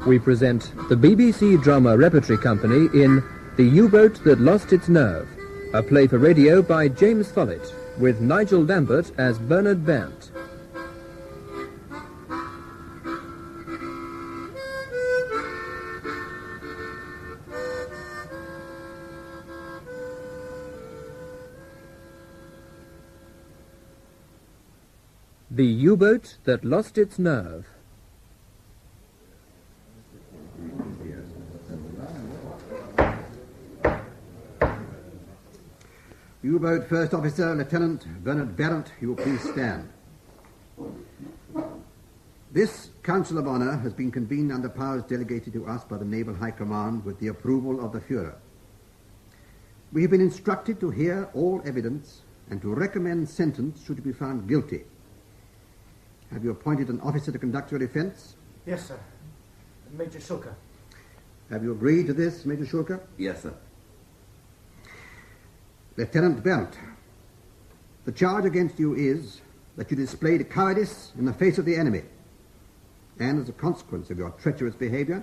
we present the BBC Drama Repertory Company in The U-Boat That Lost Its Nerve, a play for radio by James Follett, with Nigel Lambert as Bernard Bent. The U-Boat That Lost Its Nerve. U-Boat First Officer, Lieutenant Bernard Bent, you will please stand. This Council of Honour has been convened under powers delegated to us by the Naval High Command with the approval of the Führer. We have been instructed to hear all evidence and to recommend sentence should you be found guilty. Have you appointed an officer to conduct your defence? Yes, sir. Major Schulke. Have you agreed to this, Major Schulke? Yes, sir. Lieutenant Bent, the charge against you is that you displayed cowardice in the face of the enemy, and as a consequence of your treacherous behaviour,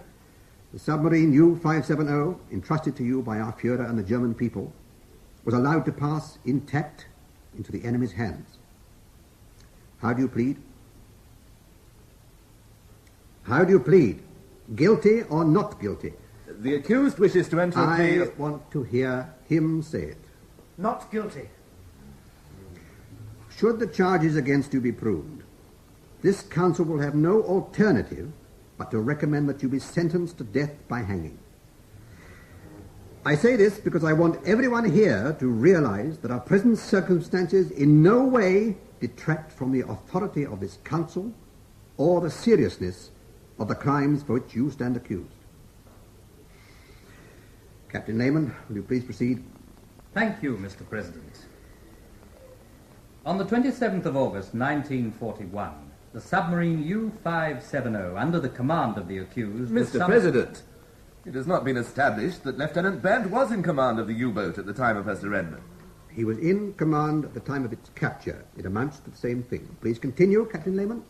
the submarine U-570, entrusted to you by our Führer and the German people, was allowed to pass intact into the enemy's hands. How do you plead? How do you plead? Guilty or not guilty? The accused wishes to enter a plea. I want to hear him say it. Not guilty. Should the charges against you be proved, this council will have no alternative but to recommend that you be sentenced to death by hanging. I say this because I want everyone here to realize that our present circumstances in no way detract from the authority of this council or the seriousness of the crimes for which you stand accused. Captain Lehman, will you please proceed? Thank you, Mr. President. On the 27th of August, 1941, the submarine U-570, under the command of the accused... Mr. President, it has not been established that Lieutenant Bent was in command of the U-boat at the time of her surrender. He was in command at the time of its capture. It amounts to the same thing. Please continue, Captain Lehman.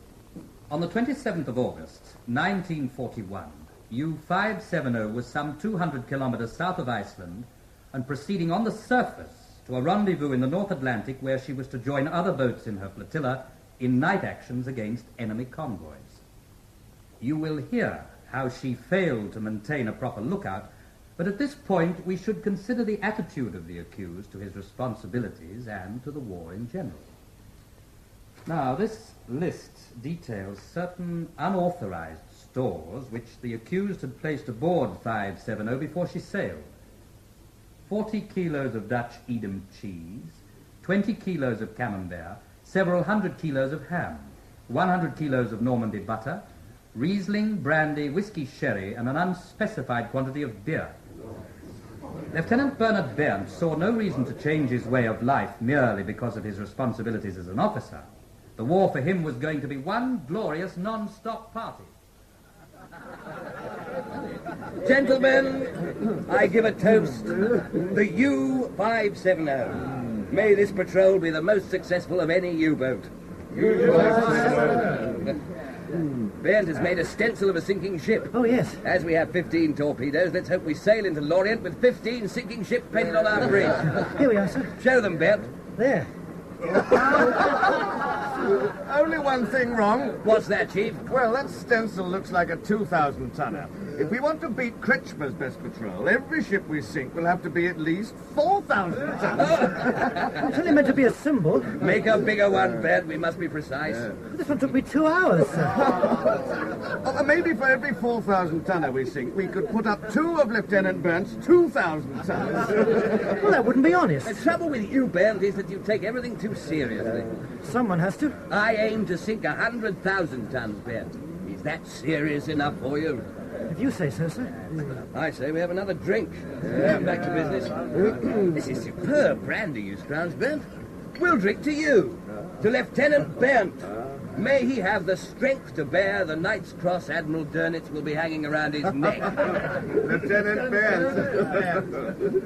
On the 27th of August, 1941, U-570 was some 200 kilometers south of Iceland and proceeding on the surface to a rendezvous in the North Atlantic where she was to join other boats in her flotilla in night actions against enemy convoys. You will hear how she failed to maintain a proper lookout, but at this point we should consider the attitude of the accused to his responsibilities and to the war in general. Now, this list details certain unauthorized stores which the accused had placed aboard 570 before she sailed. 40 kilos of Dutch Edam cheese, 20 kilos of camembert, several hundred kilos of ham, 100 kilos of Normandy butter, Riesling, brandy, whiskey sherry, and an unspecified quantity of beer. Lieutenant Bernard Bent saw no reason to change his way of life merely because of his responsibilities as an officer. The war for him was going to be one glorious non-stop party. Gentlemen, I give a toast, the U-570. May this patrol be the most successful of any U-boat. Bent has made a stencil of a sinking ship. Oh, yes. As we have 15 torpedoes, let's hope we sail into Lorient with 15 sinking ships painted on our bridge. Here we are, sir. Show them, Bent. There. Only one thing wrong. What's that, Chief? Well, that stencil looks like a 2,000-tonner. If we want to beat Kretschmer's best patrol, every ship we sink will have to be at least 4,000 tons. It's only meant to be a symbol. Make a bigger one, Bent. We must be precise. This one took me 2 hours, sir. Maybe for every 4,000-tonner we sink, we could put up 2 of Lieutenant Bent's 2,000 tons. Well, that wouldn't be honest. The trouble with you, Bent, is that you take everything too seriously. Someone has to. I aim to sink 100,000 tons, Bent. Is that serious enough for you? If you say so, sir. I say we have another drink. Back to business. This is superb brandy you scrounge, Bent. We'll drink to you, to Lieutenant Bent. May he have the strength to bear the Knight's Cross Admiral Dönitz will be hanging around his neck. Lieutenant Bent.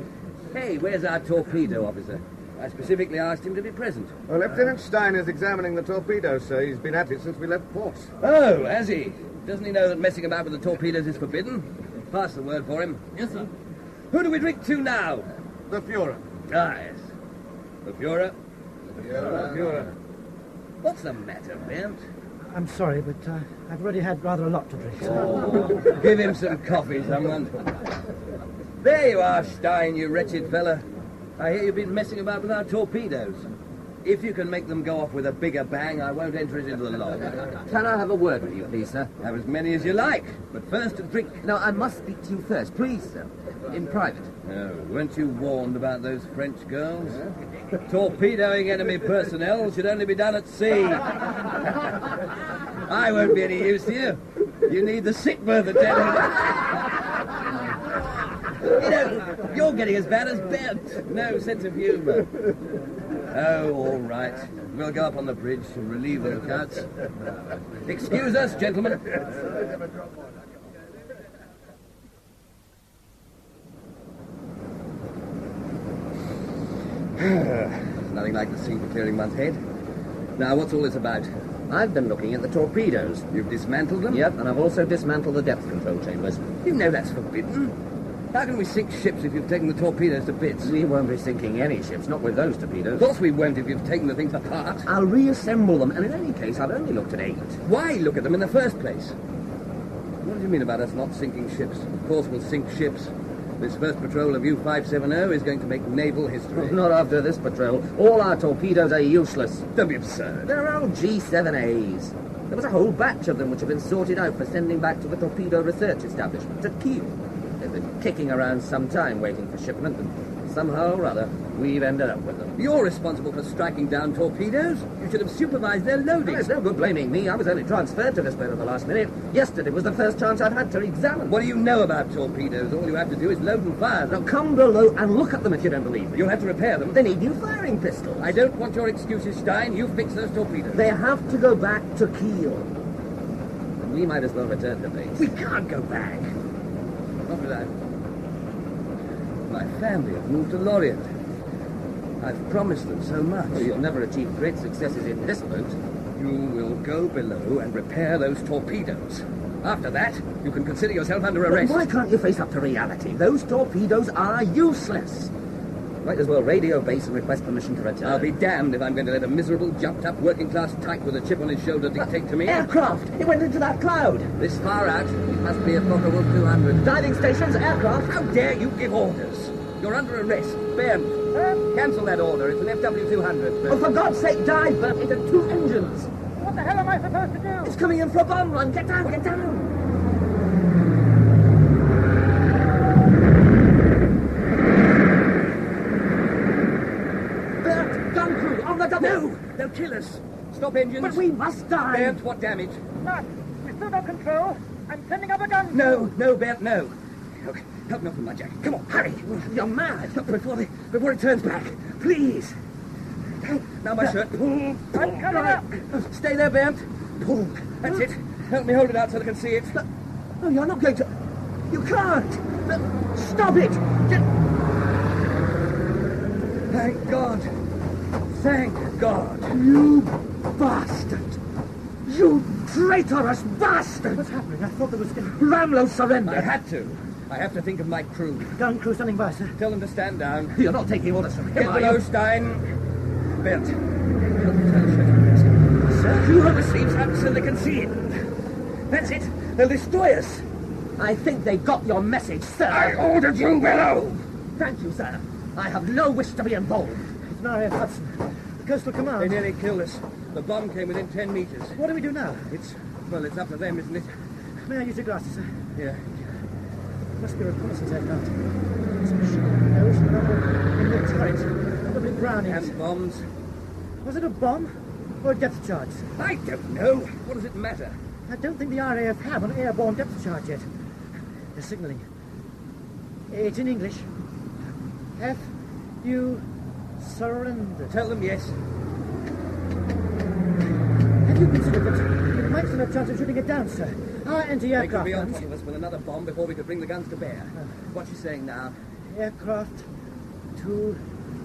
Hey, where's our torpedo officer? I specifically asked him to be present. Well, Lieutenant Stein is examining the torpedo, sir. He's been at it since we left port. Oh, has he? Doesn't he know that messing about with the torpedoes is forbidden? Pass the word for him. Yes, sir. Who do we drink to now? The Führer. Ah, yes. The Führer. The Führer. What's the matter, Bent? I'm sorry, but I've already had rather a lot to drink. Oh, give him some coffee, someone. There you are, Stein, you wretched fella. I hear you've been messing about with our torpedoes. If you can make them go off with a bigger bang, I won't enter it into the log. Can I have a word with you, please, sir? Have as many as you like, but first a drink. No, I must speak to you first, please, sir. In private. Oh, weren't you warned about those French girls? Torpedoing enemy personnel should only be done at sea. I won't be any use to you. You need the sick berth attendant. You know, you're getting as bad as Bent. No sense of humour. Oh, all right. We'll go up on the bridge and relieve the lookouts. Excuse us, gentlemen. Nothing like the sea for clearing one's head. Now, what's all this about? I've been looking at the torpedoes. You've dismantled them? Yep, and I've also dismantled the depth control chambers. You know that's forbidden. How can we sink ships if you've taken the torpedoes to bits? We won't be sinking any ships, not with those torpedoes. Of course we won't if you've taken the things apart. I'll reassemble them, and in any case, I've only looked at 8. Why look at them in the first place? What do you mean about us not sinking ships? Of course we'll sink ships. This first patrol of U-570 is going to make naval history. Not after this patrol. All our torpedoes are useless. Don't be absurd. They're old G7As. There was a whole batch of them which have been sorted out for sending back to the Torpedo Research Establishment at Kiel. They've been kicking around some time waiting for shipment, and somehow or other, we've ended up with them. You're responsible for striking down torpedoes. You should have supervised their loading. There's no good blaming me. I was only transferred to this boat at the last minute. Yesterday was the first chance I'd had to examine. What do you know about torpedoes? All you have to do is load and fire them. Now come below and look at them if you don't believe me. You'll have to repair them. They need new firing pistols. I don't want your excuses, Stein. You fix those torpedoes. They have to go back to Kiel. And we might as well return to base. We can't go back. Not without... My family have moved to Lorient. I've promised them so much. Well, you'll never achieve great successes in this boat. You will go below and repair those torpedoes. After that, you can consider yourself under arrest. But why can't you face up to reality? Those torpedoes are useless. Might as well radio base and request permission to return. I'll be damned if I'm going to let a miserable, jumped-up, working-class tyke with a chip on his shoulder dictate to me. Aircraft! It went into that cloud. This far out, it must be a Fokker 200. Diving stations, aircraft. How dare you give orders? You're under arrest. Bernd, cancel that order. It's an FW200. Oh, for God's sake, dive, Bert. It had 2 engines. What the hell am I supposed to do? It's coming in for a bomb run. Get down, get down. Bert, gun crew, on the double. No, they'll kill us. Stop engines. But we must dive. Bernd, what damage? None. We still got control. I'm sending up a gun. No, Bernd, no. Look, help me off with my jacket. Come on, hurry. You're mad. Look, before it turns back. Please. Now my shirt. Pull. I'm coming up. Stay there, Bernd. Pull. That's it. Help me hold it out so they can see it. No, you're not going to... You can't. Stop it. Thank God. Thank God. You bastard. You traitorous bastard. What's happening? I thought there was... Ramlo surrendered. I had to. I have to think of my crew. Gun crew standing by, sir. Tell them to stand down. You're not taking orders from him, Get are below, you? Stein. Bernd, help me turn the shirt around. Sir, you hold the sleeves up so they can see it. That's it. They'll destroy us. I think they got your message, sir. I ordered you below. Thank you, sir. I have no wish to be involved. It's an RAF Hudson. The Coastal Command. They nearly killed us. The bomb came within 10 meters. What do we do now? It's up to them, isn't it? May I use your glasses, sir? Yeah. Must be a reconnaissance aircraft. Some ship in the ocean number in the turret. Probably Brownings. And bombs. Was it a bomb or a depth charge? I don't know. What does it matter? I don't think the RAF have an airborne depth charge yet. They're signalling. It's in English. Have you surrendered? Tell them yes. Have you considered that you might stand a chance of shooting it down, sir? Our They could anti-aircraft be on guns. top of us with another bomb before we could bring the guns to bear. What's she saying now? Aircraft to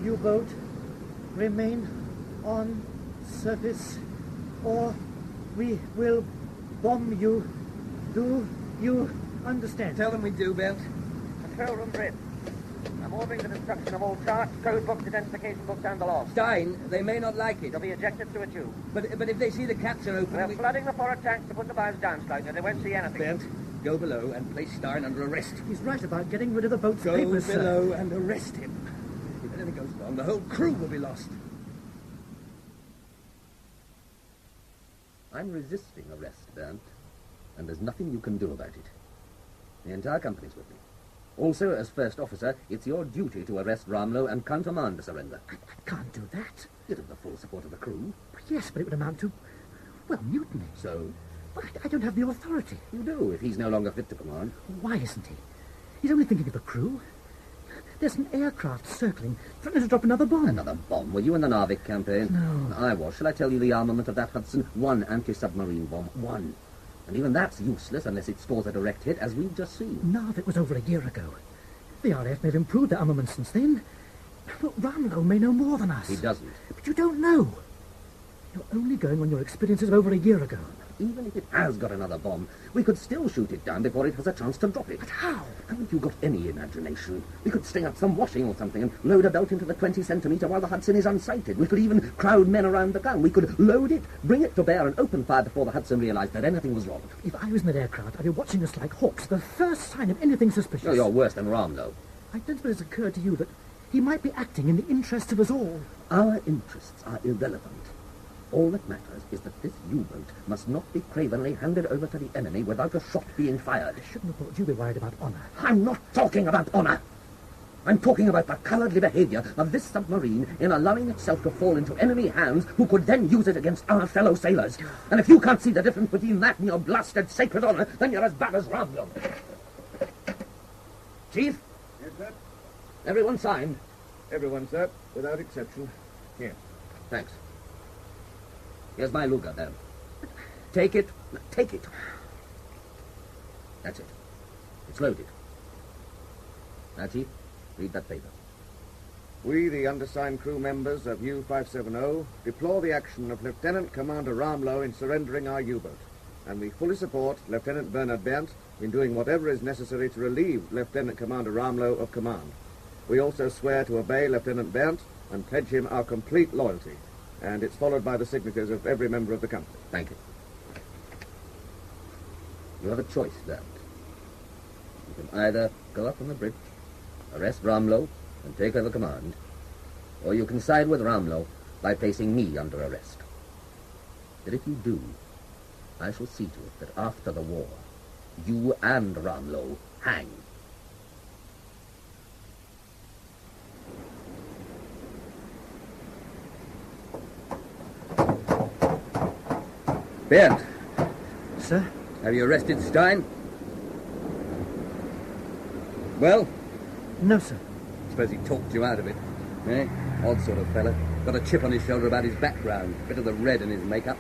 U-boat remain on surface, or we will bomb you Do you understand? Tell them we do, Bent. Control room bridge. I'm ordering the destruction of all charts, code books, identification books, and the logs. Stein, they may not like it. They'll be ejected through a tube. But if they see the capture open... We're flooding the forward tanks to put the valves down slightly. They won't see anything. Bent, go below and place Stein under arrest. He's right about getting rid of the boat's Go papers, below sir. and arrest him. If anything goes wrong, the whole crew will be lost. I'm resisting arrest, Bernd, and there's nothing you can do about it. The entire company's with me. Also, as first officer, it's your duty to arrest Ramlow and countermand the surrender. I can't do that. You'd have the full support of the crew. Yes, but it would amount to, well, mutiny. So? But I don't have the authority. You do, if he's no longer fit to command. Why isn't he? He's only thinking of the crew. There's an aircraft circling, threatening to drop another bomb. Another bomb? Were you in the Narvik campaign? No. I was. Shall I tell you the armament of that Hudson? 1 anti-submarine bomb. 1. And even that's useless unless it scores a direct hit, as we've just seen. Narvik was over a year ago. The RAF may have improved their armament since then. But Ramlow may know more than us. He doesn't. But you don't know. You're only going on your experiences of over a year ago. Even if it has got another bomb, we could still shoot it down before it has a chance to drop it. But how? Haven't you got any imagination? We could string up some washing or something and load a belt into the 20-centimetre while the Hudson is unsighted. We could even crowd men around the gun. We could load it, bring it to bear, and open fire before the Hudson realised that anything was wrong. If I was in that aircraft, I'd be watching us like hawks, the first sign of anything suspicious. Oh, you're worse than Ramlow. I don't suppose it's occurred to you that he might be acting in the interests of us all. Our interests are irrelevant. All that matters is that this U-boat must not be cravenly handed over to the enemy without a shot being fired. I shouldn't have thought you'd be worried about honour. I'm not talking about honour. I'm talking about the cowardly behaviour of this submarine in allowing itself to fall into enemy hands who could then use it against our fellow sailors. And if you can't see the difference between that and your blasted sacred honour, then you're as bad as Ramlow. Chief? Yes, sir? Everyone signed? Everyone, sir, without exception. Here. Thanks. Here's my Luger, then. Take it. Take it. That's it. It's loaded. Now, Chief, read that paper. We, the undersigned crew members of U-570, deplore the action of Lieutenant Commander Ramlow in surrendering our U-boat, and we fully support Lieutenant Bernard Bent in doing whatever is necessary to relieve Lieutenant Commander Ramlow of command. We also swear to obey Lieutenant Bent and pledge him our complete loyalty, and it's followed by the signatures of every member of the company. Thank you. You have a choice, Bert. You can either go up on the bridge, arrest Ramlow, and take over command, or you can side with Ramlow by placing me under arrest. But if you do, I shall see to it that after the war, you and Ramlow hang. Bernd. Sir? Have you arrested Stein? Well? No, sir. Suppose he talked you out of it. Eh? Odd sort of fella. Got a chip on his shoulder about his background. Bit of the red in his makeup.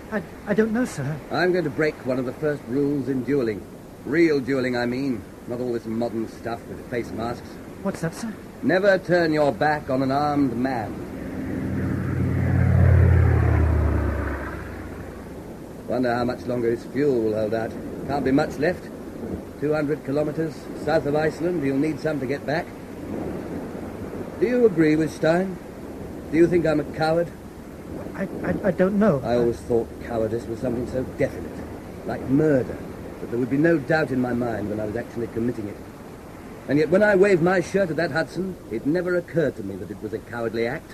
I don't know, sir. I'm going to break one of the first rules in dueling. Real dueling, I mean. Not all this modern stuff with face masks. What's that, sir? Never turn your back on an armed man. Wonder how much longer his fuel will hold out. Can't be much left. 200 kilometres south of Iceland. He'll need some to get back. Do you agree with Stein? Do you think I'm a coward? I don't know. I always thought cowardice was something so definite, like murder, that there would be no doubt in my mind when I was actually committing it. And yet when I waved my shirt at that Hudson, it never occurred to me that it was a cowardly act.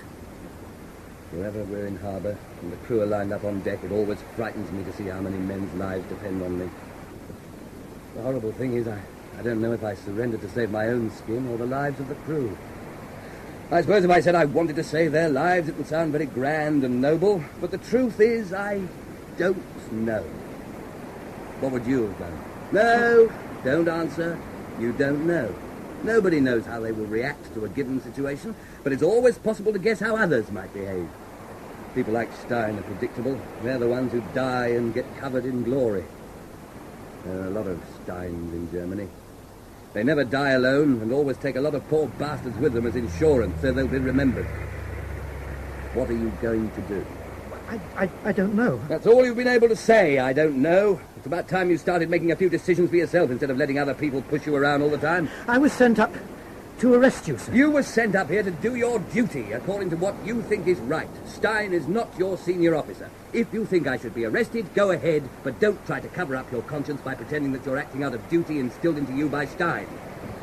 Wherever we're in harbour and the crew are lined up on deck, it always frightens me to see how many men's lives depend on me. The horrible thing is I don't know if I surrendered to save my own skin or the lives of the crew. I suppose if I said I wanted to save their lives, it would sound very grand and noble, but the truth is I don't know. What would you have done? No, don't answer. You don't know. Nobody knows how they will react to a given situation, but it's always possible to guess how others might behave. People like Stein are predictable. They're the ones who die and get covered in glory. There are a lot of Steins in Germany. They never die alone and always take a lot of poor bastards with them as insurance, so they'll be remembered. What are you going to do? I don't know. That's all you've been able to say, I don't know. It's about time you started making a few decisions for yourself instead of letting other people push you around all the time. I was sent up to arrest you, sir. You were sent up here to do your duty according to what you think is right. Stein is not your senior officer. If you think I should be arrested, go ahead, but don't try to cover up your conscience by pretending that you're acting out of duty instilled into you by Stein.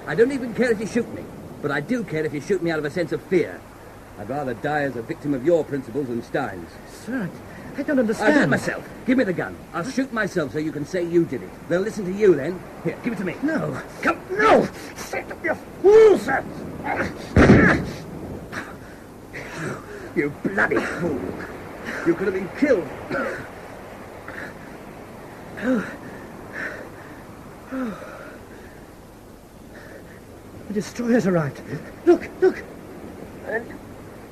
I don't even care if you shoot me, but I do care if you shoot me out of a sense of fear. I'd rather die as a victim of your principles than Stein's. Sir, I don't understand. I'll do it myself. Give me the gun. I'll shoot myself so you can say you did it. They'll listen to you then. Here, give it to me. No. Come. No! Set up your fool, sir! You bloody fool. You could have been killed. The destroyer's arrived. Look! And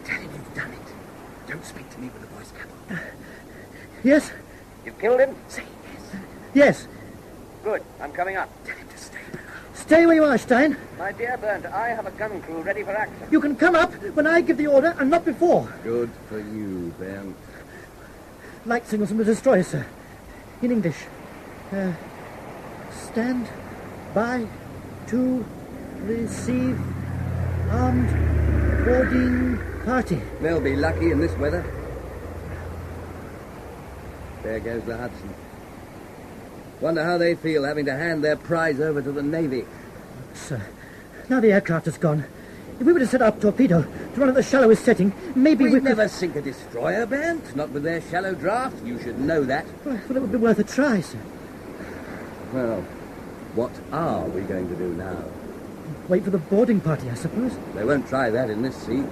tell him you've done it. Don't speak to me with a voice, Captain. Yes? You killed him? Say yes. Yes. Good. I'm coming up. Tell him to stay. Stay where you are, Stein. My dear Bernd, I have a gun crew ready for action. You can come up when I give the order and not before. Good for you, Bernd. Light signals from the destroyer, sir. In English. Stand by to receive armed boarding party. They'll be lucky in this weather. There goes the Hudson. Wonder how they feel having to hand their prize over to the Navy. Sir, now the aircraft is gone. If we were to set up torpedo to run at the shallowest setting, maybe we We'd could... never sink a destroyer, Bernd. Not with their shallow draft. You should know that. Well, it would be worth a try, sir. Well, what are we going to do now? Wait for the boarding party, I suppose. They won't try that in this sea.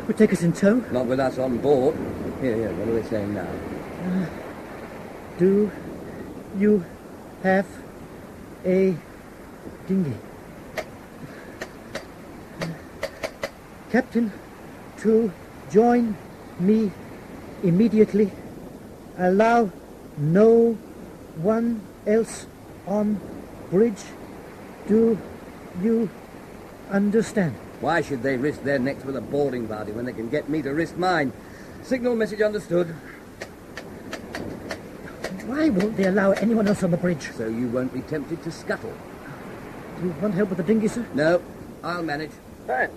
Would take us in tow. Not with us on board. Here, what are they saying now? Do you have a dinghy? Captain, to join me immediately. Allow no one else on bridge. Do you understand? Why should they risk their necks with a boarding party when they can get me to risk mine? Signal message understood. Why won't they allow anyone else on the bridge? So you won't be tempted to scuttle. Do you want help with the dinghy, sir? No, I'll manage. Bernd,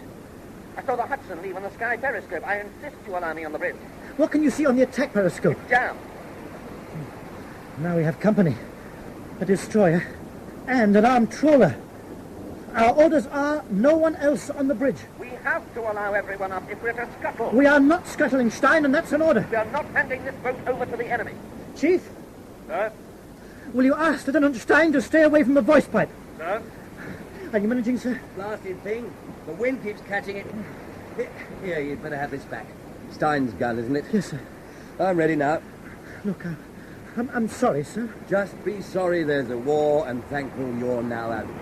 I saw the Hudson leave on the sky periscope. I insist you allow me on the bridge. What can you see on the attack periscope? Down. Now we have company. A destroyer and an armed trawler. Our orders are no one else on the bridge. We have to allow everyone up if we're to scuttle. We are not scuttling, Stein, and that's an order. We are not handing this boat over to the enemy. Chief, Sir? will you ask Lieutenant Stein to stay away from the voice pipe? Sir? Are you managing, sir? Blasted thing. The wind keeps catching it. Here, you'd better have this back. Stein's gun, isn't it? Yes, sir. I'm ready now. Look, I'm sorry, sir. Just be sorry there's a war and thankful you're now out of it.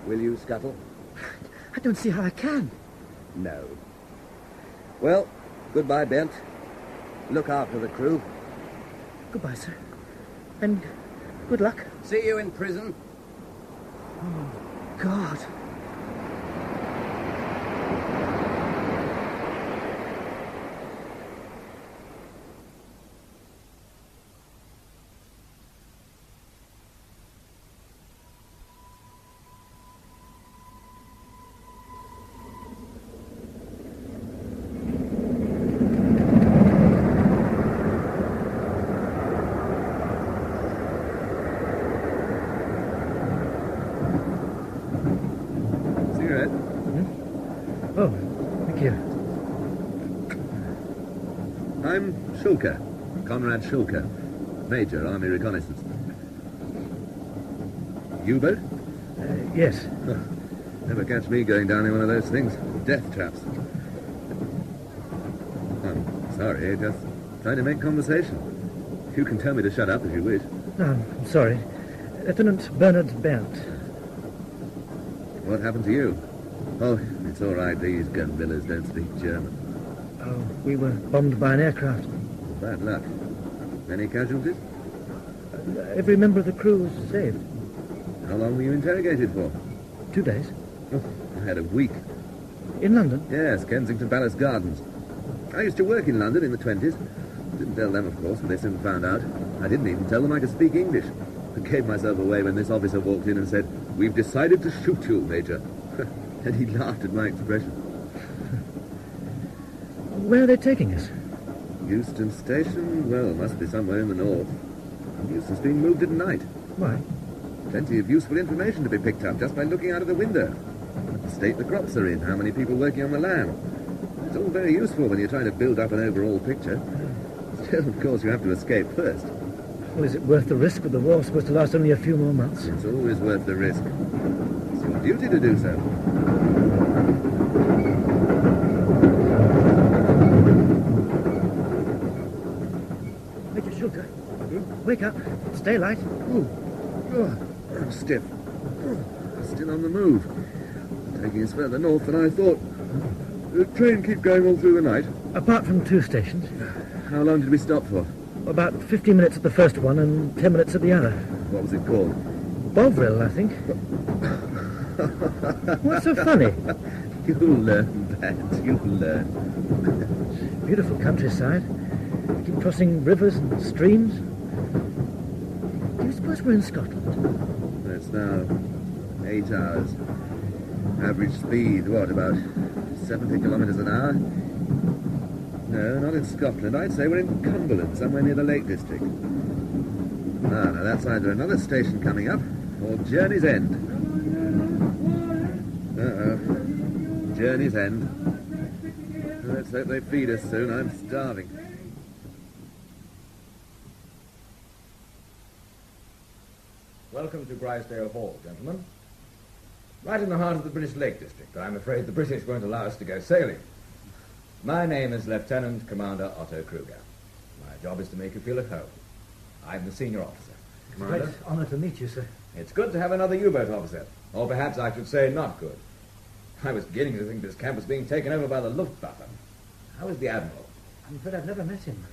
Will you scuttle? I don't see how I can. No. Well, goodbye, Bent. Look after the crew. Goodbye, sir. And good luck. See you in prison. Oh, God. Oh, thank you. I'm Schulke, Conrad Schulke, Major, Army Reconnaissance. U-boat? Yes. Never catch me going down in one of those things. Death traps. I'm sorry, just trying to make conversation. You can tell me to shut up if you wish. No, I'm sorry. Lieutenant Bernard Bent. What happened to you? Oh, it's all right. These guerrillas don't speak German. Oh, we were bombed by an aircraft. Bad luck. Any casualties? Every member of the crew was saved. How long were you interrogated for? 2 days. Oh, I had a week. In London? Yes, Kensington Palace Gardens. I used to work in London in the 20s. Didn't tell them, of course, but they soon found out. I didn't even tell them I could speak English. I gave myself away when this officer walked in and said, "We've decided to shoot you, Major." And he laughed at my expression. Where are they taking us? Euston Station? Well, must be somewhere in the north. Euston's being moved at night. Why? Plenty of useful information to be picked up just by looking out of the window. What state the crops are in, how many people working on the land. It's all very useful when you're trying to build up an overall picture. Still, of course, you have to escape first. Well, is it worth the risk with the war supposed to last only a few more months? It's always worth the risk. It's your duty to do so. Major Schulter, wake up. It's daylight. I'm stiff. Still on the move. Taking us further north than I thought. The train keep going all through the night? Apart from 2 stations. How long did we stop for? About 15 minutes at the first one and 10 minutes at the other. What was it called? Bovril, I think. What's so funny? You'll learn that. You'll learn. Beautiful countryside. Keep crossing rivers and streams. Do you suppose we're in Scotland? It's now 8 hours. Average speed, what, about 70 kilometres an hour? No, not in Scotland. I'd say we're in Cumberland, somewhere near the Lake District. Now, that's either another station coming up, or Journey's End. Uh-oh. Journey's End. Let's hope they feed us soon. I'm starving. Welcome to Grisdale Hall, gentlemen. Right in the heart of the British Lake District. I'm afraid the British won't allow us to go sailing. My name is Lieutenant Commander Otto Kruger. My job is to make you feel at home. I'm the senior officer. Commander? It's a great honour to meet you, sir. It's good to have another U-boat officer. Or perhaps I should say not good. I was beginning to think this camp was being taken over by the Luftwaffe. How is the Admiral? I'm afraid I've never met him.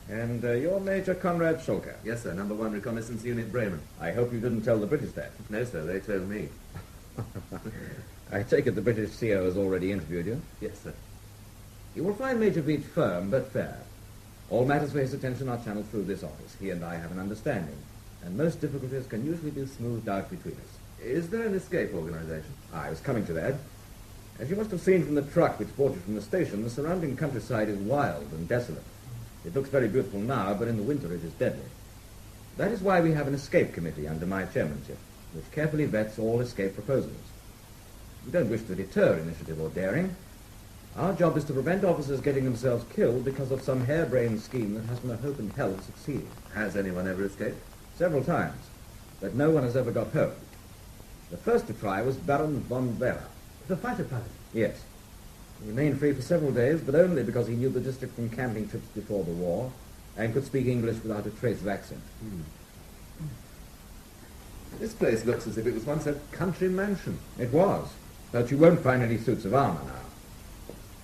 And you're Major Conrad Schulker. Yes, sir. Number 1 Reconnaissance Unit, Bremen. I hope you didn't tell the British that. No, sir. They told me. I take it the British CO has already interviewed you? Yes, sir. You will find Major Veach firm but fair. All matters for his attention are channeled through this office. He and I have an understanding, and most difficulties can usually be smoothed out between us. Is there an escape organisation? I was coming to that. As you must have seen from the truck which brought you from the station, the surrounding countryside is wild and desolate. It looks very beautiful now, but in the winter it is deadly. That is why we have an escape committee under my chairmanship, which carefully vets all escape proposals. We don't wish to deter initiative or daring. Our job is to prevent officers getting themselves killed because of some harebrained scheme that has no hope in hell of succeeding. Has anyone ever escaped? Several times, but no one has ever got home. The first to try was Baron von Vera. The fighter pilot? Yes. He remained free for several days, but only because he knew the district from camping trips before the war and could speak English without a trace of accent. This place looks as if it was once a country mansion. It was, but you won't find any suits of armour now.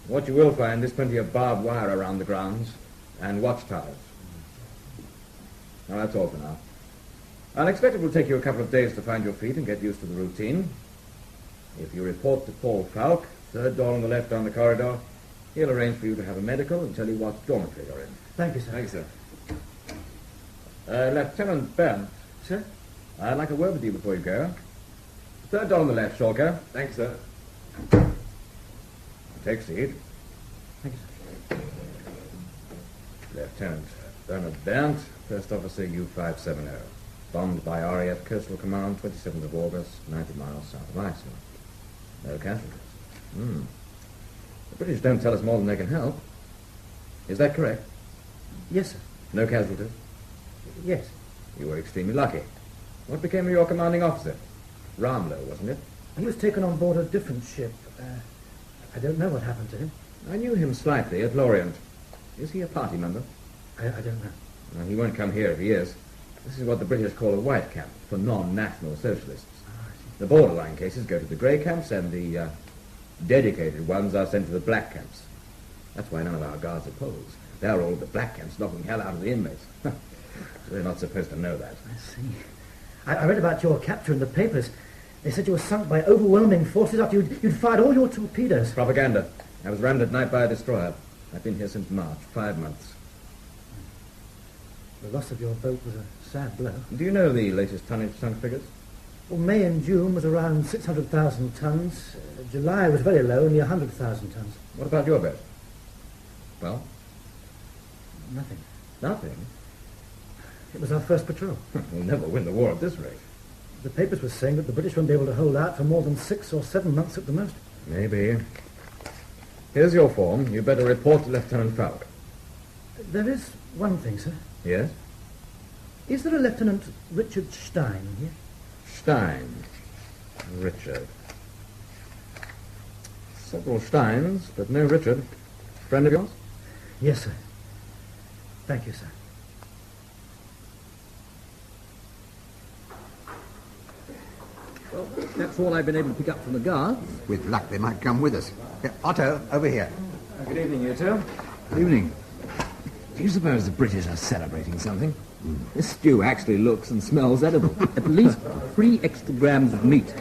What you will find is plenty of barbed wire around the grounds and watchtowers. Now, that's all for now. I'll expect it will take you a couple of days to find your feet and get used to the routine. If you report to Paul Falk, third door on the left down the corridor, he'll arrange for you to have a medical and tell you what dormitory you're in. Thank you, sir. Thanks, sir. Lieutenant Bent. Sir? I'd like a word with you before you go. Third door on the left, Shawker. Thanks, sir. Take seat. Thank you, sir. Lieutenant Bernard Bent, First Officer U-570. Bombed by RAF Coastal Command, 27th of August, 90 miles south of Iceland. No casualties. The British don't tell us more than they can help. Is that correct? Yes, sir. No casualties? Yes. You were extremely lucky. What became of your commanding officer? Ramlow, wasn't it? He was taken on board a different ship. I don't know what happened to him. I knew him slightly at Lorient. Is he a party member? I don't know. No, he won't come here if he is. This is what the British call a white camp, for non-national socialists. The borderline cases go to the grey camps, and the dedicated ones are sent to the black camps. That's why none of our guards are Poles. They're all at the black camps, knocking hell out of the inmates. They're not supposed to know that. I see. I read about your capture in the papers. They said you were sunk by overwhelming forces after you'd fired all your torpedoes. Propaganda. I was rammed at night by a destroyer. I've been here since March, 5 months. The loss of your boat was a sad blow. Do you know the latest tonnage sunk figures? Well, May and June was around 600,000 tons. July was very low, only 100,000 tons. What about your boat? Well? Nothing. Nothing? It was our first patrol. We'll never win the war at this rate. The papers were saying that the British won't be able to hold out for more than 6 or 7 months at the most. Maybe. Here's your form. You better report to Lieutenant Follett. There is one thing, sir. Yes? Is there a Lieutenant Richard Stein here? Stein. Richard. Several Steins, but no Richard. Friend of yours? Yes, sir. Thank you, sir. Well, that's all I've been able to pick up from the guards. With luck, they might come with us. Otto, over here. Good evening, you two. Good evening. Do you suppose the British are celebrating something? This stew actually looks and smells edible. At least 3 extra grams of meat.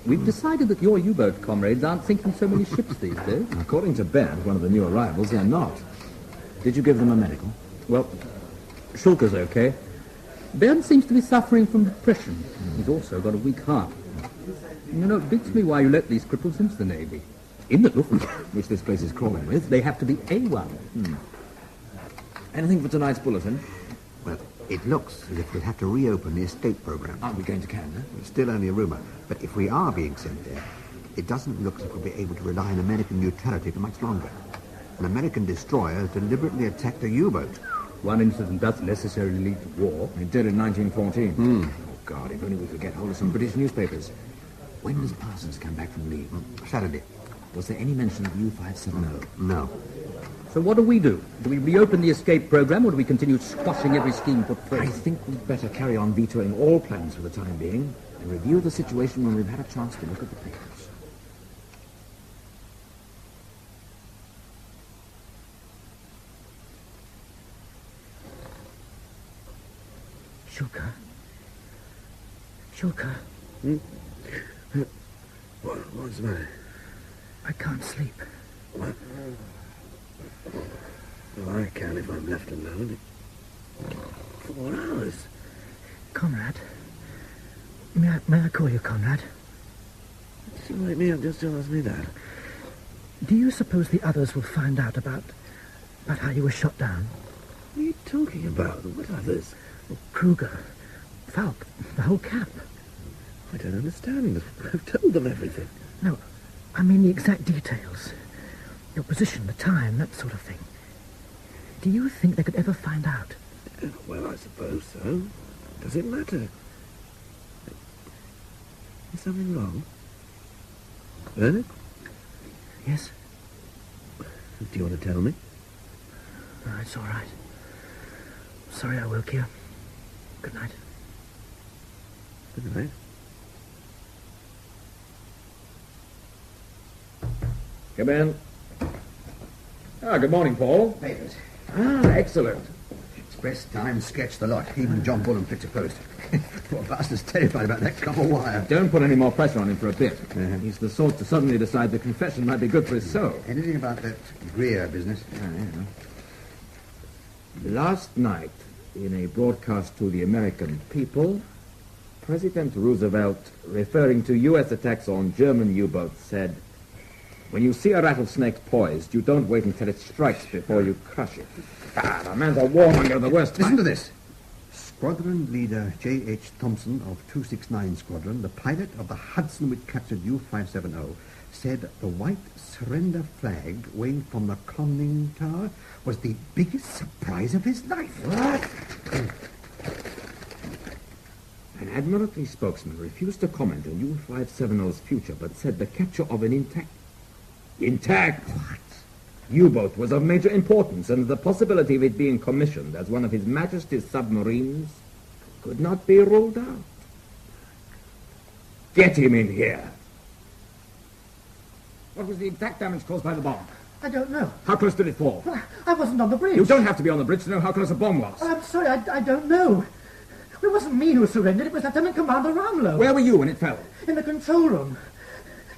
We've decided that your U-boat comrades aren't sinking so many ships these days. According to Bernd, one of the new arrivals, they're not. Did you give them a medical? Well, Schulke's okay. Bernd seems to be suffering from depression. He's also got a weak heart. You know, it beats me why you let these cripples into the Navy. In the Luftwaffe, which this place is crawling with. They have to be A1. Anything for tonight's bulletin? Well, it looks as if we'll have to reopen the escape program. Aren't we going to Canada? It's still only a rumour, but if we are being sent there, it doesn't look as if we'll be able to rely on American neutrality for much longer. An American destroyer has deliberately attacked a U-boat. One incident doesn't necessarily lead to war. It did in 1914. Oh, God, if only we could get hold of some British newspapers. When does Parsons come back from leave? Saturday. Was there any mention of U-570? No. So what do? Do we reopen the escape program, or do we continue squashing every scheme put forth? I think we'd better carry on vetoing all plans for the time being and review the situation when we've had a chance to look at the papers. Schulke. What's the matter? I can't sleep. What? Well, I can if I'm left alone. 4 hours. Conrad. May I call you Conrad? Did you wake me up just to ask me that? Do you suppose the others will find out about how you were shot down? What are you talking about? What others? Well, Kruger, Falk, the whole camp. I don't understand. I've told them everything. No, I mean the exact details. Your position, the time, that sort of thing. Do you think they could ever find out? Well, I suppose so. Does it matter? Is something wrong? Bernard? Yes? Do you want to tell me? No, it's all right. Sorry I woke you. Good night. Good night. Come in. Good morning, Paul. Papers. Excellent. Express, Times, Sketch, the lot. Even John Bullen picked a post. Poor bastard's terrified about that copper wire. Don't put any more pressure on him for a bit. He's the sort to suddenly decide the confession might be good for his soul. Anything about that Greer business? Last night, in a broadcast to the American people, President Roosevelt, referring to U.S. attacks on German U-boats, said, "When you see a rattlesnake poised, you don't wait until it strikes before you crush it." The man's a warmonger of the worst. Listen to this. Squadron leader J.H. Thompson of 269 Squadron, the pilot of the Hudson which captured U-570, said the white surrender flag waving from the conning tower was the biggest surprise of his life. What? An Admiralty spokesman refused to comment on U-570's future, but said the capture of an intact What? U-boat was of major importance, and the possibility of it being commissioned as one of His Majesty's submarines could not be ruled out. Get him in here. What was the exact damage caused by the bomb? I don't know. How close did it fall? Well, I wasn't on the bridge. You don't have to be on the bridge to know how close a bomb was. I'm sorry, I don't know. It wasn't me who surrendered. It was Lieutenant Commander Ramlow. Where were you when it fell? In the control room.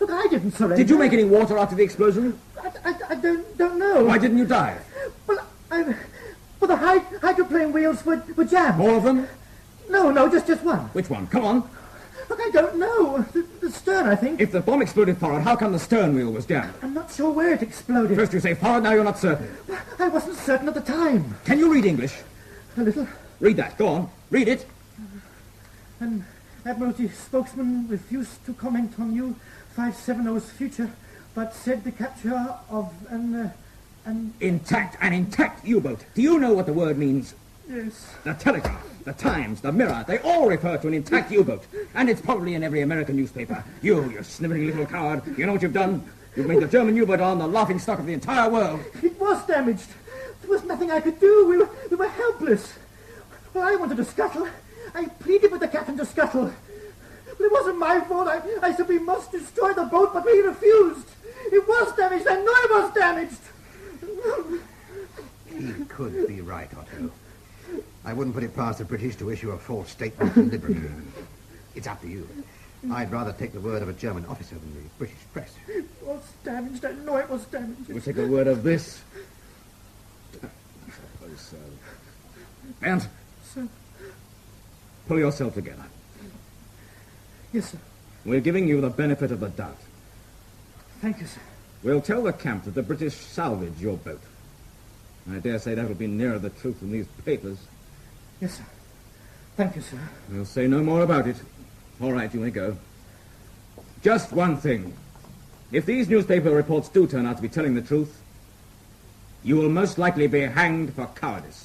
Look, I didn't surrender. Did you make any water after the explosion? I don't know. Why didn't you dive? Well, the hydroplane wheels were jammed. All of them? No, just one. Which one? Come on. Look, I don't know. The stern, I think. If the bomb exploded forward, how come the stern wheel was jammed? I'm not sure where it exploded. First you say forward, now you're not certain. I wasn't certain at the time. Can you read English? A little. Read that. Go on. Read it. An Admiralty spokesman refused to comment on U-570's future, but said the capture of an intact U-boat. Do you know what the word means? Yes. The Telegraph, the Times, the Mirror, they all refer to an intact U-boat. And it's probably in every American newspaper. You snivelling little coward. You know what you've done? You've made the German U-boat on the laughing stock of the entire world. It was damaged. There was nothing I could do. We were helpless. Well, I wanted to scuttle. I pleaded with the captain to scuttle. But it wasn't my fault. I said we must destroy the boat, but he refused. It was damaged. I know it was damaged. He could be right, Otto. I wouldn't put it past the British to issue a false statement deliberately. It's up to you. I'd rather take the word of a German officer than the British press. It was damaged. I know it was damaged. We'll take the word of this. I suppose so. Bernd. Sir. Pull yourself together. Yes, sir. We're giving you the benefit of the doubt. Thank you, sir. We'll tell the camp that the British salvaged your boat. I dare say that'll be nearer the truth than these papers. Yes, sir. Thank you, sir. We'll say no more about it. All right, you may go. Just one thing. If these newspaper reports do turn out to be telling the truth, you will most likely be hanged for cowardice.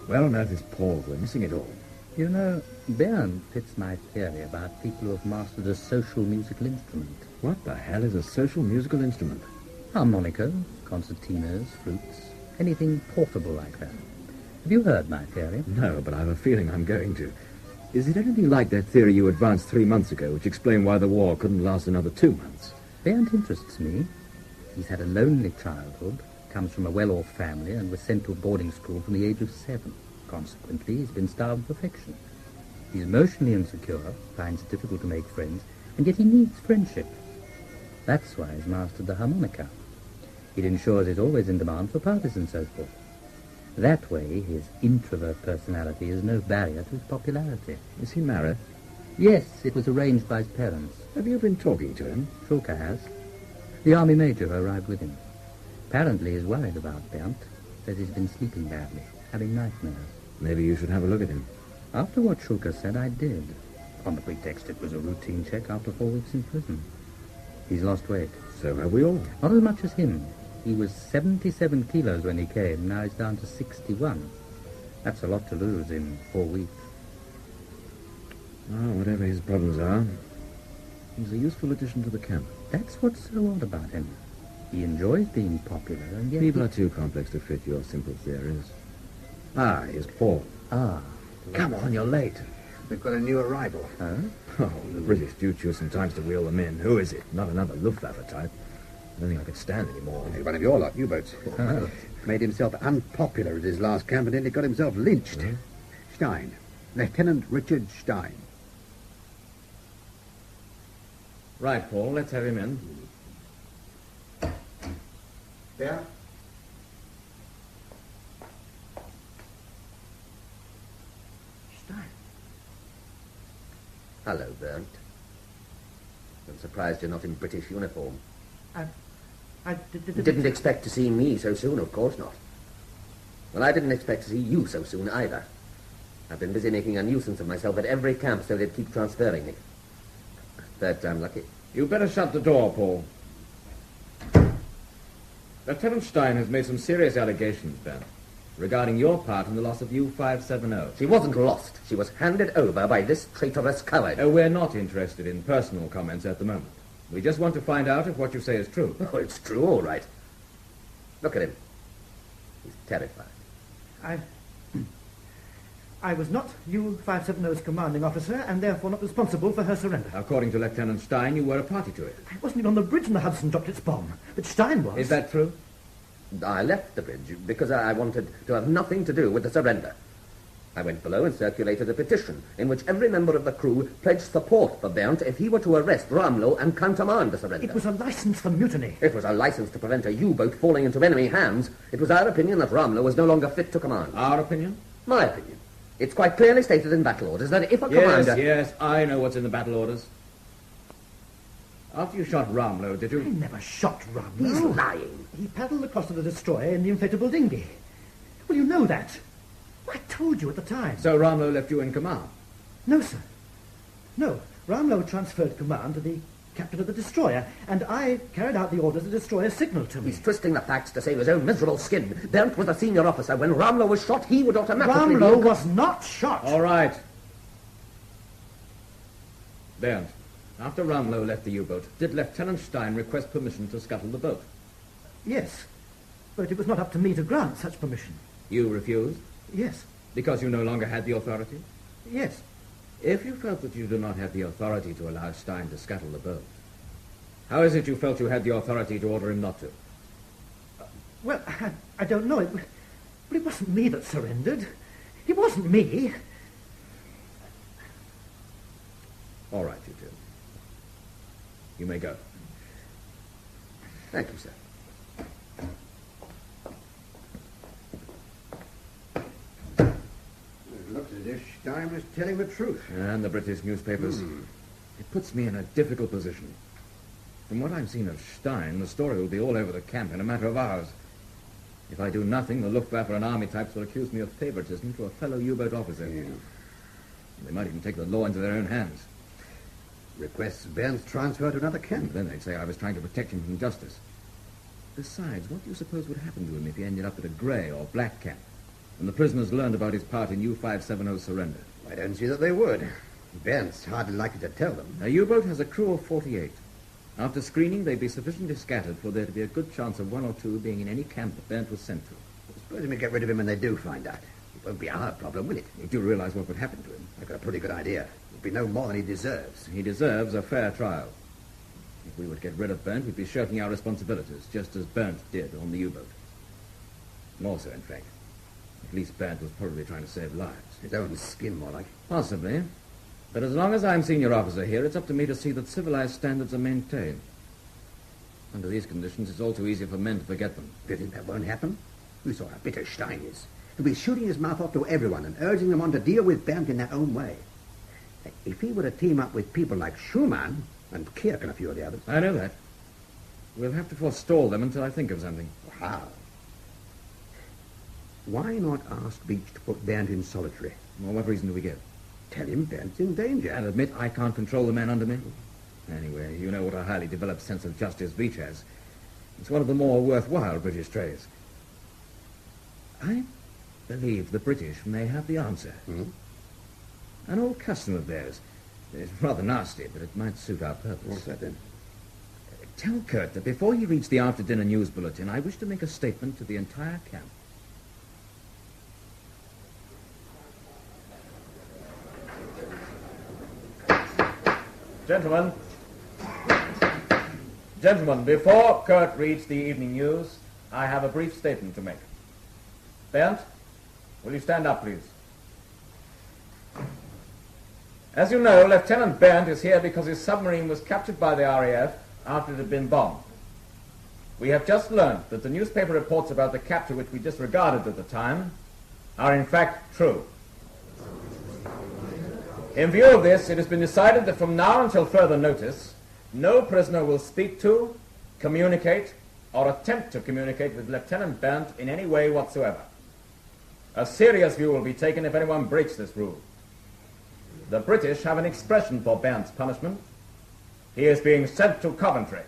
Where on earth is Paul? We're missing it all. You know, Bernd fits my theory about people who have mastered a social musical instrument. What the hell is a social musical instrument? Harmonicas, concertinas, flutes, anything portable like that. Have you heard my theory? No, but I have a feeling I'm going to. Is it anything like that theory you advanced 3 months ago, which explained why the war couldn't last another 2 months? Bernd interests me. He's had a lonely childhood, comes from a well-off family, and was sent to a boarding school from the age of 7. Consequently, he's been starved of affection. He's emotionally insecure, finds it difficult to make friends, and yet he needs friendship. That's why he's mastered the harmonica. It ensures it's always in demand for parties and so forth. That way, his introvert personality is no barrier to his popularity. Is he married? Yes, it was arranged by his parents. Have you been talking to him? Schulke has. The army major who arrived with him. Apparently he's worried about Bernd. Says he's been sleeping badly, having nightmares. Maybe you should have a look at him. After what Schulke said, I did. On the pretext it was a routine check after 4 weeks in prison. He's lost weight. So have we all. Not as much as him. He was 77 kilos when he came. Now he's down to 61. That's a lot to lose in 4 weeks. Oh, whatever his problems are, he's a useful addition to the camp. That's what's so odd about him. He enjoys being popular, and yet... People are too complex to fit your simple theories. Ah, here's Paul. Ah. Come on, you're late. We've got a new arrival. Huh? Oh, the British do choose sometimes to wheel them in. Who is it? Not another Luftwaffe type. I don't think I could stand anymore. He's one of your lot, U-boats. Made himself unpopular at his last camp and nearly got himself lynched. Hmm? Stein. Lieutenant Richard Stein. Right, Paul, let's have him in. There? Stein. Hello, Bernd. I'm surprised you're not in British uniform. I didn't expect to see me so soon, of course not. Well, I didn't expect to see you so soon either. I've been busy making a nuisance of myself at every camp so they'd keep transferring me. Third time lucky. You better shut the door, Paul. Lieutenant Stein has made some serious allegations, Ben, regarding your part in the loss of U-570. She wasn't lost. She was handed over by this traitorous coward. We're not interested in personal comments at the moment. We just want to find out if what you say is true. Oh, it's true, all right. Look at him. He's terrified. I was not U-570's commanding officer and therefore not responsible for her surrender. According to Lieutenant Stein, you were a party to it. I wasn't even on the bridge when the Hudson dropped its bomb, but Stein was. Is that true? I left the bridge because I wanted to have nothing to do with the surrender. I went below and circulated a petition in which every member of the crew pledged support for Berndt if he were to arrest Ramlow and countermand the surrender. It was a license for mutiny. It was a license to prevent a U-boat falling into enemy hands. It was our opinion that Ramlow was no longer fit to command. Our opinion? My opinion. It's quite clearly stated in battle orders that if a commander... Yes, I know what's in the battle orders. After you shot Ramlow, did you... I never shot Ramlow. He's lying. He paddled across to the destroyer in the inflatable dinghy. Well, you know that. I told you at the time. So Ramlow left you in command? No, sir. No. Ramlow transferred command to the captain of the destroyer, and I carried out the orders the destroyer signalled to me. He's twisting the facts to save his own miserable skin. Berndt was a senior officer. When Ramlow was shot, he would automatically... Ramlow was not shot. All right. Berndt, after Ramlow left the U-boat, did Lieutenant Stein request permission to scuttle the boat? Yes, but it was not up to me to grant such permission. You refused? Yes. Because you no longer had the authority? Yes. If you felt that you did not have the authority to allow Stein to scuttle the boat, how is it you felt you had the authority to order him not to? Well, I don't know. But it wasn't me that surrendered. It wasn't me. All right, you two. You may go. Thank you, sir. Looks as if Stein was telling the truth. And the British newspapers. It puts me in a difficult position. From what I've seen of Stein, the story will be all over the camp in a matter of hours. If I do nothing, the Luftwaffe and army types will accuse me of favoritism to a fellow U-boat officer. Yeah. They might even take the law into their own hands. Requests Bern's transfer to another camp. Then they'd say I was trying to protect him from justice. Besides, what do you suppose would happen to him if he ended up at a grey or black camp, and the prisoners learned about his part in U-570's surrender? I don't see that they would. Bern's hardly likely to tell them. A U-boat has a crew of 48. After screening, they'd be sufficiently scattered for there to be a good chance of one or two being in any camp that Berndt was sent to. Suppose we get rid of him when they do find out. It won't be our problem, will it? You do realize what would happen to him? I've got a pretty good idea. It'll be no more than he deserves. He deserves a fair trial. If we were to get rid of Berndt, we'd be shirking our responsibilities, just as Berndt did on the U-boat. More so, in fact. At least Berndt was probably trying to save lives. His own skin, more like. Possibly. But as long as I'm senior officer here, it's up to me to see that civilized standards are maintained. Under these conditions, it's all too easy for men to forget them. Do you think that won't happen? We saw how bitter Stein is. He'll be shooting his mouth off to everyone and urging them on to deal with Berndt in their own way. If he were to team up with people like Schumann and Kirk and a few of the others... I know that. We'll have to forestall them until I think of something. How? Why not ask Beach to put Berndt in solitary? Well, what reason do we give? Tell him Berndt's in danger. And admit I can't control the men under me? Anyway, you know what a highly developed sense of justice Beach has. It's one of the more worthwhile British traits. I believe the British may have the answer. An old custom of theirs. It's rather nasty, but it might suit our purpose. What's that, then? Tell Kurt that before he reads the after-dinner news bulletin, I wish to make a statement to the entire camp. Gentlemen, before Kurt reads the evening news, I have a brief statement to make. Berndt, will you stand up, please? As you know, Lieutenant Berndt is here because his submarine was captured by the RAF after it had been bombed. We have just learned that the newspaper reports about the capture, which we disregarded at the time, are in fact true. In view of this, it has been decided that from now until further notice, no prisoner will speak to, communicate, or attempt to communicate with Lieutenant Berndt in any way whatsoever. A serious view will be taken if anyone breaks this rule. The British have an expression for Berndt's punishment. He is being sent to Coventry.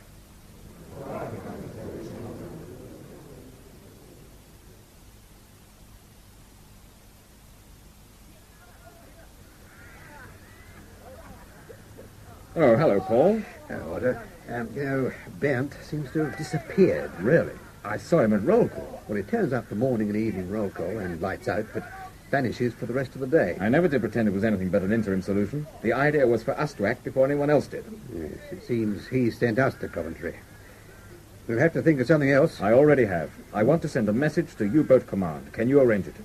Oh, hello, Paul. Order. Berndt seems to have disappeared. Really? I saw him at roll call. Well, he turns up for morning and evening roll call and lights out, but vanishes for the rest of the day. I never did pretend it was anything but an interim solution. The idea was for us to act before anyone else did. Yes, it seems he sent us to Coventry. We'll have to think of something else. I already have. I want to send a message to U-boat command. Can you arrange it?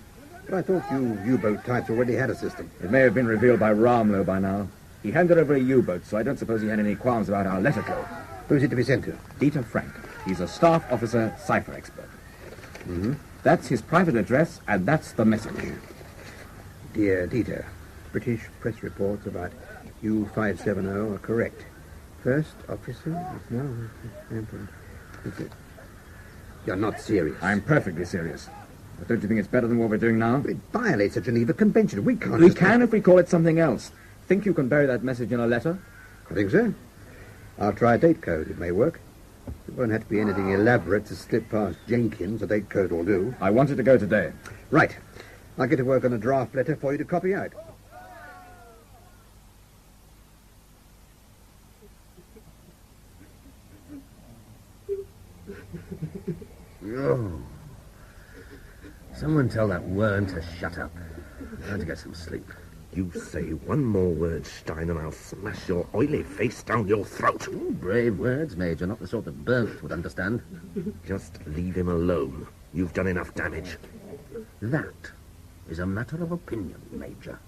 But I thought you U-boat types already had a system. It may have been revealed by Ramlow by now. He handed over a U-boat, so I don't suppose he had any qualms about our letter code. Who's it to be sent to? Dieter Frank. He's a staff officer, cipher expert. Mm-hmm. That's his private address, and that's the message. Dear Dieter, British press reports about U-570 are correct. First officer is now... You're not serious. I'm perfectly serious. But don't you think it's better than what we're doing now? It violates a Geneva Convention. We can't... We can if we call it something else. Think you can bury that message in a letter? I think so. I'll try a date code. It may work. It won't have to be anything elaborate to slip past Jenkins. A date code will do. I want it to go today. Right. I'll get to work on a draft letter for you to copy out. Oh. Someone tell that worm to shut up. I'm going to get some sleep. You say one more word, Stein, and I'll smash your oily face down your throat. Ooh, brave words, Major. Not the sort that Berndt would understand. Just leave him alone. You've done enough damage. That is a matter of opinion, Major.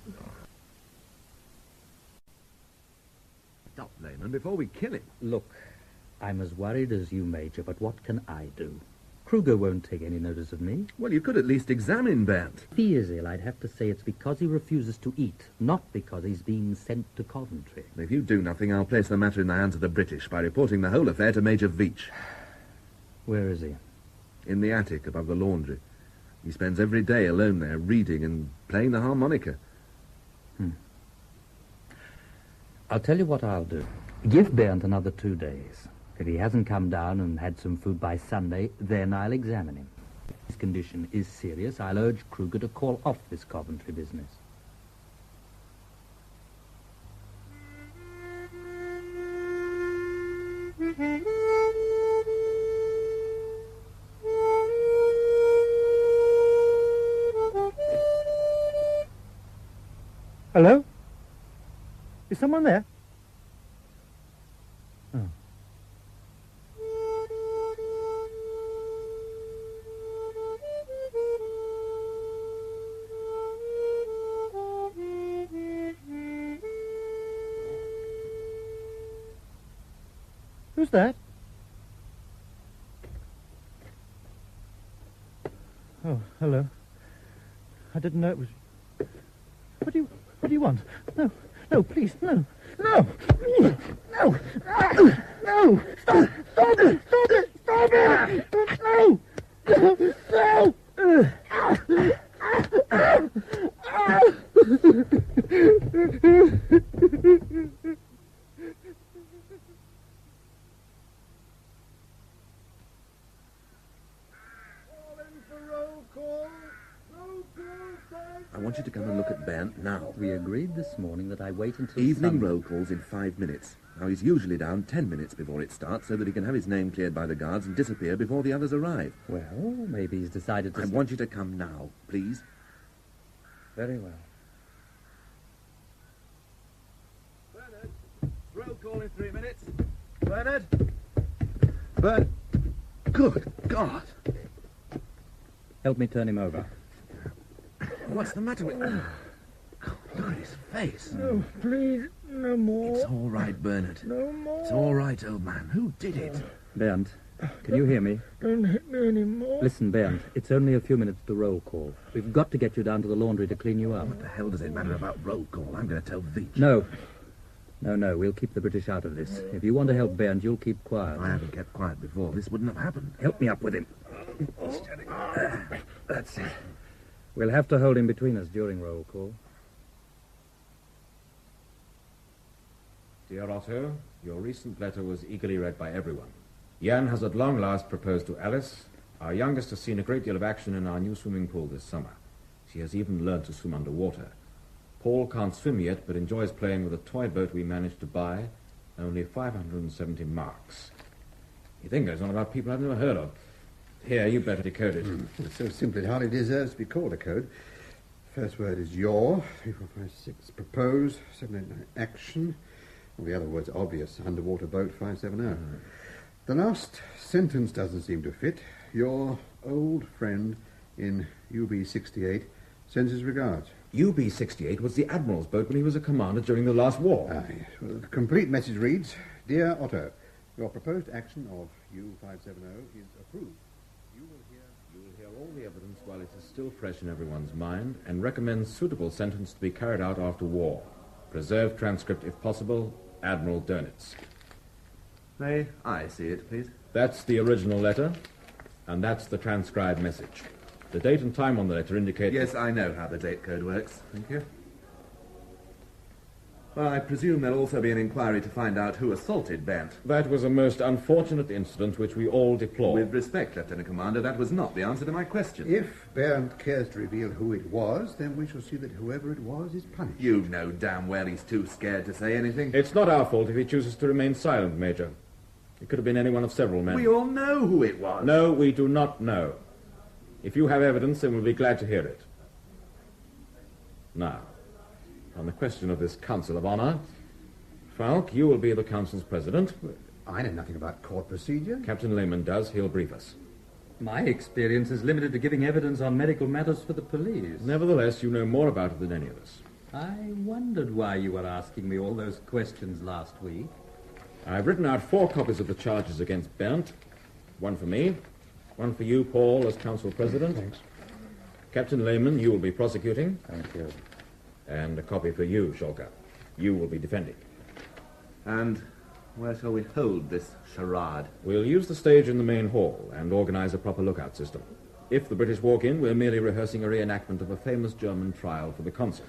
Stop, Lehman, before we kill him. Look, I'm as worried as you, Major, but what can I do? Kruger won't take any notice of me. Well, you could at least examine Berndt. If he is ill, I'd have to say it's because he refuses to eat, not because he's being sent to Coventry. If you do nothing, I'll place the matter in the hands of the British by reporting the whole affair to Major Veitch. Where is he? In the attic above the laundry. He spends every day alone there, reading and playing the harmonica. I'll tell you what I'll do. Give Berndt another 2 days. If he hasn't come down and had some food by Sunday, then I'll examine him. If his condition is serious, I'll urge Kruger to call off this Coventry business. Hello? Is someone there? Oh. Who's that? Oh, hello. I didn't know it was... What do you want? No, no, please, no, no, no, no, no, stop it, stop it, stop it, no, no, I want you to come and look at Berndt now. We agreed this morning that I wait until Evening Sunday. roll calls in 5 minutes. Now, he's usually down 10 minutes before it starts so that he can have his name cleared by the guards and disappear before the others arrive. Well, maybe he's decided to... I want you to come now, please. Very well. Bernard, roll call in 3 minutes. Bernard? Bernard? Good God! Help me turn him over. What's the matter with... Oh, look at his face. No, please, no more. It's all right, Bernard. No more. It's all right, old man. Who did it? Berndt, Can you hear me? Don't hit me anymore. Listen, Bernd, it's only a few minutes to roll call. We've got to get you down to the laundry to clean you up. What the hell does it matter about roll call? I'm going to tell Veach. No, we'll keep the British out of this. If you want to help Bernd, you'll keep quiet. I haven't kept quiet before. This wouldn't have happened. Help me up with him. Steady. That's it. We'll have to hold him between us during roll call. Dear Otto, your recent letter was eagerly read by everyone. Jan has at long last proposed to Alice. Our youngest has seen a great deal of action in our new swimming pool this summer. She has even learned to swim underwater. Paul can't swim yet, but enjoys playing with a toy boat we managed to buy. Only 570 marks. You think there's one about people I've never heard of. Here, you better decode it. It's so simple it hardly deserves to be called a code. First word is your, 3, 4, 5, 6, propose, 7, 8, 9, action. All the other words are obvious, underwater boat, 570. The last sentence doesn't seem to fit. Your old friend in UB-68 sends his regards. UB-68 was the Admiral's boat when he was a commander during the last war. Yes. Well, the complete message reads, Dear Otto, your proposed action of U-570 is approved. You will hear all the evidence while it is still fresh in everyone's mind and recommend suitable sentence to be carried out after war. Preserve transcript if possible, Admiral Dönitz. May I see it, please? That's the original letter, and that's the transcribed message. The date and time on the letter indicate... Yes, I know how the date code works. Thank you. Well, I presume there'll also be an inquiry to find out who assaulted Bernd. That was a most unfortunate incident which we all deplore. With respect, Lieutenant Commander, that was not the answer to my question. If Bernd cares to reveal who it was, then we shall see that whoever it was is punished. You know damn well he's too scared to say anything. It's not our fault if he chooses to remain silent, Major. It could have been any one of several men. We all know who it was. No, we do not know. If you have evidence, then we'll be glad to hear it. Now, on the question of this Council of Honor, Falk, you will be the Council's president. I know nothing about court procedure. Captain Lehman does. He'll brief us. My experience is limited to giving evidence on medical matters for the police. Nevertheless, you know more about it than any of us. I wondered why you were asking me all those questions last week. I've written out 4 copies of the charges against Bernd. One for me, one for you, Paul, as Council President. Thanks. Captain Lehman, you will be prosecuting. Thank you. And a copy for you, Schalke. You will be defending. And where shall we hold this charade? We'll use the stage in the main hall and organize a proper lookout system. If the British walk in, we're merely rehearsing a reenactment of a famous German trial for the concert.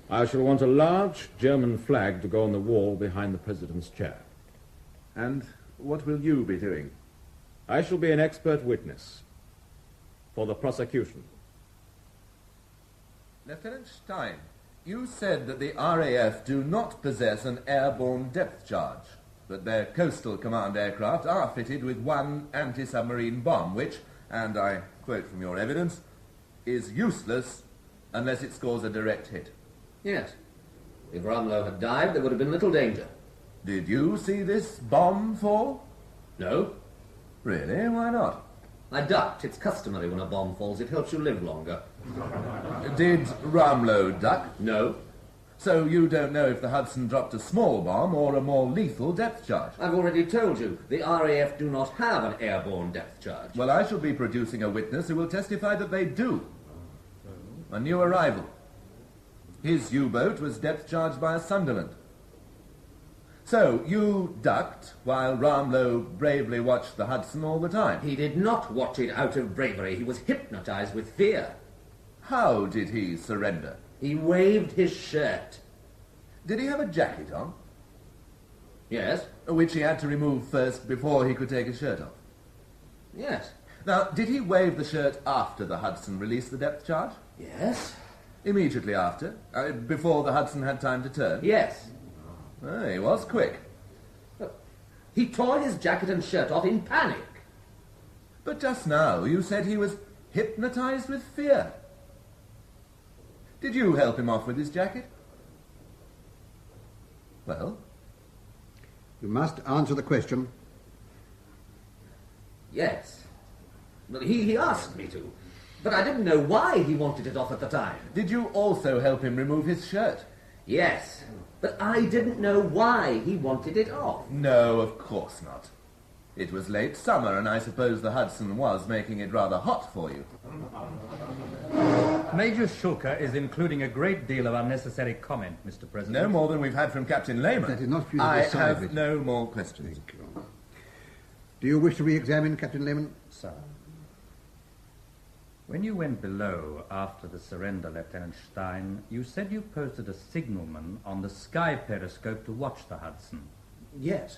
I shall want a large German flag to go on the wall behind the President's chair. And what will you be doing? I shall be an expert witness for the prosecution. Lieutenant Stein, you said that the RAF do not possess an airborne depth charge, but their coastal command aircraft are fitted with one anti-submarine bomb, which, and I quote from your evidence, is useless unless it scores a direct hit. Yes. If Ramlow had died, there would have been little danger. Did you see this bomb fall? No. Really? Why not? I ducked. It's customary when a bomb falls. It helps you live longer. Did Ramlow duck? No. So you don't know if the Hudson dropped a small bomb or a more lethal depth charge? I've already told you, the RAF do not have an airborne depth charge. Well, I shall be producing a witness who will testify that they do. A new arrival. His U-boat was depth charged by a Sunderland. So, you ducked while Ramlow bravely watched the Hudson all the time? He did not watch it out of bravery. He was hypnotized with fear. How did he surrender? He waved his shirt. Did he have a jacket on? Yes. Which he had to remove first before he could take his shirt off? Yes. Now, did he wave the shirt after the Hudson released the depth charge? Yes. Immediately after? Before the Hudson had time to turn? Yes. Oh, he was quick. He tore his jacket and shirt off in panic. But just now you said he was hypnotized with fear. Did you help him off with his jacket? Well? You must answer the question. Yes. Well, he asked me to. But I didn't know why he wanted it off at the time. Did you also help him remove his shirt? Yes. But I didn't know why he wanted it off. No, of course not. It was late summer, and I suppose the Hudson was making it rather hot for you. Major Schulke is including a great deal of unnecessary comment, Mr. President. No more than we've had from Captain Lehman. That is not for you to I decide. have no more questions. Thank you. Do you wish to re-examine Captain Lehman? Sir. When you went below after the surrender, Lieutenant Stein, you said you posted a signalman on the sky periscope to watch the Hudson. Yes.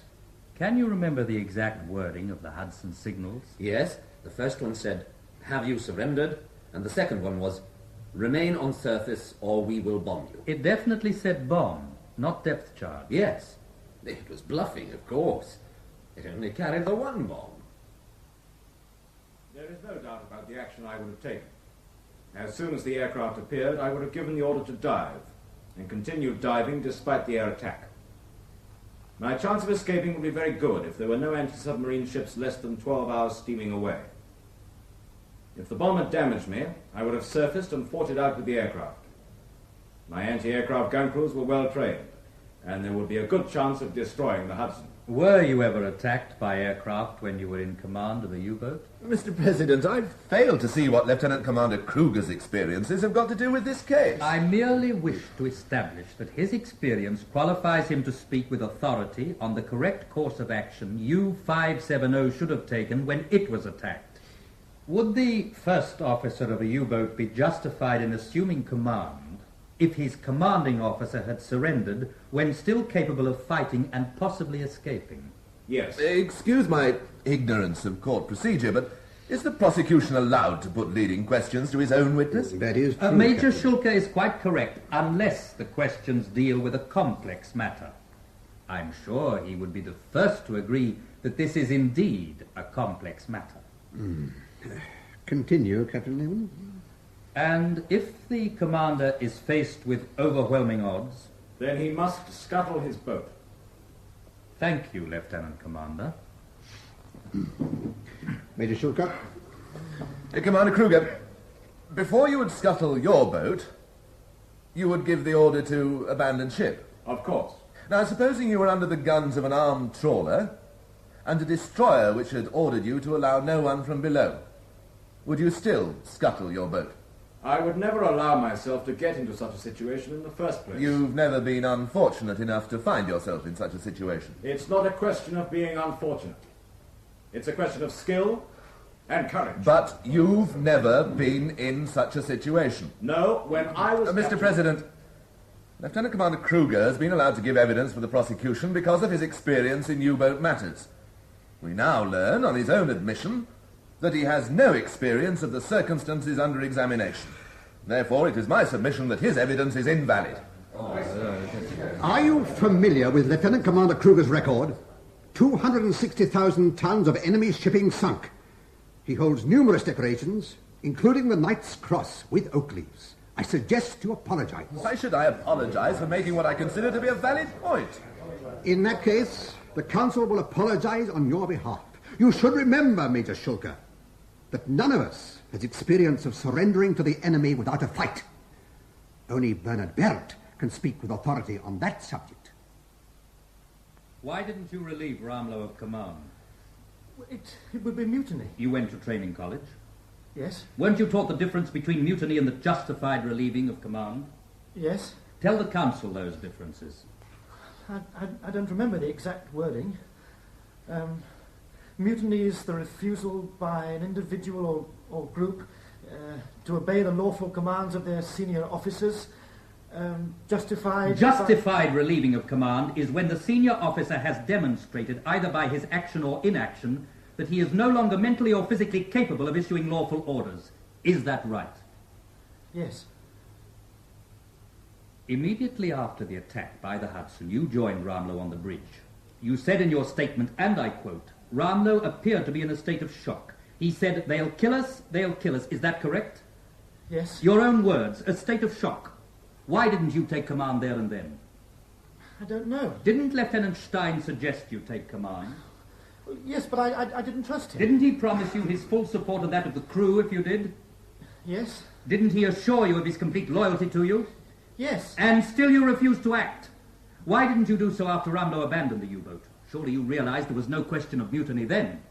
Can you remember the exact wording of the Hudson signals? Yes, the first one said, "Have you surrendered?" And the second one was, "Remain on surface or we will bomb you." It definitely said bomb, not depth charge. Yes. It was bluffing, of course. It only carried the one bomb. There is no doubt about the action I would have taken. As soon as the aircraft appeared, I would have given the order to dive, and continued diving despite the air attack. My chance of escaping would be very good if there were no anti-submarine ships less than 12 hours steaming away. If the bomb had damaged me, I would have surfaced and fought it out with the aircraft. My anti-aircraft gun crews were well trained, and there would be a good chance of destroying the Hudson. Were you ever attacked by aircraft when you were in command of a U-boat? Mr. President, I fail to see what Lieutenant Commander Kruger's experiences have got to do with this case. I merely wish to establish that his experience qualifies him to speak with authority on the correct course of action U-570 should have taken when it was attacked. Would the first officer of a U-boat be justified in assuming command if his commanding officer had surrendered when still capable of fighting and possibly escaping? Yes. Excuse my ignorance of court procedure, but is the prosecution allowed to put leading questions to his own witness? That is true, Major Captain. Schulke is quite correct, unless the questions deal with a complex matter. I'm sure he would be the first to agree that this is indeed a complex matter. Continue, Captain Lehman. And if the commander is faced with overwhelming odds... Then he must scuttle his boat. Thank you, Lieutenant Commander. Major Schulke. Commander Kruger, before you would scuttle your boat, you would give the order to abandon ship. Of course. Now, supposing you were under the guns of an armed trawler and a destroyer which had ordered you to allow no one from below, would you still scuttle your boat? I would never allow myself to get into such a situation in the first place. You've never been unfortunate enough to find yourself in such a situation. It's not a question of being unfortunate. It's a question of skill and courage. But you've never been in such a situation. No, when I was... Mr. President, Lieutenant Commander Kruger has been allowed to give evidence for the prosecution because of his experience in U-boat matters. We now learn, on his own admission, that he has no experience of the circumstances under examination. Therefore, it is my submission that his evidence is invalid. Are you familiar with Lieutenant Commander Kruger's record? 260,000 tons of enemy shipping sunk. He holds numerous decorations, including the Knight's Cross with oak leaves. I suggest you apologize. Why should I apologize for making what I consider to be a valid point? In that case, the Council will apologize on your behalf. You should remember, Major Schulke, that none of us has experience of surrendering to the enemy without a fight. Only Bernard Berndt can speak with authority on that subject. Why didn't you relieve Ramlow of command? It would be mutiny. You went to training college? Yes. Weren't you taught the difference between mutiny and the justified relieving of command? Yes. Tell the council those differences. I don't remember the exact wording. Mutiny is the refusal by an individual or group to obey the lawful commands of their senior officers. Justified relieving of command is when the senior officer has demonstrated, either by his action or inaction, that he is no longer mentally or physically capable of issuing lawful orders. Is that right? Yes. Immediately after the attack by the Hudson, you joined Ramlow on the bridge. You said in your statement, and I quote, Ramlow appeared to be in a state of shock. He said, they'll kill us. Is that correct? Yes. Your own words, a state of shock. Why didn't you take command there and then? I don't know. Didn't Lieutenant Stein suggest you take command? Well, yes, but I didn't trust him. Didn't he promise you his full support and that of the crew if you did? Yes. Didn't he assure you of his complete loyalty to you? Yes. And still you refused to act. Why didn't you do so after Ramlow abandoned the U-boat? Surely you realised there was no question of mutiny then.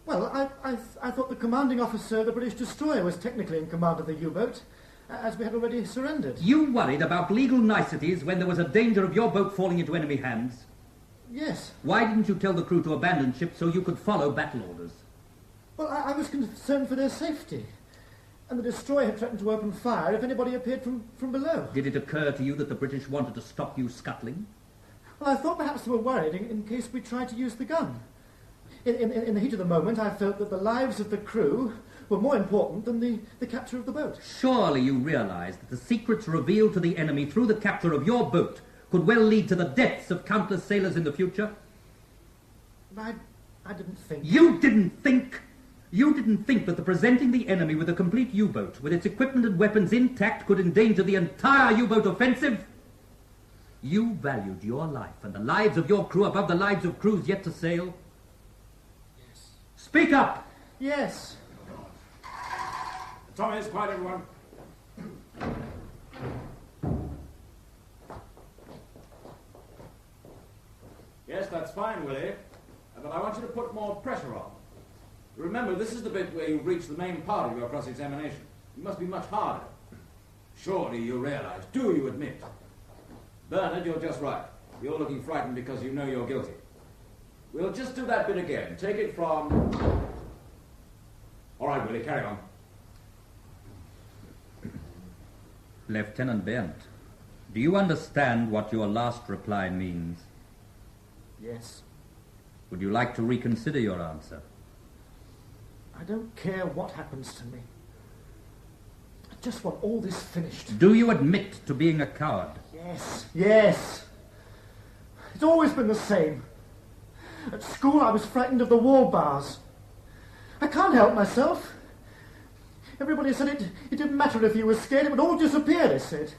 Well, I thought the commanding officer of the British destroyer was technically in command of the U-boat, as we had already surrendered. You worried about legal niceties when there was a danger of your boat falling into enemy hands? Yes. Why didn't you tell the crew to abandon ship so you could follow battle orders? Well, I was concerned for their safety. And the destroyer had threatened to open fire if anybody appeared from below. Did it occur to you that the British wanted to stop you scuttling? Well, I thought perhaps they were worried in case we tried to use the gun. In the heat of the moment, I felt that the lives of the crew were more important than the capture of the boat. Surely you realised that the secrets revealed to the enemy through the capture of your boat could well lead to the deaths of countless sailors in the future? I didn't think... You didn't think? You didn't think that the presenting the enemy with a complete U-boat, with its equipment and weapons intact, could endanger the entire U-boat offensive? You valued your life and the lives of your crew above the lives of crews yet to sail? Yes. Speak up! Yes. Thomas, quiet everyone. Yes, that's fine, Willie. But I want you to put more pressure on. Remember, this is the bit where you've reached the main part of your cross-examination. You must be much harder. Surely you realize, do you admit? Bernard, you're just right. You're looking frightened because you know you're guilty. We'll just do that bit again. Take it from... All right, Willie, carry on. Lieutenant Bent, do you understand what your last reply means? Yes. Would you like to reconsider your answer? I don't care what happens to me. I just want all this finished. Do you admit to being a coward? Yes, yes. It's always been the same. At school I was frightened of the wall bars. I can't help myself. Everybody said it didn't matter if you were scared, it would all disappear, they said.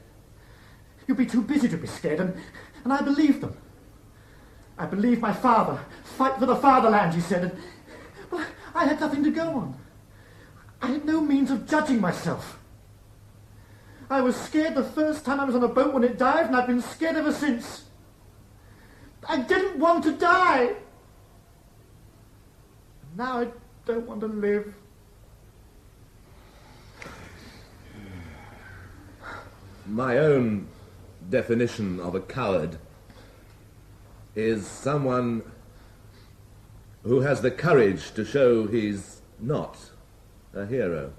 You'd be too busy to be scared, and I believed them. I believed my father. Fight for the fatherland, he said. Well, I had nothing to go on. I had no means of judging myself. I was scared the first time I was on a boat when it dived, and I've been scared ever since. I didn't want to die. Now I don't want to live. My own definition of a coward is someone who has the courage to show he's not a hero.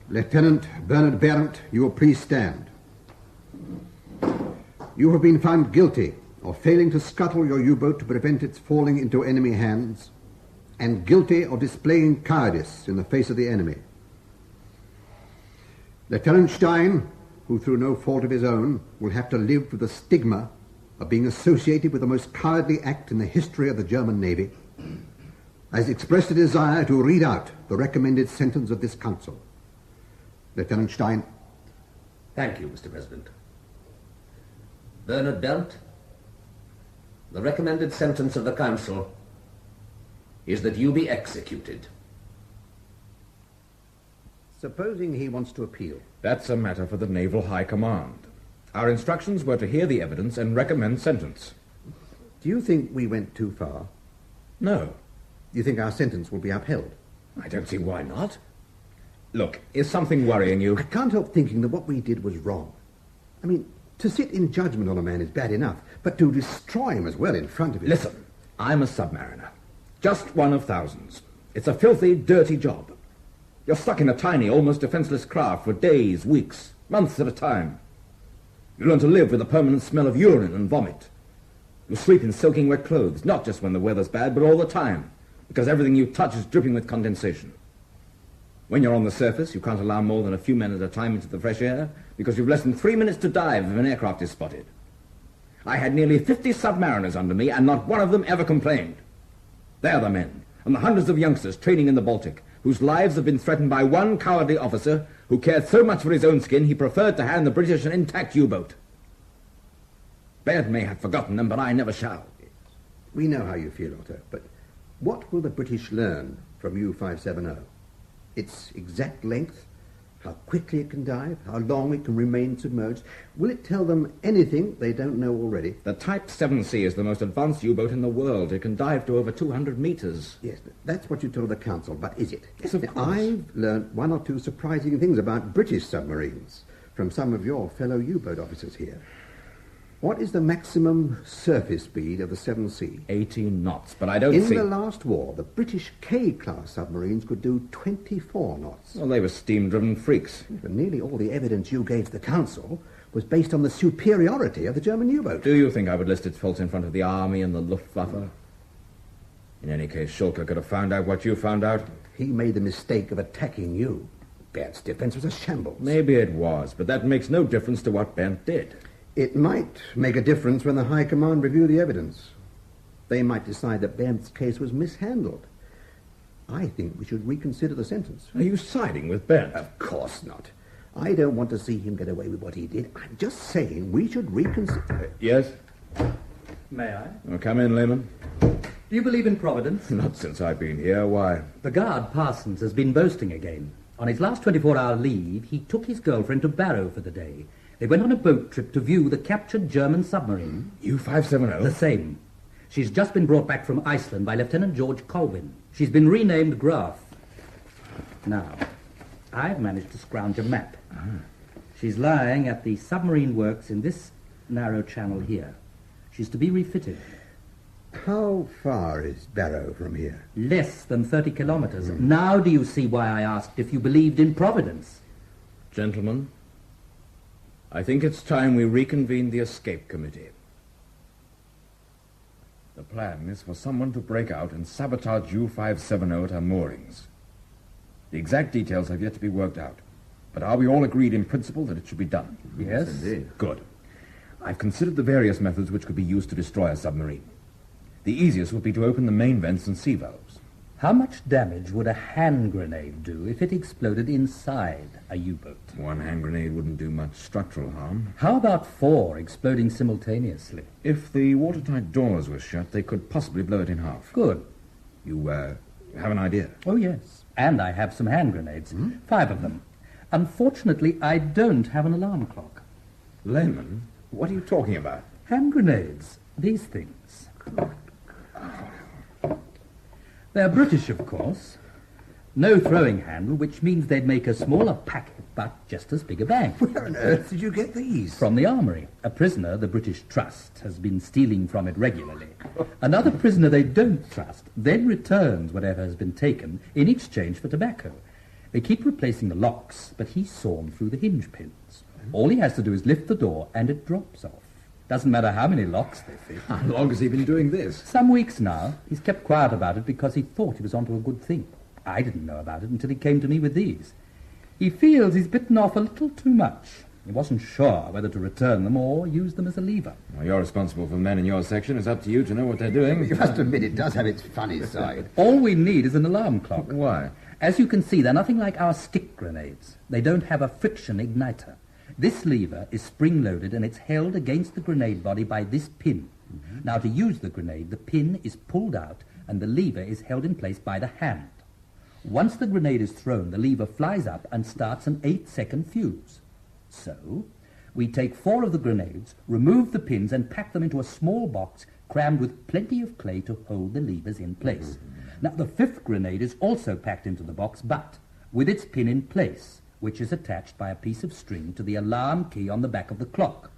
Lieutenant Bernard Berndt, you will please stand. You have been found guilty of failing to scuttle your U-boat to prevent its falling into enemy hands, and guilty of displaying cowardice in the face of the enemy. Lieutenant Stein, who through no fault of his own will have to live with the stigma of being associated with the most cowardly act in the history of the German Navy, has expressed a desire to read out the recommended sentence of this council. Lieutenant Stein. Thank you, Mr. President. Bernard Berndt, the recommended sentence of the council is that you be executed. Supposing he wants to appeal? That's a matter for the Naval High Command. Our instructions were to hear the evidence and recommend sentence. Do you think we went too far? No. Do you think our sentence will be upheld? I don't see why not. Look, is something worrying you? I can't help thinking that what we did was wrong. I mean, to sit in judgment on a man is bad enough, but to destroy him as well in front of him... Listen, I'm a submariner. Just one of thousands. It's a filthy, dirty job. You're stuck in a tiny, almost defenseless craft for days, weeks, months at a time. You learn to live with a permanent smell of urine and vomit. You sleep in soaking wet clothes, not just when the weather's bad, but all the time, because everything you touch is dripping with condensation. When you're on the surface, you can't allow more than a few men at a time into the fresh air, because you've less than 3 minutes to dive if an aircraft is spotted. I had nearly 50 submariners under me, and not one of them ever complained. They're the men, and the hundreds of youngsters training in the Baltic, whose lives have been threatened by one cowardly officer who cared so much for his own skin he preferred to hand the British an intact U-boat. Baird may have forgotten them, but I never shall. We know how you feel, Otto, but what will the British learn from U-570? its exact length, how quickly it can dive, how long it can remain submerged? Will it tell them anything they don't know already? The Type 7C is the most advanced U-boat in the world. It can dive to over 200 meters. Yes, that's what you told the council, but is it? Yes, of course. I've learnt one or two surprising things about British submarines from some of your fellow U-boat officers here. What is the maximum surface speed of the 7C? 18 knots, but I don't see... In the last war, the British K-class submarines could do 24 knots. Well, they were steam-driven freaks. But nearly all the evidence you gave to the council was based on the superiority of the German U-boat. Do you think I would list its faults in front of the Army and the Luftwaffe? In any case, Schulke could have found out what you found out. He made the mistake of attacking you. Bernth's defense was a shambles. Maybe it was, but that makes no difference to what Bernth did. It might make a difference when the High Command review the evidence. They might decide that Bernth's case was mishandled. I think we should reconsider the sentence. Are you siding with Bernth? Of course not. I don't want to see him get away with what he did. I'm just saying we should reconsider... Yes? May I? Oh, come in, Lehman. Do you believe in Providence? Not since I've been here. Why? The guard, Parsons, has been boasting again. On his last 24-hour leave, he took his girlfriend to Barrow for the day. They went on a boat trip to view the captured German submarine. U-570? The same. She's just been brought back from Iceland by Lieutenant George Colwyn. She's been renamed Graf. Now, I've managed to scrounge a map. She's lying at the submarine works in this narrow channel here. She's to be refitted. How far is Barrow from here? Less than 30 kilometers. Now do you see why I asked if you believed in Providence? Gentlemen, I think it's time we reconvene the escape committee. The plan is for someone to break out and sabotage U-570 at her moorings. The exact details have yet to be worked out. But are we all agreed in principle that it should be done? Yes. Indeed. Good. I've considered the various methods which could be used to destroy a submarine. The easiest would be to open the main vents and sea valves. How much damage would a hand grenade do if it exploded inside a U-boat? One hand grenade wouldn't do much structural harm. How about 4 exploding simultaneously? If the watertight doors were shut, they could possibly blow it in half. Good. You have an idea? Oh, yes. And I have some hand grenades. 5 of them. Unfortunately, I don't have an alarm clock. Lehman, what are you talking about? Hand grenades. These things. They're British, of course. No throwing handle, which means they'd make a smaller packet, but just as big a bang. Where on earth did you get these? From the armory. A prisoner the British trust has been stealing from it regularly. Another prisoner they don't trust then returns whatever has been taken in exchange for tobacco. They keep replacing the locks, but he's sawn through the hinge pins. All he has to do is lift the door, and it drops off. Doesn't matter how many locks they fit. How long has he been doing this? Some weeks now. He's kept quiet about it because he thought he was onto a good thing. I didn't know about it until he came to me with these. He feels he's bitten off a little too much. He wasn't sure whether to return them or use them as a lever. Well, you're responsible for the men in your section. It's up to you to know what they're doing. You must admit it does have its funny side. All we need is an alarm clock. Why? As you can see, they're nothing like our stick grenades. They don't have a friction igniter. This lever is spring-loaded and it's held against the grenade body by this pin. Now, to use the grenade, the pin is pulled out and the lever is held in place by the hand. Once the grenade is thrown, the lever flies up and starts an 8-second fuse. So, we take 4 of the grenades, remove the pins and pack them into a small box crammed with plenty of clay to hold the levers in place. Now, the 5th grenade is also packed into the box, but with its pin in place, which is attached by a piece of string to the alarm key on the back of the clock.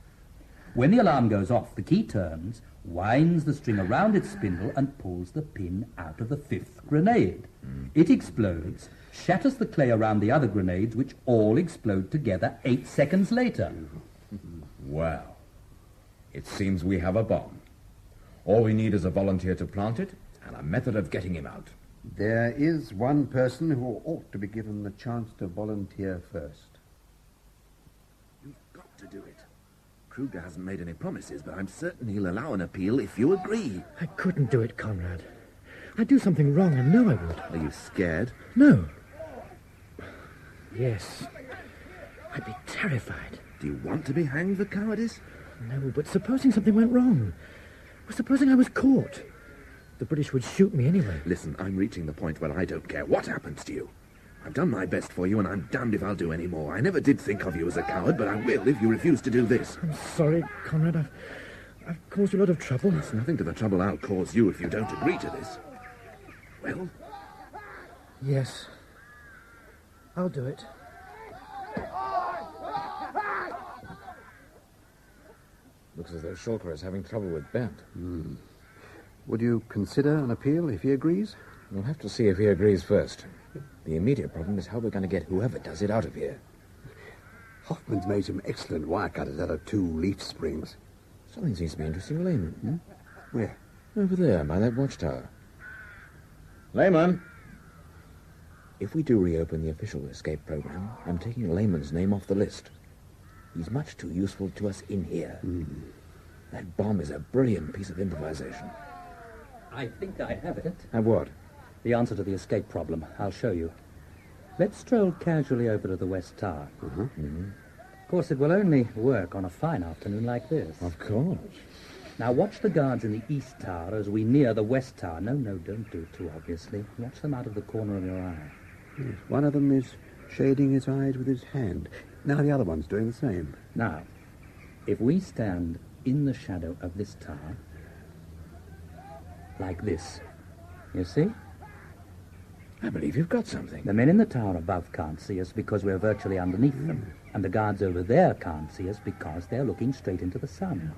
When the alarm goes off, the key turns, winds the string around its spindle, and pulls the pin out of the 5th grenade. It explodes, shatters the clay around the other grenades, which all explode together 8 seconds later. Well, it seems we have a bomb. All we need is a volunteer to plant it and a method of getting him out. There is one person who ought to be given the chance to volunteer first. You've got to do it. Kruger hasn't made any promises, but I'm certain he'll allow an appeal if you agree. I couldn't do it, Conrad. I'd do something wrong, I know I would. Are you scared? No. Yes. I'd be terrified. Do you want to be hanged for cowardice? No, but supposing something went wrong. Well, supposing I was caught. The British would shoot me anyway. Listen, I'm reaching the point where I don't care what happens to you. I've done my best for you, and I'm damned if I'll do any more. I never did think of you as a coward, but I will if you refuse to do this. I'm sorry, Conrad. I've caused you a lot of trouble. It's nothing to the trouble I'll cause you if you don't agree to this. Well? Yes. I'll do it. Looks as though Shulker is having trouble with Bent. Would you consider an appeal if he agrees? We'll have to see if he agrees first. The immediate problem is how we're going to get whoever does it out of here. Hoffman's made some excellent wire cutters out of 2 leaf springs. Something seems to be interesting Lehman. Where? Over there, by that watchtower. Lehman! If we do reopen the official escape program, I'm taking Lehman's name off the list. He's much too useful to us in here. That bomb is a brilliant piece of improvisation. I think I have it. And what? The answer to the escape problem. I'll show you. Let's stroll casually over to the West Tower. Of course, it will only work on a fine afternoon like this. Of course. Now, watch the guards in the East Tower as we near the West Tower. No, don't do it too obviously. Watch them out of the corner of your eye. Yes, one of them is shading his eyes with his hand. Now the other one's doing the same. Now, if we stand in the shadow of this tower, like this, you see? I believe you've got something. The men in the tower above can't see us because we're virtually underneath them. And the guards over there can't see us because they're looking straight into the sun.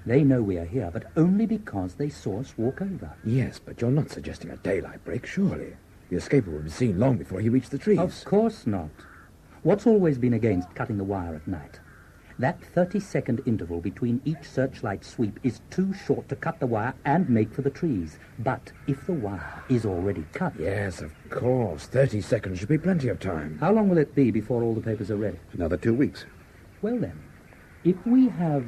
They know we are here, but only because they saw us walk over. Yes, but you're not suggesting a daylight break, surely. The escaper would be seen long before he reached the trees. Of course not. What's always been against cutting the wire at night? That 30-second interval between each searchlight sweep is too short to cut the wire and make for the trees. But if the wire is already cut... Yes, of course. 30 seconds should be plenty of time. How long will it be before all the papers are ready? Another 2 weeks. Well then, if we have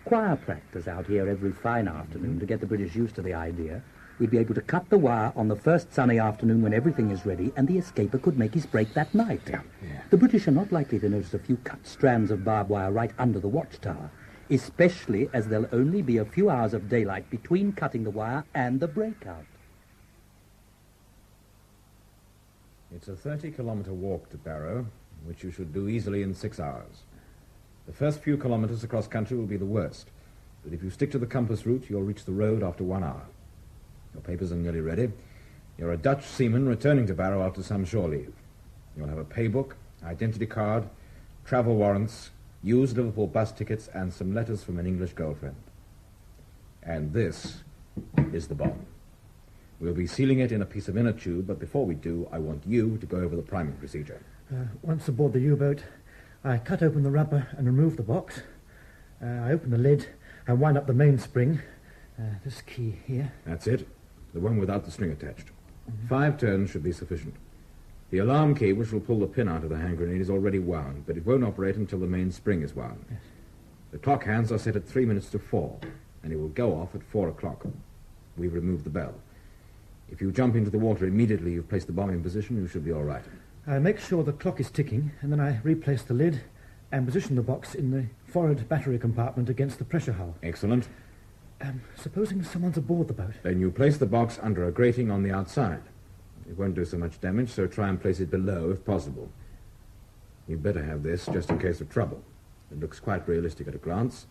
choir practice out here every fine afternoon to get the British used to the idea, we'd be able to cut the wire on the first sunny afternoon when everything is ready, and the escaper could make his break that night. Yeah. The British are not likely to notice a few cut strands of barbed wire right under the watchtower, especially as there'll only be a few hours of daylight between cutting the wire and the breakout. It's a 30-kilometre walk to Barrow, which you should do easily in 6 hours. The first few kilometres across country will be the worst, but if you stick to the compass route, you'll reach the road after 1 hour. Your papers are nearly ready. You're a Dutch seaman returning to Barrow after some shore leave. You'll have a pay book, identity card, travel warrants, used Liverpool bus tickets, and some letters from an English girlfriend. And this is the bomb. We'll be sealing it in a piece of inner tube, but before we do, I want you to go over the priming procedure. Once aboard the U-boat, I cut open the rubber and remove the box. I open the lid and wind up the mainspring. This key here. That's it. The one without the string attached. 5 turns should be sufficient. The alarm key, which will pull the pin out of the hand grenade, is already wound, but it won't operate until the main spring is wound. Yes. The clock hands are set at 3 minutes to 4, and it will go off at 4 o'clock. We've removed the bell. If you jump into the water immediately you've placed the bomb in position, you should be all right. I make sure the clock is ticking, and then I replace the lid and position the box in the forward battery compartment against the pressure hull. Excellent. Supposing someone's aboard the boat. Then you place the box under a grating on the outside. It won't do so much damage, so try and place it below if possible. You'd better have this just in case of trouble. It looks quite realistic at a glance.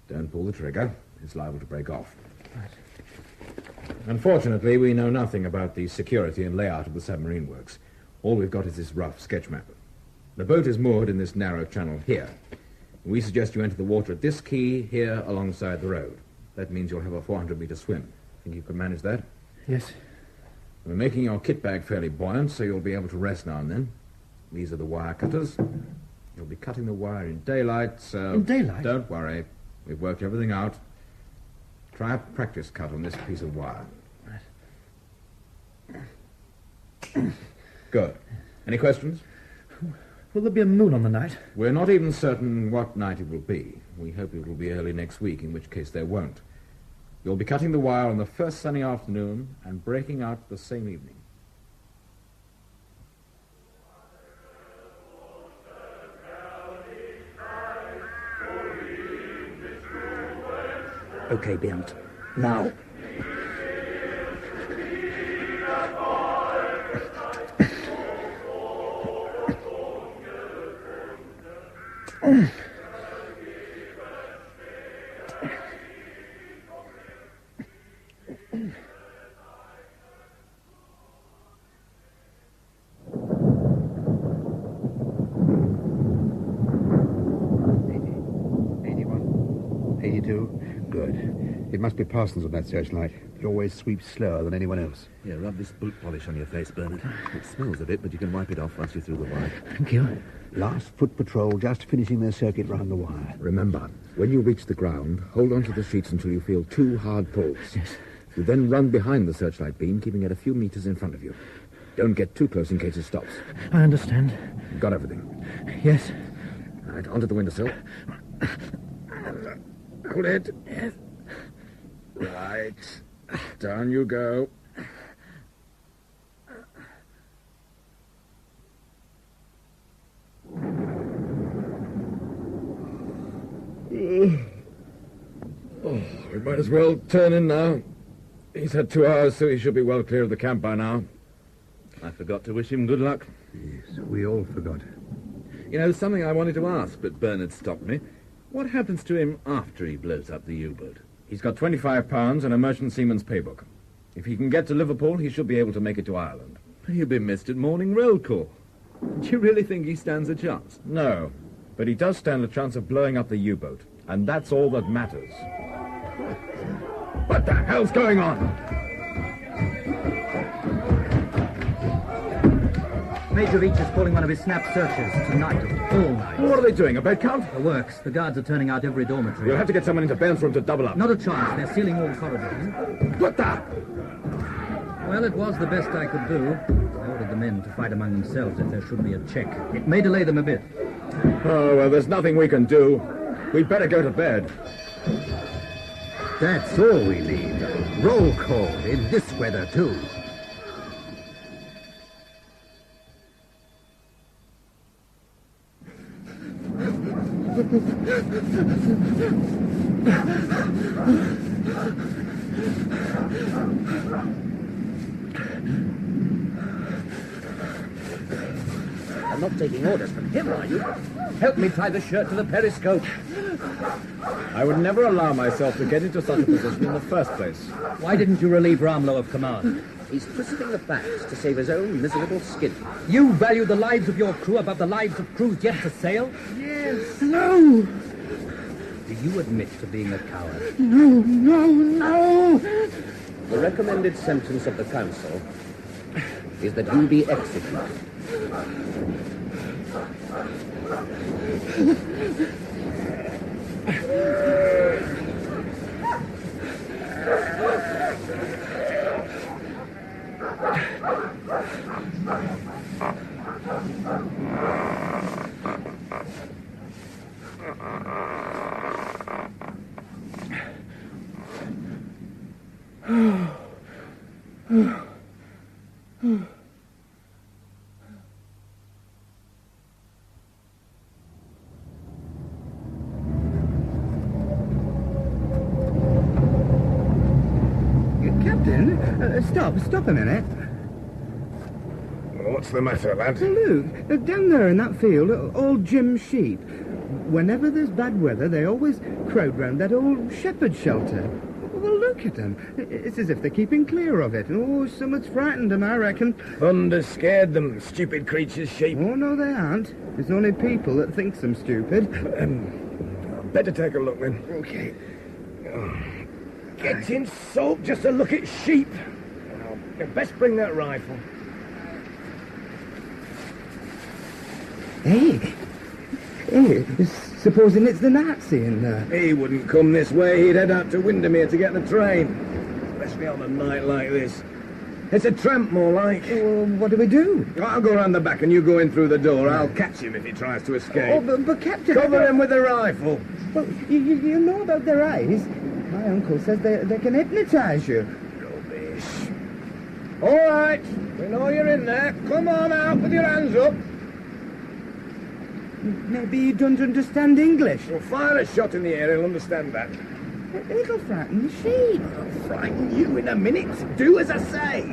Don't pull the trigger. It's liable to break off. Right. Unfortunately, we know nothing about the security and layout of the submarine works. All we've got is this rough sketch map. The boat is moored in this narrow channel here. We suggest you enter the water at this quay here alongside the road. That means you'll have a 400-metre swim. Think you can manage that? Yes. We're making your kit bag fairly buoyant, so you'll be able to rest now and then. These are the wire cutters. You'll be cutting the wire in daylight, so... In daylight? Don't worry. We've worked everything out. Try a practice cut on this piece of wire. Right. Good. Any questions? Will there be a moon on the night? We're not even certain what night it will be. We hope it will be early next week, in which case there won't. You'll be cutting the wire on the first sunny afternoon and breaking out the same evening. Okay, Bent. Now. Good. It must be Parsons on that searchlight. He always sweeps slower than anyone else. Yeah, rub this boot polish on your face, Bernard. It smells a bit, but you can wipe it off once you're through the wire. Thank you. Last foot patrol just finishing their circuit round the wire. Remember, when you reach the ground, hold on to the sheets until you feel 2 hard pulls. Yes. You then run behind the searchlight beam, keeping it a few meters in front of you. Don't get too close in case it stops. I understand. Got everything? Yes. All right, onto the windowsill. Hold it. Yes. Right. Down you go. We might as well turn in now. He's had 2 hours, so he should be well clear of the camp by now. I forgot to wish him good luck. Yes, we all forgot. You know, something I wanted to ask, but Bernard stopped me. What happens to him after he blows up the U-boat? He's got £25 and a merchant seaman's paybook. If he can get to Liverpool, he should be able to make it to Ireland. He'll be missed at morning roll call. Do you really think he stands a chance? No, but he does stand a chance of blowing up the U-boat, and that's all that matters. What the hell's going on? Major Veach is calling one of his snap searches tonight, all night. What are they doing, a bed count? The works. The guards are turning out every dormitory. We'll have to get someone into Ben's room to double up. Not a chance. They're sealing all corridors. What the? Well, it was the best I could do. I ordered the men to fight among themselves if there should be a check. It may delay them a bit. Oh, well, there's nothing we can do. We'd better go to bed. That's all we need. Roll call in this weather, too. I'm not taking orders from him, are you? Help me tie the shirt to the periscope. I would never allow myself to get into such a position in the first place. Why didn't you relieve Ramlow of command? He's twisting the facts to save his own miserable skin. You value the lives of your crew above the lives of crews yet to sail? Yes. No. Do you admit to being a coward? No. The recommended sentence of the council is that you be executed. Captain, stop a minute. What's the matter, lad? Look, down there in that field, old Jim's sheep. Whenever there's bad weather, they always crowd round that old shepherd's shelter. Well, look at them. It's as if they're keeping clear of it. Oh, someone's frightened them, I reckon. Thunder scared them, stupid creatures, sheep. Oh, no, they aren't. It's only people that thinks them stupid. Better take a look, then. Okay. Getting soaked just to look at sheep. You best bring that rifle. Hey, supposing it's the Nazi in there. He wouldn't come this way. He'd head out to Windermere to get the train. Especially on a night like this. It's a tramp, more like. Well, what do we do? I'll go round the back and you go in through the door. I'll catch him if he tries to escape. Oh, but Captain... Cover him with the rifle. Well, you know about their eyes. My uncle says they can hypnotise you. Rubbish. All right. We know you're in there. Come on out with your hands up. Maybe you don't understand English. Well, fire a shot in the air. He'll understand that. It'll frighten the sheep. I'll frighten you in a minute. Do as I say.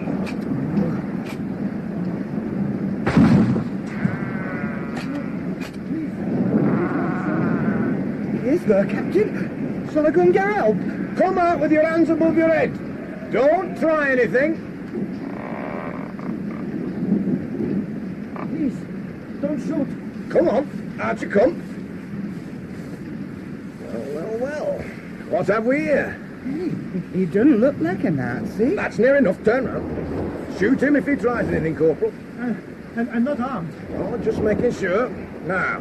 Yes, sir, Captain. Shall I go and get help? Come out with your hands above your head. Don't try anything. Please, don't shoot. Come on, out you come. Well. What have we here? He doesn't look like a Nazi. That's near enough. Turn round. Shoot him if he tries anything, Corporal. I'm not armed. Oh, just making sure. Now,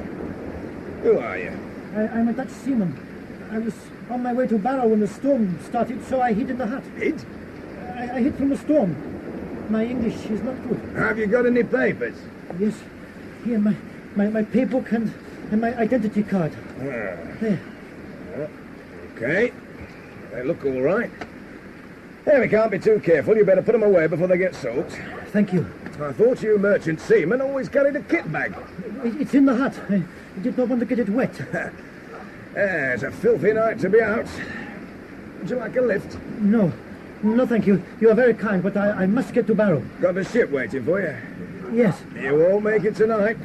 who are you? I'm a Dutch seaman. I was on my way to Barrow when the storm started, so I hid in the hut. Hid? I hid from the storm. My English is not good. Have you got any papers? Yes. Here, my pay book and my identity card. There. Okay. They look all right. Hey, we can't be too careful. You better put them away before they get soaked. Thank you. I thought you merchant seamen always carried a kit bag. It's in the hut. I did not want to get it wet. It's a filthy night to be out. Would you like a lift? No, thank you. You are very kind, but I must get to Barrow. Got the ship waiting for you? Yes. You won't make it tonight.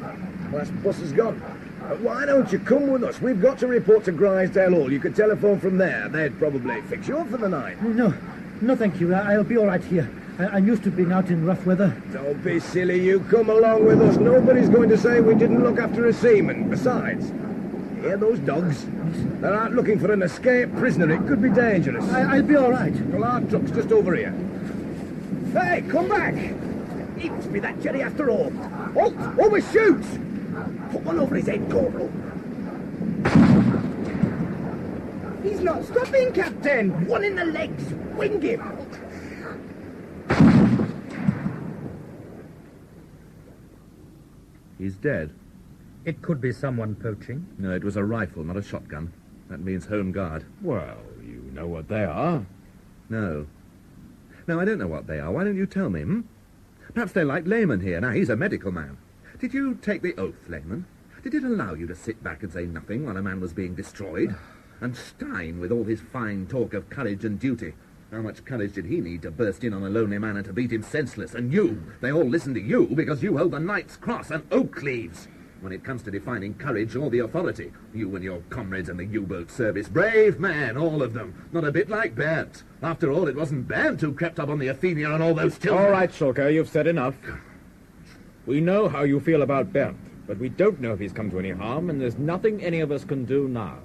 Last bus is gone. But why don't you come with us? We've got to report to Grisdale Hall. You could telephone from there. They'd probably fix you up for the night. No, thank you. I'll be all right here. I'm used to being out in rough weather. Don't be silly. You come along with us. Nobody's going to say we didn't look after a seaman. Besides, you hear those dogs? They're out looking for an escaped prisoner. It could be dangerous. I'll be all right. Well, our truck's just over here. Hey, come back! It must be that Jerry after all. Halt! Over shoots! Put one over his head, Corporal. He's not stopping, Captain. One in the legs. Wing him. He's dead. It could be someone poaching. No, it was a rifle, not a shotgun. That means home guard. Well, you know what they are. No. No, I don't know what they are. Why don't you tell me, Perhaps they're like Lehman here. Now, he's a medical man. Did you take the oath, Lehman? Did it allow you to sit back and say nothing while a man was being destroyed? And Stein, with all his fine talk of courage and duty. How much courage did he need to burst in on a lonely man and to beat him senseless? And you, they all listen to you because you hold the Knight's Cross and oak leaves. When it comes to defining courage or the authority, you and your comrades in the U-boat service, brave men, all of them. Not a bit like Bernd. After all, it wasn't Bernd who crept up on the Athenia and all those children. All right, Shulker, you've said enough. We know how you feel about Bernd, but we don't know if he's come to any harm, and there's nothing any of us can do now.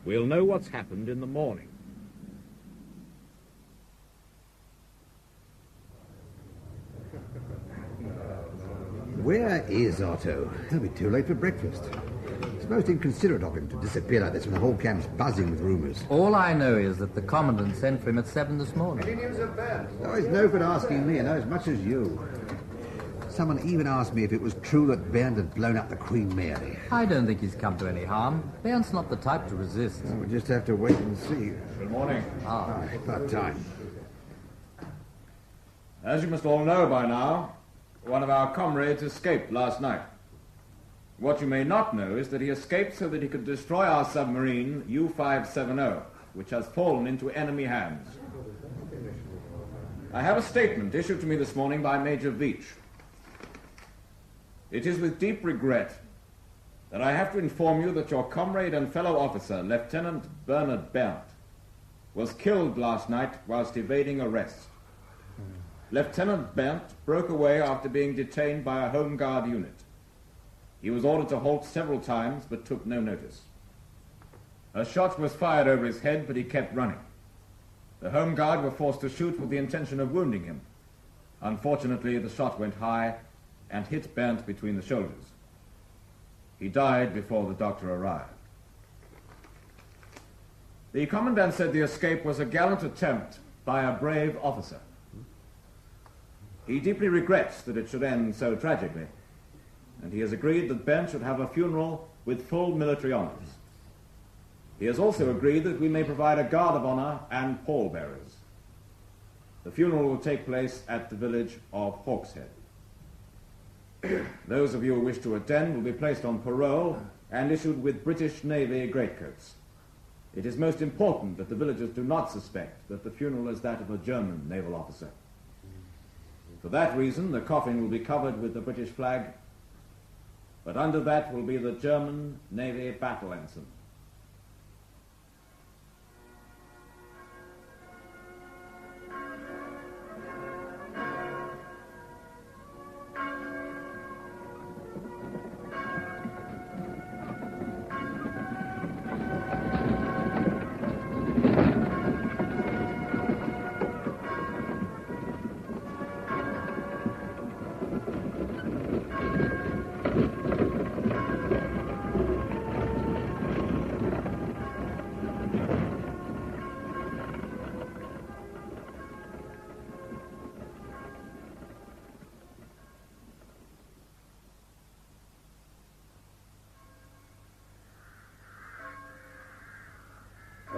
We'll know what's happened in the morning. Where is Otto? He'll be too late for breakfast. It's most inconsiderate of him to disappear like this when the whole camp's buzzing with rumours. All I know is that the Commandant sent for him at 7 this morning. Any news of Bernd? Oh, it's no good asking me. I know as much as you. Someone even asked me if it was true that Bernd had blown up the Queen Mary. I don't think he's come to any harm. Bernd's not the type to resist. Well, we'll just have to wait and see. Good morning. About time. As you must all know by now, one of our comrades escaped last night. What you may not know is that he escaped so that he could destroy our submarine U-570, which has fallen into enemy hands. I have a statement issued to me this morning by Major Veitch. It is with deep regret that I have to inform you that your comrade and fellow officer, Lieutenant Bernard Bernd, was killed last night whilst evading arrest. Lieutenant Bernd broke away after being detained by a Home Guard unit. He was ordered to halt several times, but took no notice. A shot was fired over his head, but he kept running. The Home Guard were forced to shoot with the intention of wounding him. Unfortunately, the shot went high and hit Bernd between the shoulders. He died before the doctor arrived. The Commandant said the escape was a gallant attempt by a brave officer. He deeply regrets that it should end so tragically, and he has agreed that Bernd should have a funeral with full military honors. He has also agreed that we may provide a guard of honor and pallbearers. The funeral will take place at the village of Hawkshead. Those of you who wish to attend will be placed on parole and issued with British Navy greatcoats. It is most important that the villagers do not suspect that the funeral is that of a German naval officer. For that reason, the coffin will be covered with the British flag, but under that will be the German Navy battle ensign.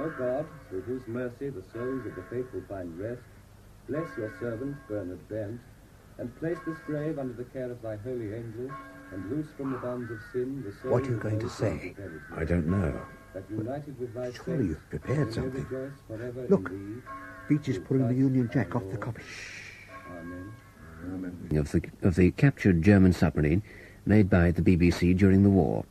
O God, through whose mercy the souls of the faithful find rest, bless your servant, Bernard Bent, and place this grave under the care of thy holy angel, and loose from the bonds of sin the souls. What are you going to say? I don't know. That united with thy Surely you've prepared saints, we may something. rejoice forever Look, in thee. Beach is pulling the Union Jack off the copy. Amen. Of the captured German submarine made by the BBC during the war.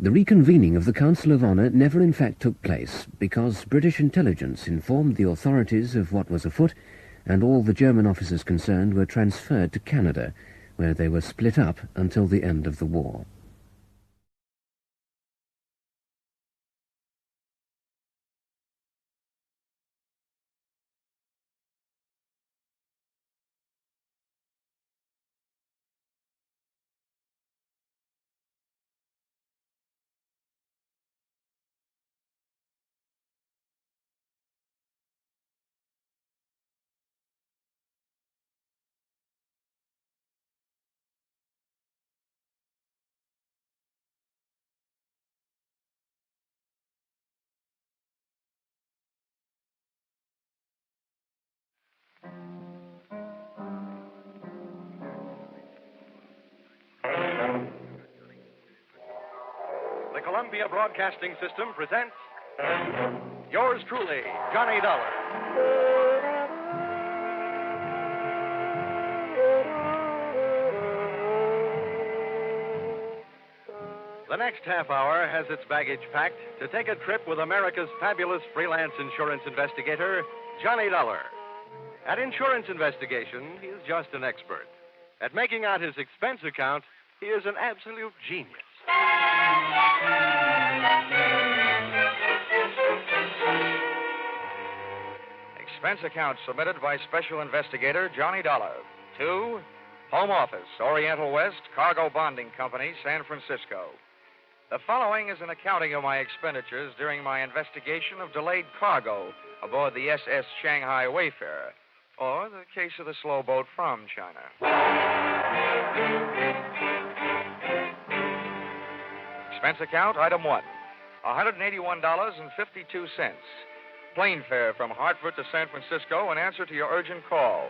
The reconvening of the Council of Honour never in fact took place because British intelligence informed the authorities of what was afoot, and all the German officers concerned were transferred to Canada, where they were split up until the end of the war. The Columbia Broadcasting System presents yours truly, Johnny Dollar. The next half hour has its baggage packed to take a trip with America's fabulous freelance insurance investigator, Johnny Dollar. At insurance investigation, he is just an expert. At making out his expense account, he is an absolute genius. Expense account submitted by Special Investigator Johnny Dollar to Home Office, Oriental West, Cargo Bonding Company, San Francisco. The following is an accounting of my expenditures during my investigation of delayed cargo aboard the SS Shanghai Wayfarer, or the case of the slow boat from China. Expense account, item 1, $181.52. Plane fare from Hartford to San Francisco in answer to your urgent call.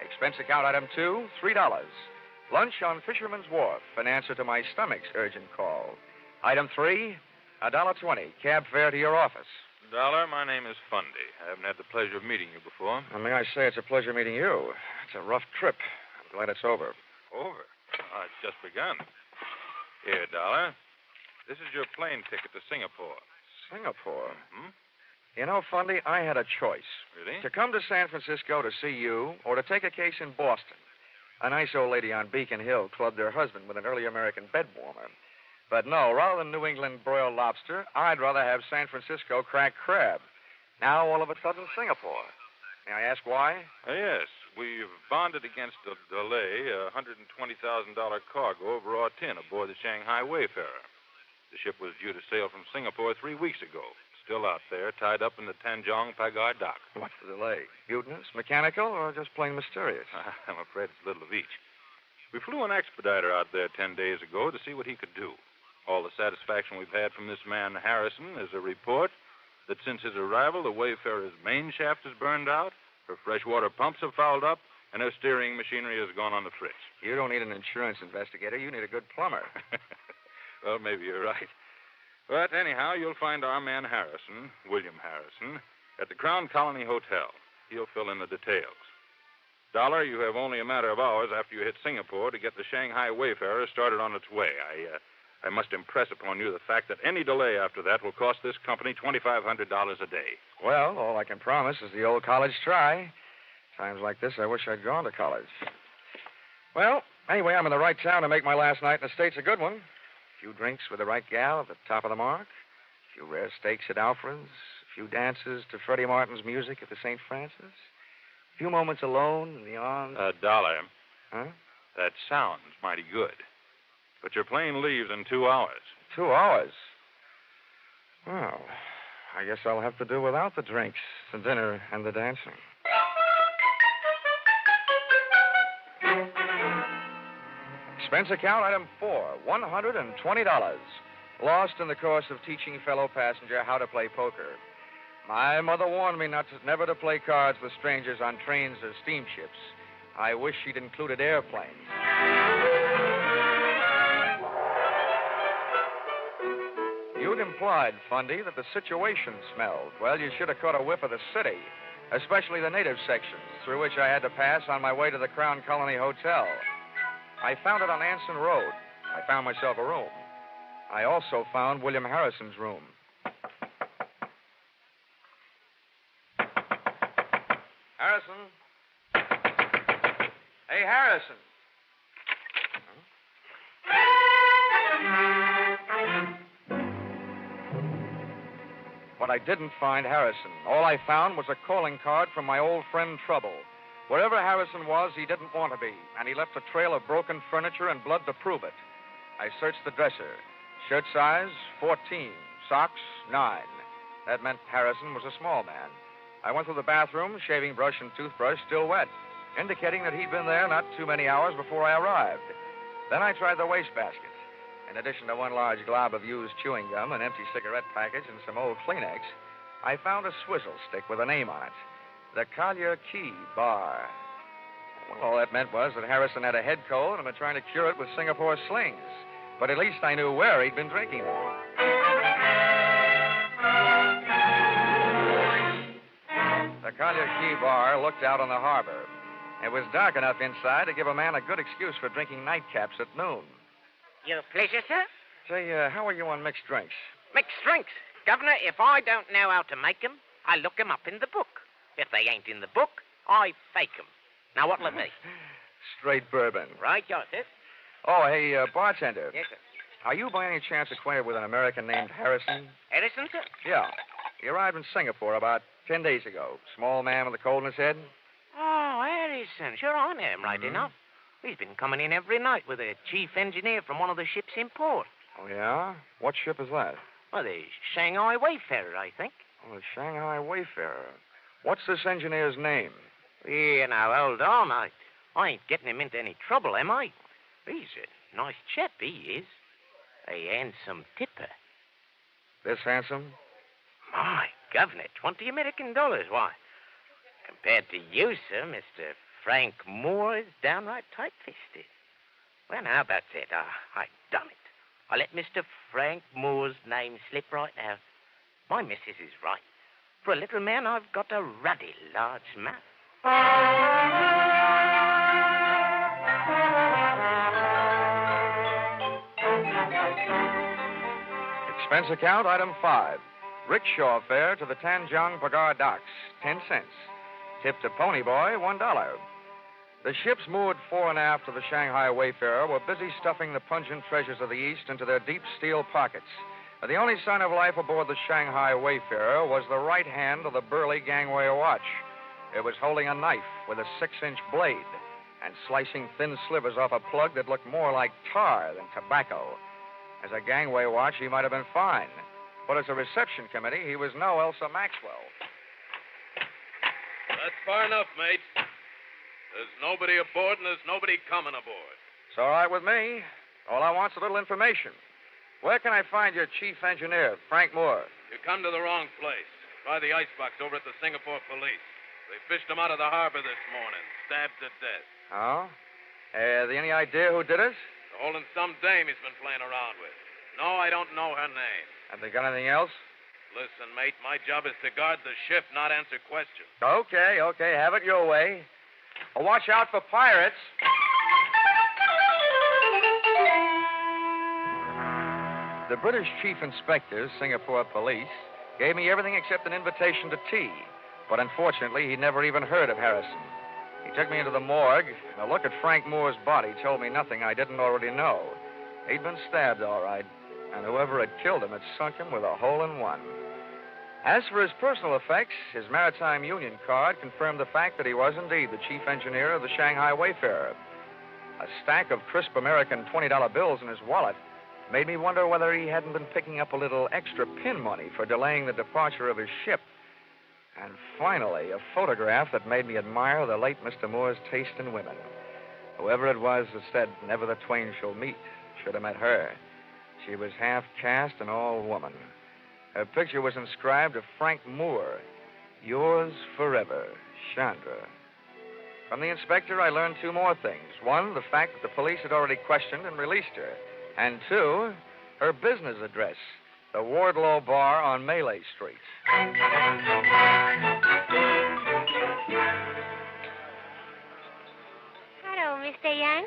Expense account, item 2, $3. Lunch on Fisherman's Wharf in answer to my stomach's urgent call. Item 3, $1.20. Cab fare to your office. Dollar, my name is Fundy. I haven't had the pleasure of meeting you before. Well, may I say it's a pleasure meeting you. It's a rough trip. I'm glad it's over. Over? Oh, it's just begun. Here, Dollar. This is your plane ticket to Singapore. Singapore? Hmm? You know, Fundy, I had a choice. Really? To come to San Francisco to see you, or to take a case in Boston. A nice old lady on Beacon Hill clubbed her husband with an early American bed warmer. But no, rather than New England broiled lobster, I'd rather have San Francisco cracked crab. Now, all of a sudden, Singapore. May I ask why? Yes. We've bonded against a delay, a $120,000 cargo over Ortin aboard the Shanghai Wayfarer. The ship was due to sail from Singapore 3 weeks ago. Still out there, tied up in the Tanjong Pagar dock. What's the delay? Mutinous, mechanical, or just plain mysterious? I'm afraid it's a little of each. We flew an expediter out there 10 days ago to see what he could do. All the satisfaction we've had from this man, Harrison, is a report that since his arrival, the Wayfarer's main shaft is burned out, her freshwater pumps have fouled up, and her steering machinery has gone on the fritz. You don't need an insurance investigator. You need a good plumber. Well, maybe you're right. But anyhow, you'll find our man Harrison, William Harrison, at the Crown Colony Hotel. He'll fill in the details. Dollar, you have only a matter of hours after you hit Singapore to get the Shanghai Wayfarer started on its way. I must impress upon you the fact that any delay after that will cost this company $2,500 a day. Well, all I can promise is the old college try. Times like this, I wish I'd gone to college. Well, anyway, I'm in the right town to make my last night in the States a good one. A few drinks with the right gal at the top of the mark. A few rare steaks at Alfred's. A few dances to Freddie Martin's music at the St. Francis. A few moments alone in the arms... Dollar. Huh? That sounds mighty good. But your plane leaves in 2 hours. 2 hours? Well, I guess I'll have to do without the drinks, the dinner, and the dancing. Expense account, item 4, $120. lost in the course of teaching fellow passenger how to play poker. My mother warned me never to play cards with strangers on trains or steamships. I wish she'd included airplanes. You'd implied, Fundy, that the situation smelled. Well, you should have caught a whiff of the city, especially the native sections, through which I had to pass on my way to the Crown Colony Hotel. I found it on Anson Road. I found myself a room. I also found William Harrison's room. Harrison? Hey, Harrison. But I didn't find Harrison. All I found was a calling card from my old friend Trouble. Wherever Harrison was, he didn't want to be, and he left a trail of broken furniture and blood to prove it. I searched the dresser. Shirt size, 14. Socks, 9. That meant Harrison was a small man. I went through the bathroom, shaving brush and toothbrush still wet, indicating that he'd been there not too many hours before I arrived. Then I tried the wastebasket. In addition to one large glob of used chewing gum, an empty cigarette package, and some old Kleenex, I found a swizzle stick with a name on it. The Collier Key Bar. Well, all that meant was that Harrison had a head cold and had been trying to cure it with Singapore slings. But at least I knew where he'd been drinking them. The Collier Key Bar looked out on the harbor. It was dark enough inside to give a man a good excuse for drinking nightcaps at noon. Your pleasure, sir? Say, how are you on mixed drinks? Mixed drinks? Governor, if I don't know how to make 'em, I look 'em up in the book. If they ain't in the book, I fake 'em. Now, what'll it be? Straight bourbon. Right, yours, sir. Oh, hey, bartender. Yes, sir. Are you by any chance acquainted with an American named Harrison? Harrison, sir? Yeah. He arrived in Singapore about 10 days ago. Small man with a cold in his head. Oh, Harrison. Sure, I know him right enough. He's been coming in every night with a chief engineer from one of the ships in port. Oh, yeah? What ship is that? Well, the Shanghai Wayfarer, I think. Oh, the Shanghai Wayfarer. What's this engineer's name? Yeah, now, hold on. I ain't getting him into any trouble, am I? He's a nice chap, he is. A handsome tipper. This handsome? My governor, $20 American. Why, compared to you, sir, Mr. Frank Moore is downright tight-fisted. Well, how about that? I've done it. I let Mr. Frank Moore's name slip right out. My missus is right. For a little man, I've got a ruddy large mouth. Expense account, item 5. Rickshaw fare to the Tanjong Pagar docks, 10 cents. Tip to Pony Boy, $1. The ships moored fore and aft of the Shanghai Wayfarer were busy stuffing the pungent treasures of the East into their deep steel pockets. The only sign of life aboard the Shanghai Wayfarer was the right hand of the burly gangway watch. It was holding a knife with a 6-inch blade and slicing thin slivers off a plug that looked more like tar than tobacco. As a gangway watch, he might have been fine. But as a reception committee, he was no Elsa Maxwell. That's far enough, mate. There's nobody aboard and there's nobody coming aboard. It's all right with me. All I want's a little information. Where can I find your chief engineer, Frank Moore? You come to the wrong place. Try the icebox over at the Singapore police. They fished him out of the harbor this morning, stabbed to death. Oh? Any idea who did it? They're holding some dame he's been playing around with. No, I don't know her name. Have they got anything else? Listen, mate, my job is to guard the ship, not answer questions. Okay. Have it your way. Well, watch out for pirates. The British chief inspector, Singapore police, gave me everything except an invitation to tea. But unfortunately, he'd never even heard of Harrison. He took me into the morgue, and a look at Frank Moore's body told me nothing I didn't already know. He'd been stabbed, all right, and whoever had killed him had sunk him with a hole in one. As for his personal effects, his Maritime Union card confirmed the fact that he was indeed the chief engineer of the Shanghai Wayfarer. A stack of crisp American $20 bills in his wallet made me wonder whether he hadn't been picking up a little extra pin money for delaying the departure of his ship. And finally, a photograph that made me admire the late Mr. Moore's taste in women. Whoever it was that said, never the twain shall meet, should have met her. She was half caste and all woman. Her picture was inscribed to Frank Moore. Yours forever, Chandra. From the inspector, I learned two more things. One, the fact that the police had already questioned and released her. And two, her business address, the Wardlaw Bar on Malay Street. Hello, Mr. Young.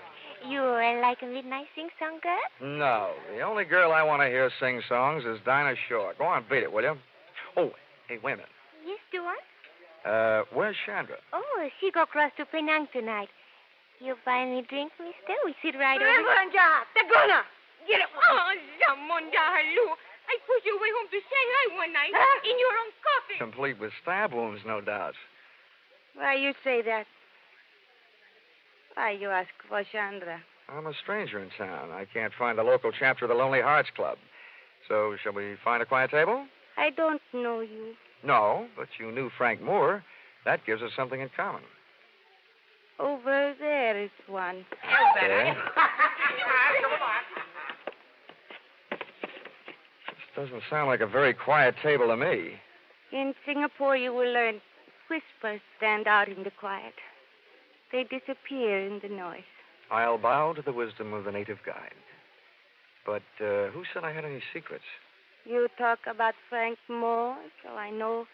You like a midnight sing-song girl? No, the only girl I want to hear sing songs is Dinah Shore. Go on, beat it, will you? Oh, hey, wait a minute. Yes, do I? Where's Chandra? Oh, she go across to Penang tonight. You buy me drink, mister? We sit right over... Tagona! Get it! Oh, Zamonda, hello. I pushed you away home to Shanghai one night in your own coffin. Complete with stab wounds, no doubt. Why you say that? Why you ask for Chandra? I'm a stranger in town. I can't find the local chapter of the Lonely Hearts Club. So, shall we find a quiet table? I don't know you. No, but you knew Frank Moore. That gives us something in common. Over there is one. Okay. This doesn't sound like a very quiet table to me. In Singapore, you will learn whispers stand out in the quiet. They disappear in the noise. I'll bow to the wisdom of the native guide. But who said I had any secrets? You talk about Frank Moore, so I know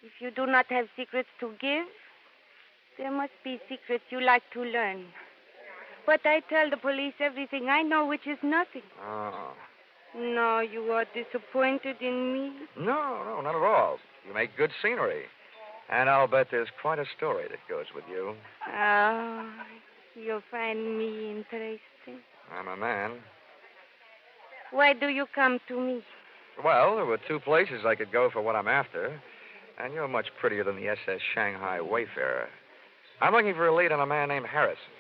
if you do not have secrets to give, there must be secrets you like to learn. But I tell the police everything I know, which is nothing. Oh. No, you are disappointed in me? No, not at all. You make good scenery. And I'll bet there's quite a story that goes with you. Oh, you find me interesting. I'm a man. Why do you come to me? Well, there were two places I could go for what I'm after. And you're much prettier than the SS Shanghai Wayfarer. I'm looking for a lead on a man named Harrison.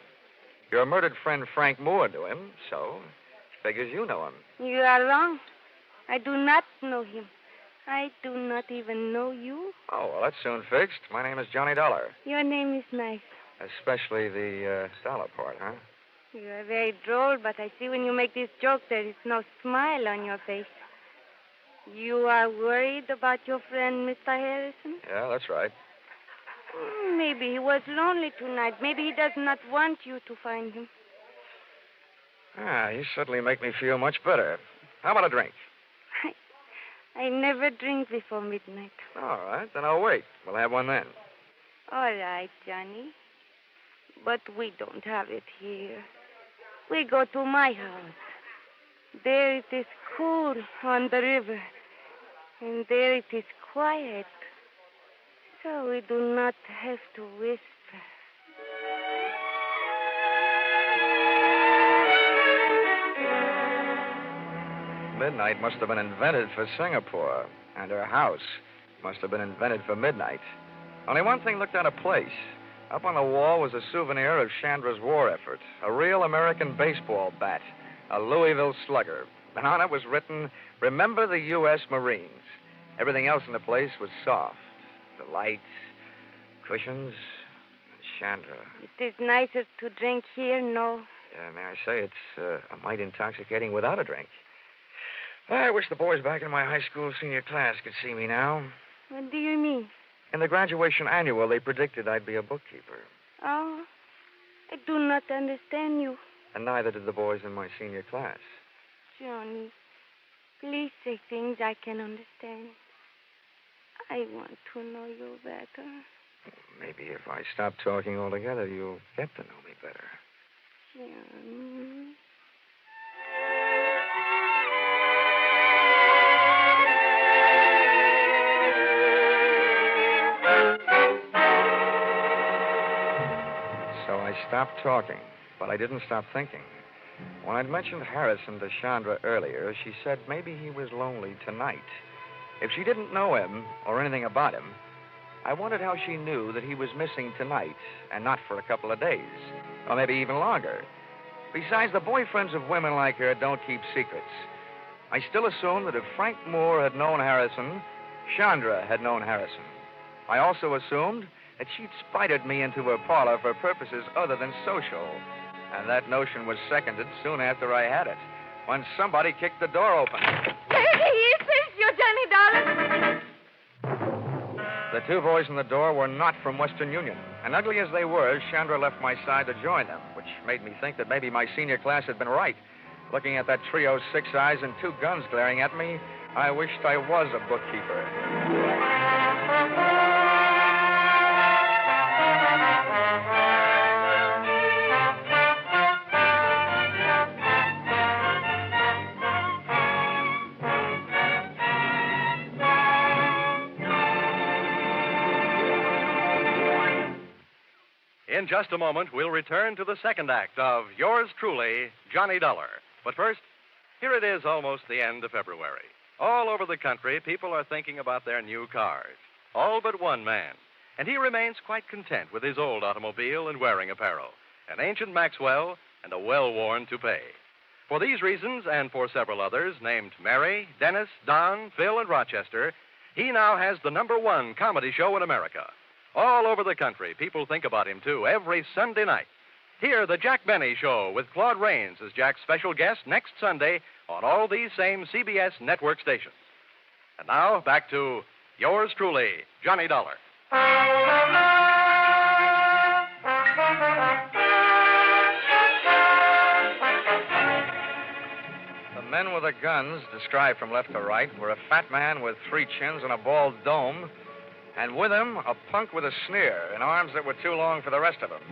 Your murdered friend Frank Moore knew him, so figures you know him. You are wrong. I do not know him. I do not even know you. Oh, well, that's soon fixed. My name is Johnny Dollar. Your name is nice. Especially the dollar part, huh? You are very droll, but I see when you make this joke there is no smile on your face. You are worried about your friend, Mr. Harrison? Yeah, that's right. Maybe he was lonely tonight. Maybe he does not want you to find him. You certainly make me feel much better. How about a drink? I never drink before midnight. All right, then I'll wait. We'll have one then. All right, Johnny. But we don't have it here. We go to my house. There it is cool on the river. And there it is quiet. So we do not have to whisper. Midnight must have been invented for Singapore, and her house must have been invented for midnight. Only one thing looked out of place. Up on the wall was a souvenir of Chandra's war effort, a real American baseball bat, a Louisville Slugger. And on it was written, "Remember the U.S. Marines." Everything else in the place was soft. The lights, cushions, and Chandra. It is nicer to drink here, no? Yeah, may I say, it's a mite intoxicating without a drink. I wish the boys back in my high school senior class could see me now. What do you mean? In the graduation annual, they predicted I'd be a bookkeeper. Oh, I do not understand you. And neither did the boys in my senior class. Johnny, please say things I can understand. I want to know you better. Maybe if I stop talking altogether, you'll get to know me better. Johnny. So I stopped talking, but I didn't stop thinking. When I'd mentioned Harrison to Chandra earlier, she said maybe he was lonely tonight. If she didn't know him or anything about him, I wondered how she knew that he was missing tonight and not for a couple of days, or maybe even longer. Besides, the boyfriends of women like her don't keep secrets. I still assumed that if Frank Moore had known Harrison, Chandra had known Harrison. I also assumed that she'd spited me into her parlor for purposes other than social. And that notion was seconded soon after I had it. when somebody kicked the door open. There he is. There's your Johnny Dollar. The two boys in the door were not from Western Union. And ugly as they were, Chandra left my side to join them, which made me think that maybe my senior class had been right. Looking at that trio's 6 eyes and 2 guns glaring at me, I wished I was a bookkeeper. In just a moment, we'll return to the second act of Yours Truly, Johnny Dollar. But first, here it is almost the end of February. All over the country, people are thinking about their new cars. All but one man. And he remains quite content with his old automobile and wearing apparel, an ancient Maxwell and a well-worn toupee. For these reasons, and for several others, named Mary, Dennis, Don, Phil, and Rochester, he now has the #1 comedy show in America. All over the country, people think about him, too, every Sunday night. Hear the Jack Benny Show with Claude Rains as Jack's special guest next Sunday on all these same CBS network stations. And now, back to Yours Truly, Johnny Dollar. The men with the guns, described from left to right, were a fat man with 3 chins and a bald dome, and with him, a punk with a sneer and arms that were too long for the rest of him.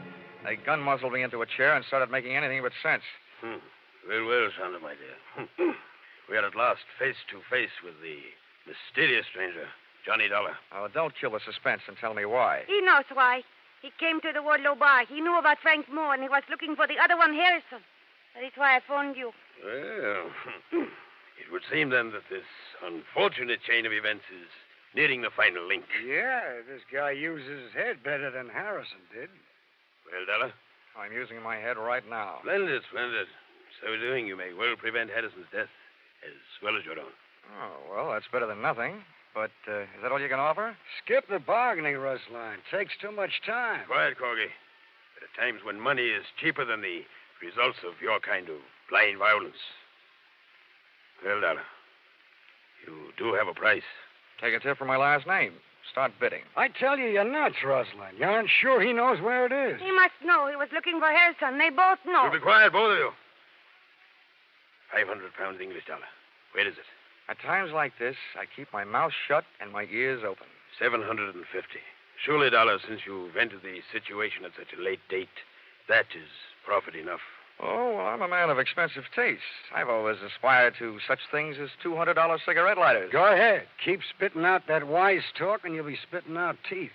They gun muzzled me into a chair and started making anything but sense. Well, Chandra, my dear. We are at last face to face with the mysterious stranger, Johnny Dollar. Oh, don't kill the suspense and tell me why. He knows why. He came to the Wardlow bar. He knew about Frank Moore, and he was looking for the other one, Harrison. That is why I phoned you. Well, it would seem then that this unfortunate chain of events is nearing the final link. Yeah, this guy uses his head better than Harrison did. Well, Dollar? I'm using my head right now. Splendid, splendid. So doing, you may well prevent Harrison's death as well as your own. Oh, well, that's better than nothing. But is that all you can offer? Skip the bargaining, Rusline. Takes too much time. Quiet, Corgi. There are times when money is cheaper than the results of your kind of blind violence. Well, Dollar, you do have a price. Take a tip for my last name. Start bidding. I tell you, you're nuts, Rusline. You aren't sure he knows where it is. He must know. He was looking for Harrison. They both know. You be quiet, both of you. 500 pounds English dollar. Where is it? At times like this, I keep my mouth shut and my ears open. 750. Surely, Dollar, since you've entered the situation at such a late date, that is profit enough. Oh, well, I'm a man of expensive taste. I've always aspired to such things as $200 cigarette lighters. Go ahead. Keep spitting out that wise talk, and you'll be spitting out teeth.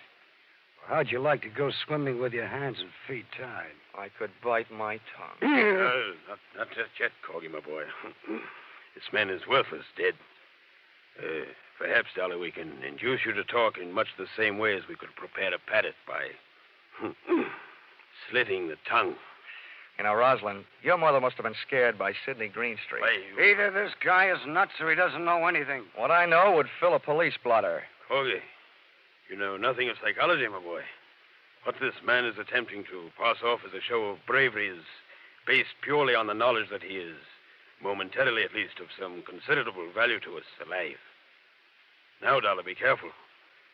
How'd you like to go swimming with your hands and feet tied? I could bite my tongue. Not just yet, Corgi, my boy. This man is worthless, dead. Perhaps, Dollar, we can induce you to talk in much the same way as we could prepare a paddock by slitting the tongue. You know, Rosalind, your mother must have been scared by Sidney Greenstreet. Either this guy is nuts or he doesn't know anything. What I know would fill a police blotter. Corgi, you know nothing of psychology, my boy. What this man is attempting to pass off as a show of bravery is based purely on the knowledge that he is, momentarily at least, of some considerable value to us alive. Now, Dollar, be careful.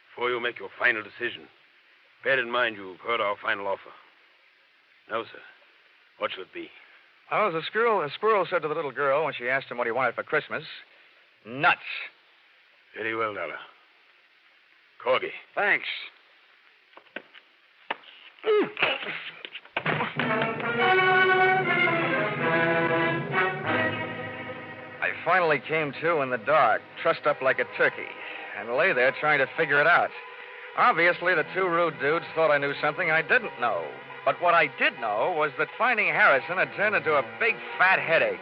Before you make your final decision, bear in mind you've heard our final offer. Now, sir, what shall it be? Oh, as a squirrel said to the little girl when she asked him what he wanted for Christmas, nuts. Very well, Dollar. Corgi. Thanks. I finally came to in the dark, trussed up like a turkey, and lay there trying to figure it out. Obviously, the 2 rude dudes thought I knew something I didn't know. But what I did know was that finding Harrison had turned into a big, fat headache.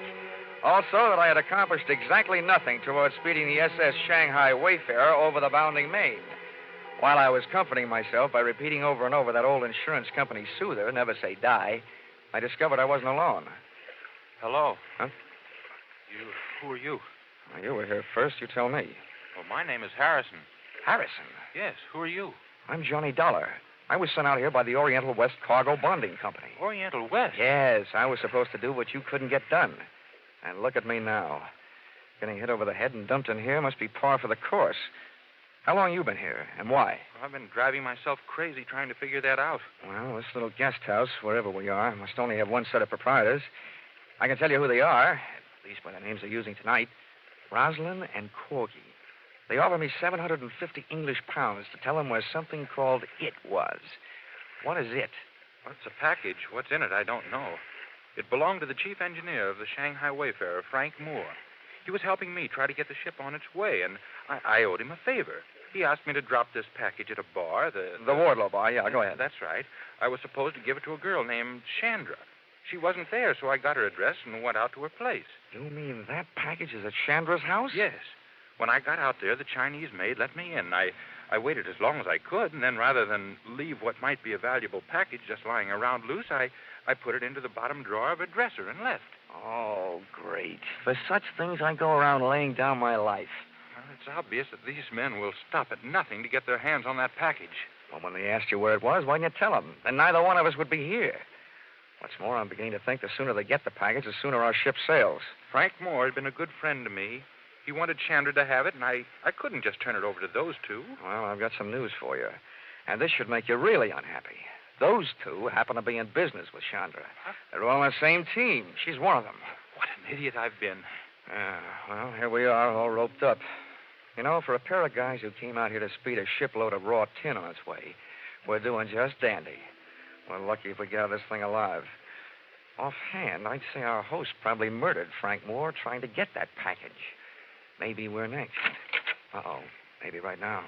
Also, that I had accomplished exactly nothing towards speeding the SS Shanghai Wayfarer over the bounding main. While I was comforting myself by repeating over and over that old insurance company soother, never say die, I discovered I wasn't alone. Hello. Huh? Who are you? Well, you were here first. You tell me. Well, my name is Harrison. Harrison? Yes, who are you? I'm Johnny Dollar. I was sent out here by the Oriental West Cargo Bonding Company. Oriental West? Yes, I was supposed to do what you couldn't get done. And look at me now. Getting hit over the head and dumped in here must be par for the course. How long you been here, and why? Well, I've been driving myself crazy trying to figure that out. Well, this little guest house, wherever we are, must only have one set of proprietors. I can tell you who they are, at least by the names they're using tonight. Rosalind and Corgi. They offered me 750 English pounds to tell them where something called It was. What is It? Well, it's a package. What's in it, I don't know. It belonged to the chief engineer of the Shanghai Wayfarer, Frank Moore. He was helping me try to get the ship on its way, and I owed him a favor. He asked me to drop this package at a bar, the Wardlow bar, yeah, go ahead. That's right. I was supposed to give it to a girl named Chandra. She wasn't there, so I got her address and went out to her place. You mean that package is at Chandra's house? Yes. When I got out there, the Chinese maid let me in. I waited as long as I could, and then rather than leave what might be a valuable package just lying around loose, I put it into the bottom drawer of a dresser and left. Oh, great. For such things, I go around laying down my life. Well, it's obvious that these men will stop at nothing to get their hands on that package. Well, when they asked you where it was, why didn't you tell them? Then neither one of us would be here. What's more, I'm beginning to think the sooner they get the package, the sooner our ship sails. Frank Moore had been a good friend to me. He wanted Chandra to have it, and I couldn't just turn it over to those two. Well, I've got some news for you. And this should make you really unhappy. Those two happen to be in business with Chandra. They're all on the same team. She's one of them. What an idiot I've been. Well, here we are, all roped up. You know, for a pair of guys who came out here to speed a shipload of raw tin on its way, we're doing just dandy. We're lucky if we get out of this thing alive. Offhand, I'd say our host probably murdered Frank Moore trying to get that package. Maybe we're next. Uh-oh. Maybe right now.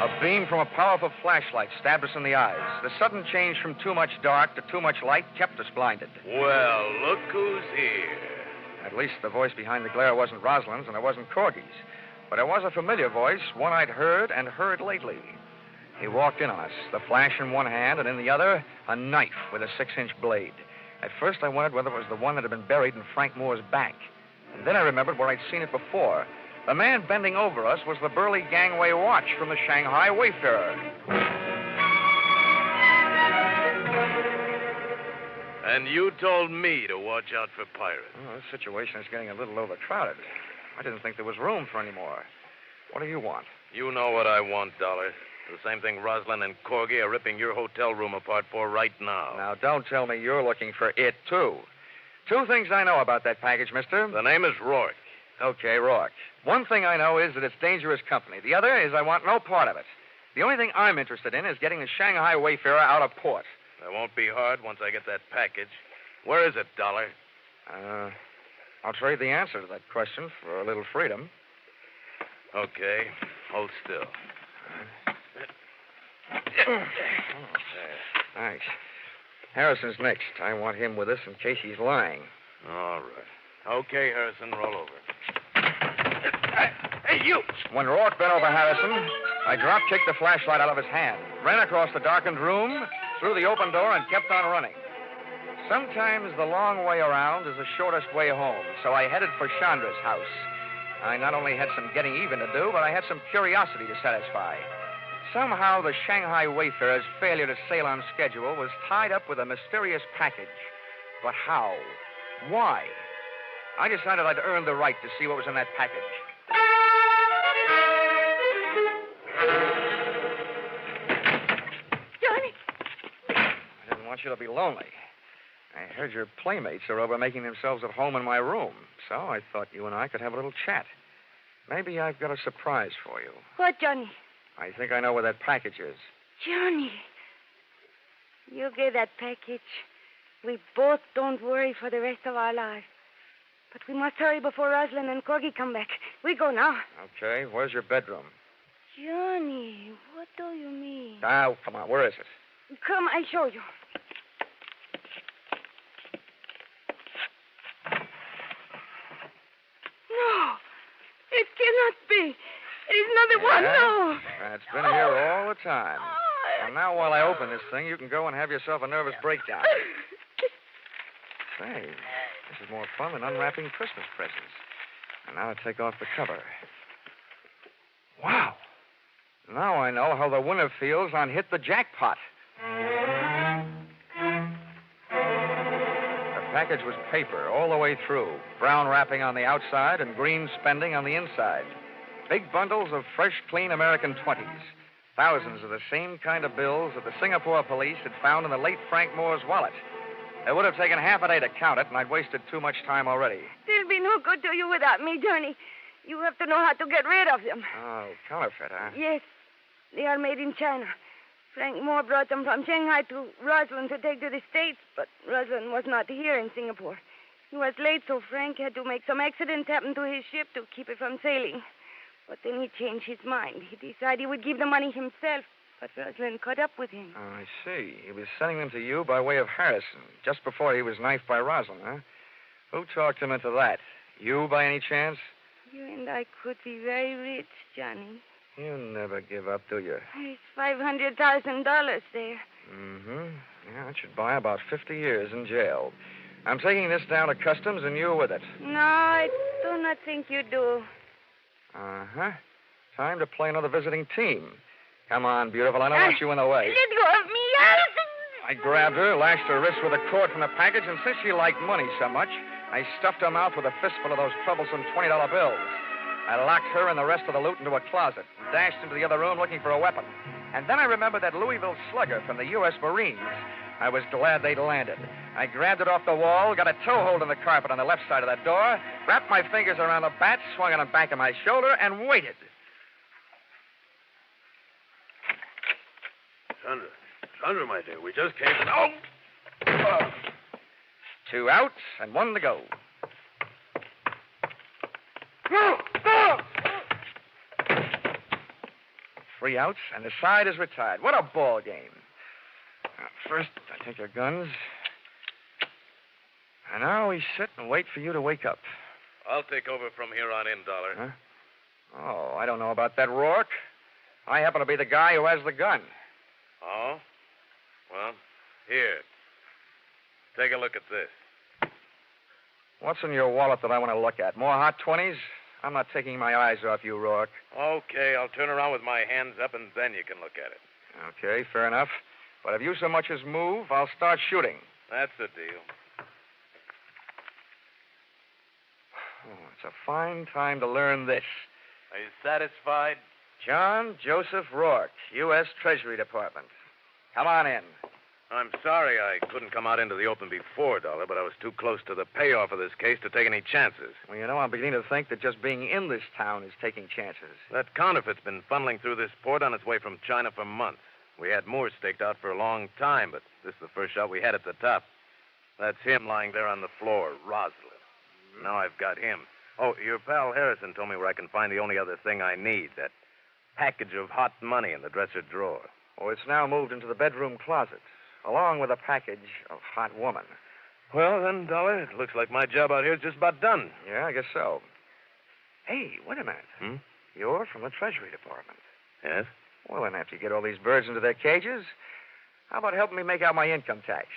A beam from a powerful flashlight stabbed us in the eyes. The sudden change from too much dark to too much light kept us blinded. Well, look who's here. At least the voice behind the glare wasn't Rosalind's and it wasn't Corgy's. But it was a familiar voice, one I'd heard and heard lately. He walked in on us, the flash in one hand and in the other, a knife with a 6-inch blade. At first I wondered whether it was the one that had been buried in Frank Moore's back. And then I remembered where I'd seen it before. The man bending over us was the burly gangway watch from the Shanghai Wayfarer. And you told me to watch out for pirates. Well, this situation is getting a little overcrowded. I didn't think there was room for any more. What do you want? You know what I want, Dollar. The same thing Rosalind and Corgi are ripping your hotel room apart for right now. Now, don't tell me you're looking for it, too. Two things I know about that package, mister. The name is Rourke. Okay, Rourke. One thing I know is that it's dangerous company. The other is I want no part of it. The only thing I'm interested in is getting the Shanghai Wayfarer out of port. That won't be hard once I get that package. Where is it, Dollar? I'll trade the answer to that question for a little freedom. Okay. Hold still. Thanks. Harrison's next. I want him with us in case he's lying. All right. Okay, Harrison, roll over. Hey, you! When Rourke bent over Harrison, I drop-kicked the flashlight out of his hand, ran across the darkened room, through the open door, and kept on running. Sometimes the long way around is the shortest way home, so I headed for Chandra's house. I not only had some getting even to do, but I had some curiosity to satisfy. Somehow the Shanghai Wayfarer's failure to sail on schedule was tied up with a mysterious package. But how? Why? I decided I'd earned the right to see what was in that package. Johnny! I didn't want you to be lonely. I heard your playmates are over making themselves at home in my room, so I thought you and I could have a little chat. Maybe I've got a surprise for you. What, Johnny? I think I know where that package is. Johnny. You get that package. We both don't worry for the rest of our lives. But we must hurry before Rosalind and Corgi come back. We go now. Okay, where's your bedroom? Johnny, what do you mean? Oh, come on, where is it? Come, I'll show you. No, it cannot be. It's not the one, no. It's been here all the time. And now while I open this thing, you can go and have yourself a nervous breakdown. Say, this is more fun than unwrapping Christmas presents. And now I take off the cover. Wow. Now I know how the winner feels on Hit the Jackpot. The package was paper all the way through, brown wrapping on the outside and green spending on the inside. Big bundles of fresh, clean American 20s. Thousands of the same kind of bills that the Singapore police had found in the late Frank Moore's wallet. It would have taken half a day to count it, and I'd wasted too much time already. They'll be no good to you without me, Johnny. You have to know how to get rid of them. Oh, counterfeit, huh? Yes. They are made in China. Frank Moore brought them from Shanghai to Roslyn to take to the States, but Roslyn was not here in Singapore. He was late, so Frank had to make some accident happen to his ship to keep it from sailing. But then he changed his mind. He decided he would give the money himself, but Roslyn caught up with him. Oh, I see. He was sending them to you by way of Harrison, just before he was knifed by Roslyn, huh? Who talked him into that? You, by any chance? You and I could be very rich, Johnny. You never give up, do you? There's $500,000 there. Mm-hmm. Yeah, it should buy about 50 years in jail. I'm taking this down to customs and you with it. No, I do not think you do. Uh-huh. Time to play another visiting team. Come on, beautiful. I don't want you in the way. Let go of me, I grabbed her, lashed her wrist with a cord from the package, and since she liked money so much, I stuffed her mouth with a fistful of those troublesome $20 bills. I locked her and the rest of the loot into a closet, dashed into the other room looking for a weapon. And then I remembered that Louisville slugger from the U.S. Marines. I was glad they'd landed. I grabbed it off the wall, got a toehold in the carpet on the left side of that door, wrapped my fingers around the bat, swung it on the back of my shoulder, and waited. Sandra, my dear, we just came to... Oh! 2 out and 1 to go. Go! Go! 3 outs, and the side is retired. What a ball game. First, I take your guns. And now we sit and wait for you to wake up. I'll take over from here on in, Dollar. Huh? Oh, I don't know about that, Rourke. I happen to be the guy who has the gun. Oh? Well, here. Take a look at this. What's in your wallet that I want to look at? More hot 20s? I'm not taking my eyes off you, Rourke. Okay, I'll turn around with my hands up, and then you can look at it. Okay, fair enough. But if you so much as move, I'll start shooting. That's the deal. Oh, it's a fine time to learn this. Are you satisfied? John Joseph Rourke, U.S. Treasury Department. Come on in. I'm sorry I couldn't come out into the open before, Dollar, but I was too close to the payoff of this case to take any chances. Well, you know, I'm beginning to think that just being in this town is taking chances. That counterfeit's been funneling through this port on its way from China for months. We had Moore staked out for a long time, but this is the first shot we had at the top. That's him lying there on the floor, Roslyn. Now I've got him. Oh, your pal Harrison told me where I can find the only other thing I need, that package of hot money in the dresser drawer. Oh, it's now moved into the bedroom closet, along with a package of hot woman. Well, then, Dollar, it looks like my job out here is just about done. Yeah, I guess so. Hey, wait a minute. Hmm? You're from the Treasury Department. Yes? Well, then, after you get all these birds into their cages, how about helping me make out my income tax?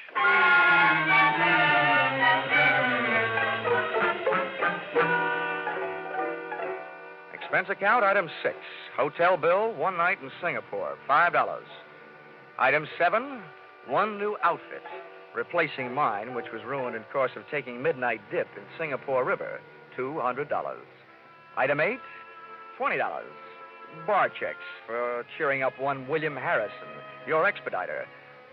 Expense account, item 6. Hotel bill, 1 night in Singapore, $5. Item 7, 1 new outfit, replacing mine, which was ruined in course of taking midnight dip in Singapore River, $200. Item 8, $20. Bar checks for cheering up one William Harrison, your expediter,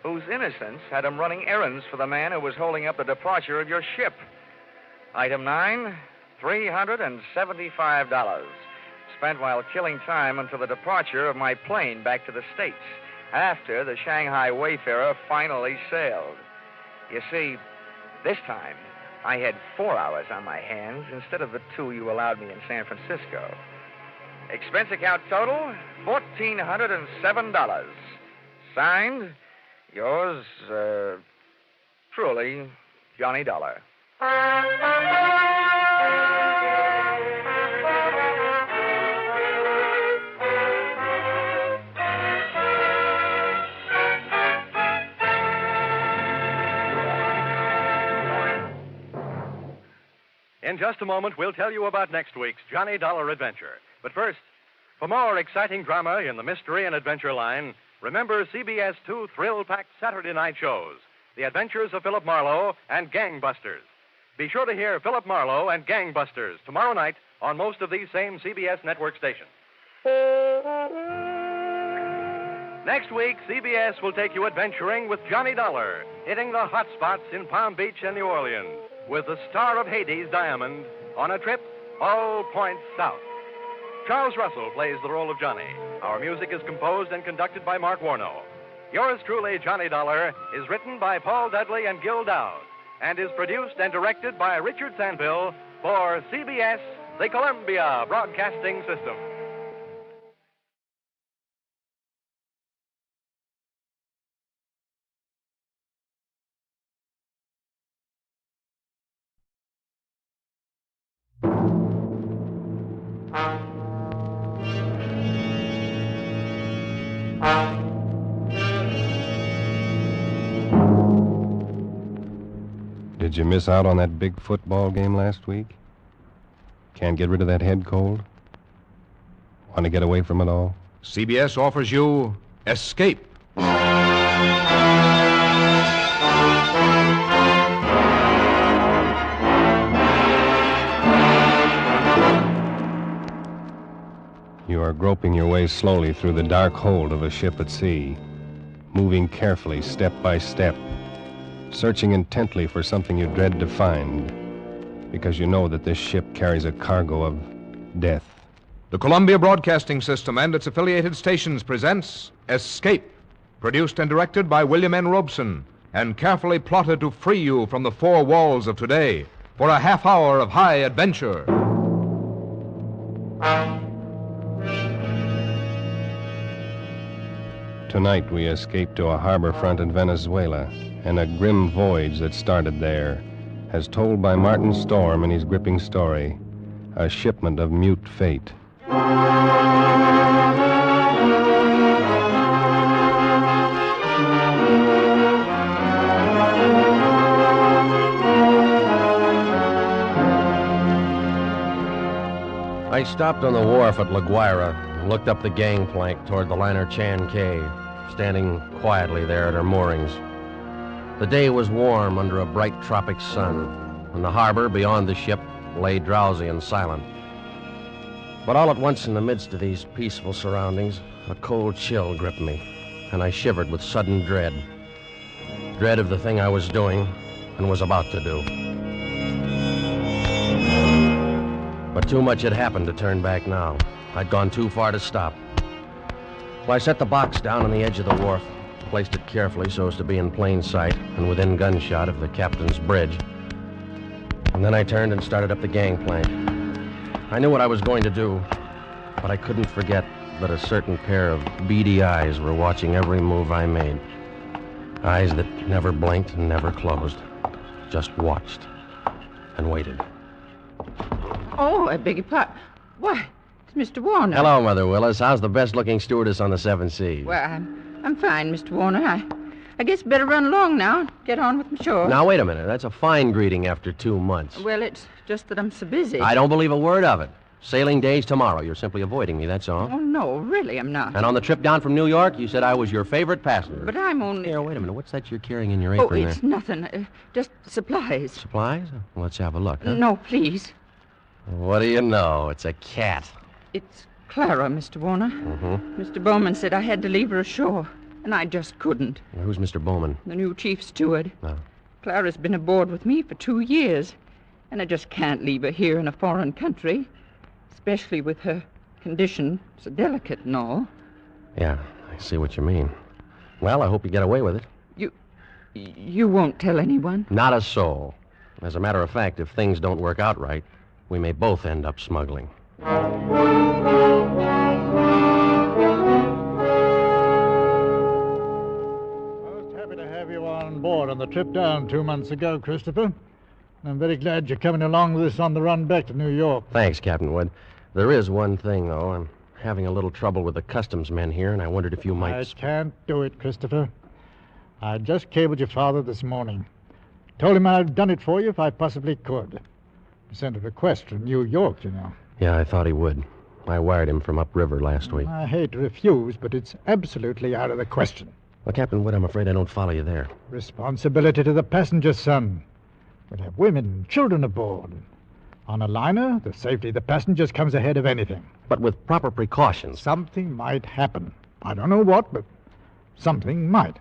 whose innocence had him running errands for the man who was holding up the departure of your ship. Item 9, $375. Spent while killing time until the departure of my plane back to the States, after the Shanghai Wayfarer finally sailed. You see, this time, I had 4 hours on my hands instead of the 2 you allowed me in San Francisco. Expense account total, $1,407. Signed, yours, truly, Johnny Dollar. In just a moment, we'll tell you about next week's Johnny Dollar adventure. But first, for more exciting drama in the mystery and adventure line, remember CBS 2 thrill-packed Saturday night shows, The Adventures of Philip Marlowe and Gangbusters. Be sure to hear Philip Marlowe and Gangbusters tomorrow night on most of these same CBS network stations. Next week, CBS will take you adventuring with Johnny Dollar, hitting the hot spots in Palm Beach and New Orleans, with the star of Hades, Diamond, on a trip all points south. Charles Russell plays the role of Johnny. Our music is composed and conducted by Mark Warnow. Yours truly, Johnny Dollar, is written by Paul Dudley and Gil Dowd, and is produced and directed by Richard Sandville for CBS, the Columbia Broadcasting System. Did you miss out on that big football game last week? Can't get rid of that head cold? Want to get away from it all? CBS offers you Escape. You are groping your way slowly through the dark hold of a ship at sea, moving carefully, step by step, searching intently for something you dread to find, because you know that this ship carries a cargo of death. The Columbia Broadcasting System and its affiliated stations presents Escape, produced and directed by William N. Robeson, and carefully plotted to free you from the four walls of today for a half hour of high adventure. Tonight we escape to a harbor front in Venezuela, and a grim voyage that started there, as told by Martin Storm in his gripping story, A Shipment of Mute Fate. I stopped on the wharf at La Guaira and looked up the gangplank toward the liner Chan Cay, standing quietly there at her moorings. The day was warm under a bright tropic sun, and the harbor beyond the ship lay drowsy and silent. But all at once, in the midst of these peaceful surroundings, a cold chill gripped me, and I shivered with sudden dread. Dread of the thing I was doing and was about to do. But too much had happened to turn back now. I'd gone too far to stop. So I set the box down on the edge of the wharf, placed it carefully so as to be in plain sight and within gunshot of the captain's bridge. And then I turned and started up the gangplank. I knew what I was going to do, but I couldn't forget that a certain pair of beady eyes were watching every move I made. Eyes that never blinked and never closed, just watched and waited. Oh, I beg your pardon. Why, it's Mr. Warner. Hello, Mother Willis. How's the best-looking stewardess on the Seven Seas? Well, I'm fine, Mr. Warner. I guess better run along now and get on with my chore. Now, wait a minute. That's a fine greeting after 2 months. Well, it's just that I'm so busy. I don't believe a word of it. Sailing day's tomorrow. You're simply avoiding me, that's all. Oh, no, really, I'm not. And on the trip down from New York, you said I was your favorite passenger. But I'm only... Here, wait a minute. What's that you're carrying in your apron there? Oh, it's nothing. Just supplies. Supplies? Well, let's have a look, huh? No, please. What do you know? It's a cat. It's Clara, Mr. Warner. Mm-hmm. Mr. Bowman said I had to leave her ashore, and I just couldn't. Who's Mr. Bowman? The new chief steward. Oh. Clara's been aboard with me for 2 years, and I just can't leave her here in a foreign country, especially with her condition so delicate and all. Yeah, I see what you mean. Well, I hope you get away with it. You won't tell anyone? Not a soul. As a matter of fact, if things don't work out right, we may both end up smuggling. On board on the trip down 2 months ago, Christopher. I'm very glad you're coming along with us on the run back to New York. Thanks, Captain Wood. There is one thing, though. I'm having a little trouble with the customs men here, and I wondered if you might... I can't do it, Christopher. I just cabled your father this morning. Told him I'd done it for you if I possibly could. He sent a request from New York, you know. Yeah, I thought he would. I wired him from upriver last week. I hate to refuse, but it's absolutely out of the question. Well, Captain Wood, I'm afraid I don't follow you there. Responsibility to the passengers, son. We'll have women and children aboard. On a liner, the safety of the passengers comes ahead of anything. But with proper precautions. Something might happen. I don't know what, but something might.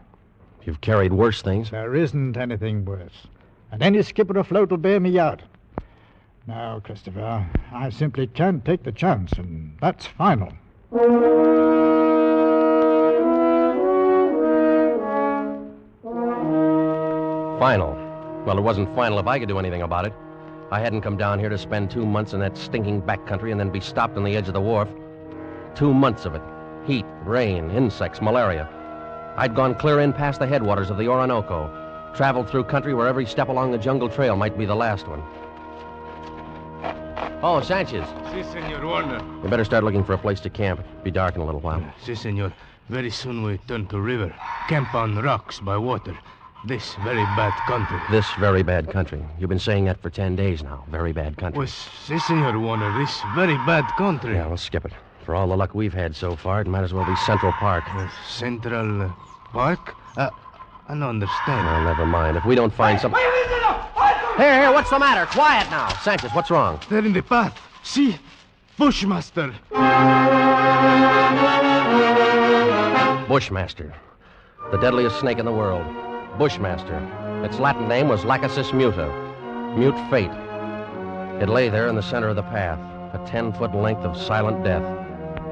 You've carried worse things. There isn't anything worse. And any skipper afloat will bear me out. Now, Christopher, I simply can't take the chance, and that's final. Final. Well, it wasn't final if I could do anything about it. I hadn't come down here to spend 2 months in that stinking backcountry and then be stopped on the edge of the wharf. 2 months of it. Heat, rain, insects, malaria. I'd gone clear in past the headwaters of the Orinoco, traveled through country where every step along the jungle trail might be the last one. Oh, Sanchez. Si, Senor Warner. You better start looking for a place to camp. It'll be dark in a little while. Si, Senor. Very soon we turn to river. Camp on rocks by water. This very bad country. This very bad country. You've been saying that for 10 days now. Very bad country. Well, si, Senor Warner. This very bad country. Yeah, we'll skip it. For all the luck we've had so far, it might as well be Central Park. Central Park? I don't understand. Well, never mind. If we don't find some... Here, what's the matter? Quiet now. Sanchez, what's wrong? They're in the path. See? Bushmaster. Bushmaster. The deadliest snake in the world. Bushmaster. Its Latin name was Lachesis muta. Mute fate. It lay there in the center of the path, a 10-foot length of silent death,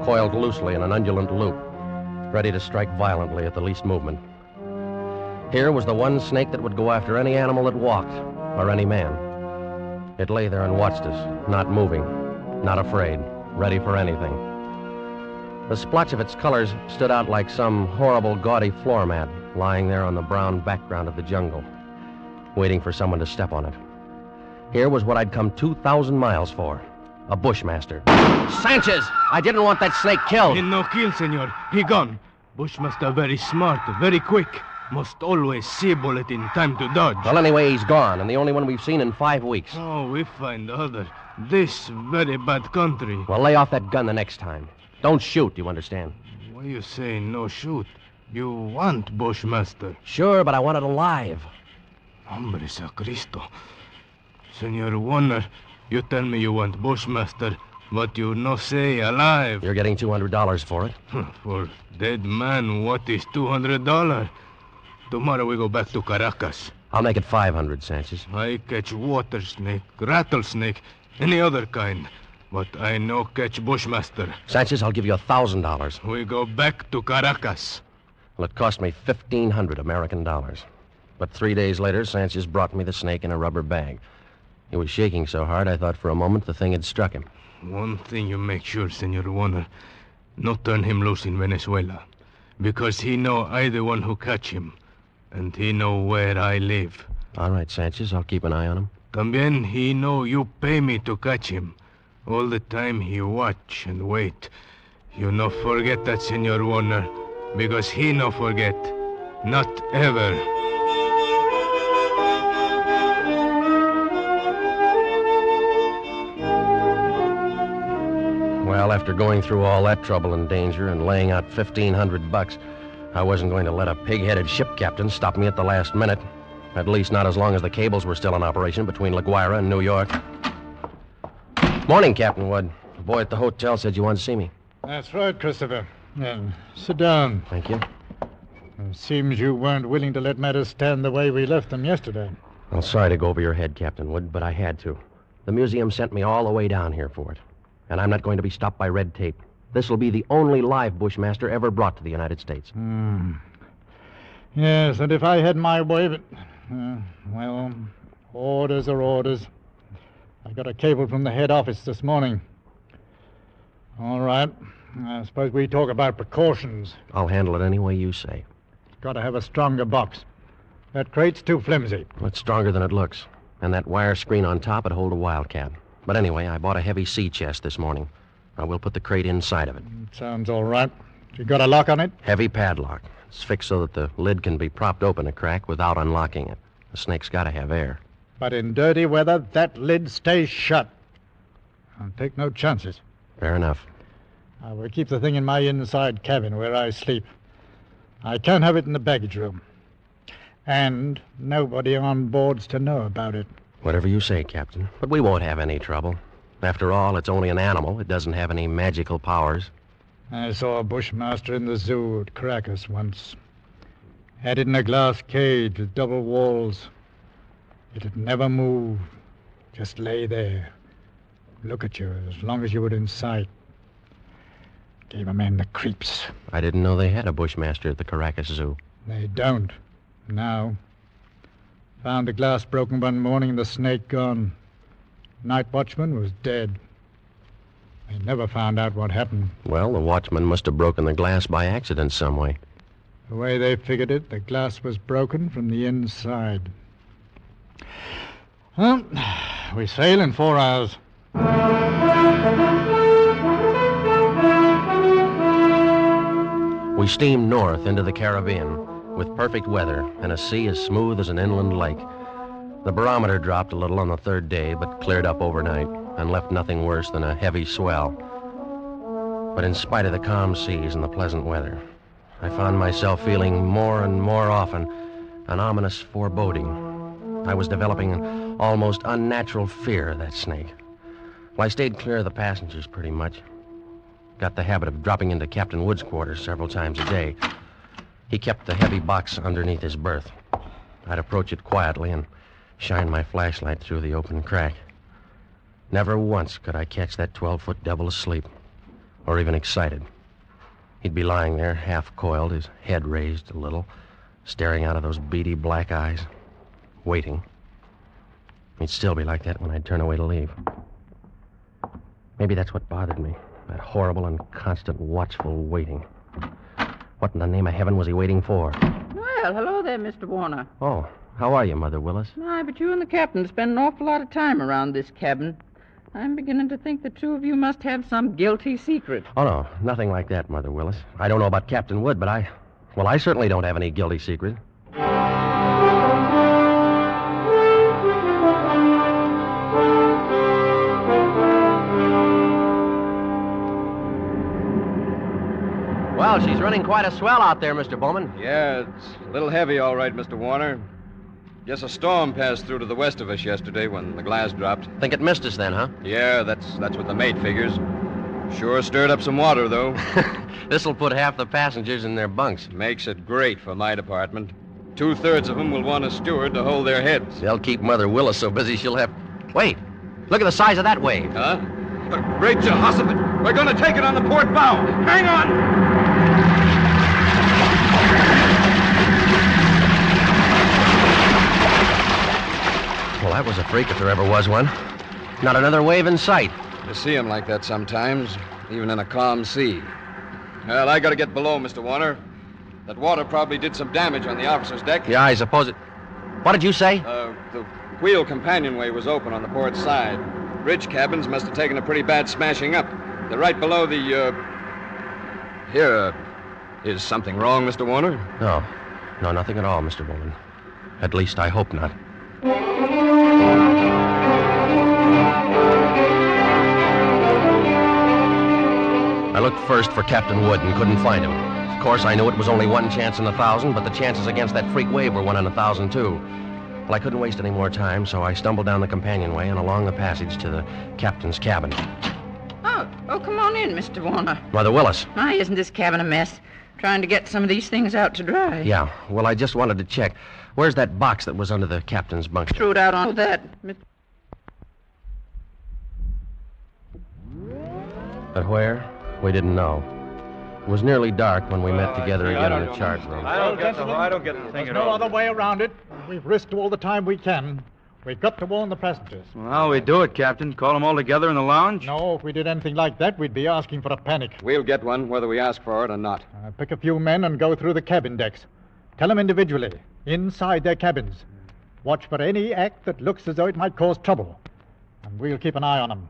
coiled loosely in an undulant loop, ready to strike violently at the least movement. Here was the one snake that would go after any animal that walked, or any man. It lay there and watched us, not moving, not afraid, ready for anything. The splotch of its colors stood out like some horrible, gaudy floor mat lying there on the brown background of the jungle, waiting for someone to step on it. Here was what I'd come 2,000 miles for, a Bushmaster. Sanchez! I didn't want that snake killed. He no kill, Senor. He gone. Bushmaster very smart, very quick. Must always see bullet in time to dodge. Well, anyway, he's gone, and the only one we've seen in 5 weeks. Oh, we find other. This very bad country. Well, lay off that gun the next time. Don't shoot, you understand? Why you say no shoot? You want Bushmaster? Sure, but I want it alive. Hombre sacristo. Senor Warner, you tell me you want Bushmaster, but you no say alive. You're getting $200 for it. For dead man, what is $200? Tomorrow we go back to Caracas. I'll make it 500, Sanchez. I catch water snake, rattlesnake, any other kind. But I no catch Bushmaster. Sanchez, I'll give you $1,000. We go back to Caracas. Well, it cost me 1,500 American dollars. But 3 days later, Sanchez brought me the snake in a rubber bag. He was shaking so hard, I thought for a moment the thing had struck him. One thing you make sure, Senor Warner. No turn him loose in Venezuela. Because he know I the one who catch him. And he know where I live. All right, Sanchez, I'll keep an eye on him. También he know you pay me to catch him. All the time he watch and wait. You no forget that, Senor Warner. Because he no forget. Not ever. Well, after going through all that trouble and danger and laying out $1,500, I wasn't going to let a pig-headed ship captain stop me at the last minute. At least not as long as the cables were still in operation between La Guaira and New York. Morning, Captain Wood. The boy at the hotel said you wanted to see me. That's right, Christopher. Sit down. Thank you. It seems you weren't willing to let matters stand the way we left them yesterday. Well, sorry to go over your head, Captain Wood, but I had to. The museum sent me all the way down here for it. And I'm not going to be stopped by red tape. This will be the only live Bushmaster ever brought to the United States. Yes, and if I had my way, but... well, orders are orders. I got a cable from the head office this morning. All right. I suppose we talk about precautions. I'll handle it any way you say. Got to have a stronger box. That crate's too flimsy. Well, it's stronger than it looks. And that wire screen on top would hold a wildcat. But anyway, I bought a heavy sea chest this morning. I will put the crate inside of it. Sounds all right. You got a lock on it? Heavy padlock. It's fixed so that the lid can be propped open a crack without unlocking it. The snake's got to have air. But in dirty weather, that lid stays shut. I'll take no chances. Fair enough. I will keep the thing in my inside cabin where I sleep. I can't have it in the baggage room. And nobody on board's to know about it. Whatever you say, Captain. But we won't have any trouble. After all, it's only an animal. It doesn't have any magical powers. I saw a bushmaster in the zoo at Caracas once. Had it in a glass cage with double walls. It'd never move. Just lay there. Look at you as long as you were in sight. Gave a man the creeps. I didn't know they had a bushmaster at the Caracas Zoo. They don't. Now. Found the glass broken one morning and the snake gone. Night watchman was dead. They never found out what happened. Well, the watchman must have broken the glass by accident some way. The way they figured it, the glass was broken from the inside. Well, we sail in 4 hours. We steamed north into the Caribbean with perfect weather and a sea as smooth as an inland lake. The barometer dropped a little on the 3rd day, but cleared up overnight and left nothing worse than a heavy swell. But in spite of the calm seas and the pleasant weather, I found myself feeling more and more often an ominous foreboding. I was developing an almost unnatural fear of that snake. Well, I stayed clear of the passengers pretty much. Got the habit of dropping into Captain Wood's quarters several times a day. He kept the heavy box underneath his berth. I'd approach it quietly and shine my flashlight through the open crack. Never once could I catch that 12-foot devil asleep, or even excited. He'd be lying there, half-coiled, his head raised a little, staring out of those beady black eyes, waiting. He'd still be like that when I'd turn away to leave. Maybe that's what bothered me, that horrible and constant watchful waiting. What in the name of heaven was he waiting for? Well, hello there, Mr. Warner. Oh, how are you, Mother Willis? Aye, but you and the captain spend an awful lot of time around this cabin. I'm beginning to think the two of you must have some guilty secret. Oh, no, nothing like that, Mother Willis. I don't know about Captain Wood, but I certainly don't have any guilty secret. Well, she's running quite a swell out there, Mr. Bowman. Yeah, it's a little heavy, all right, Mr. Warner. Guess a storm passed through to the west of us yesterday when the glass dropped. Think it missed us then, huh? Yeah, that's what the mate figures. Sure stirred up some water, though. This'll put half the passengers in their bunks. Makes it great for my department. 2/3 of them will want a steward to hold their heads. They'll keep Mother Willis so busy she'll have... Wait! Look at the size of that wave. Huh? The great Jehoshaphat! We're going to take it on the port bow! Hang on! Well, that was a freak if there ever was one. Not another wave in sight. You see them like that sometimes, even in a calm sea. Well, I got to get below, Mr. Warner. That water probably did some damage on the officer's deck. Yeah, I suppose it... What did you say? The wheel companionway was open on the port side. Bridge cabins must have taken a pretty bad smashing up. They're right below the, Here, is something wrong, Mr. Warner? No, nothing at all, Mr. Bowman. At least I hope not. I looked first for Captain Wood and couldn't find him. Of course, I knew it was only one chance in 1,000, but the chances against that freak wave were 1 in 1,000, too. Well, I couldn't waste any more time, so I stumbled down the companionway and along the passage to the captain's cabin. Oh, come on in, Mr. Warner. Mother Willis. Why, isn't this cabin a mess? Trying to get some of these things out to dry. Yeah, well, I just wanted to check. Where's that box that was under the captain's bunk? Threw it out on that. But where? We didn't know. It was nearly dark when we met together again in the chart room. I don't get the thing There's at no all. other way around it. We've risked all the time we can. We've got to warn the passengers. Well, how'll we do it, Captain? Call them all together in the lounge? No, if we did anything like that, we'd be asking for a panic. We'll get one, whether we ask for it or not. Pick a few men and go through the cabin decks. Tell them individually, inside their cabins. Watch for any act that looks as though it might cause trouble. And we'll keep an eye on them.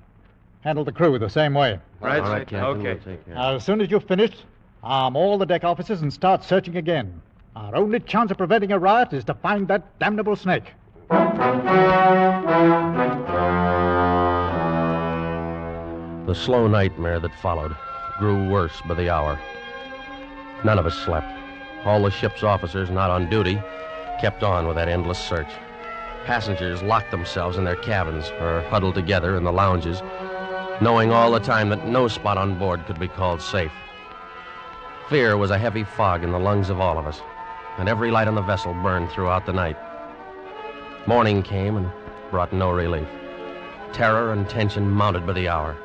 Handle the crew the same way. Right, All right, Captain. okay. We'll take care. As soon as you've finished, arm all the deck officers and start searching again. Our only chance of preventing a riot is to find that damnable snake. The slow nightmare that followed grew worse by the hour. None of us slept. All the ship's officers not on duty kept on with that endless search. Passengers locked themselves in their cabins or huddled together in the lounges, knowing all the time that no spot on board could be called safe. Fear was a heavy fog in the lungs of all of us, and every light on the vessel burned throughout the night. Morning came and brought no relief. Terror and tension mounted by the hour.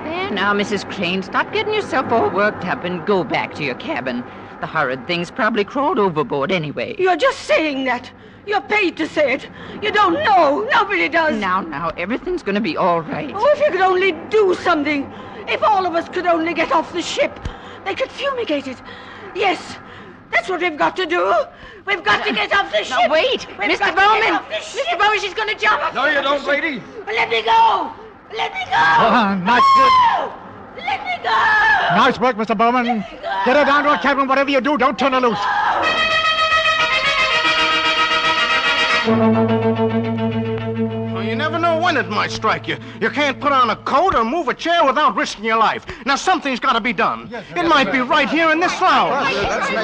There now, Mrs. Crane, stop getting yourself all worked up and go back to your cabin. The horrid thing's probably crawled overboard anyway. You're just saying that. You're paid to say it. You don't know. Nobody does. Now, everything's going to be all right. Oh, if you could only do something. If all of us could only get off the ship. They could fumigate it. Yes, that's what we've got to do. We've got to get off the ship. Now, wait. Mr. Bowman. Mr. Bowman, she's going to jump. No, you don't, lady. Let me go. Let me go. Nice work. Let me go. Nice work, Mr. Bowman. Get her down to her cabin. Whatever you do, don't turn her loose. Well, you never know when it might strike you. You can't put on a coat or move a chair without risking your life. Now, something's got to be done. It might be right here in this lounge.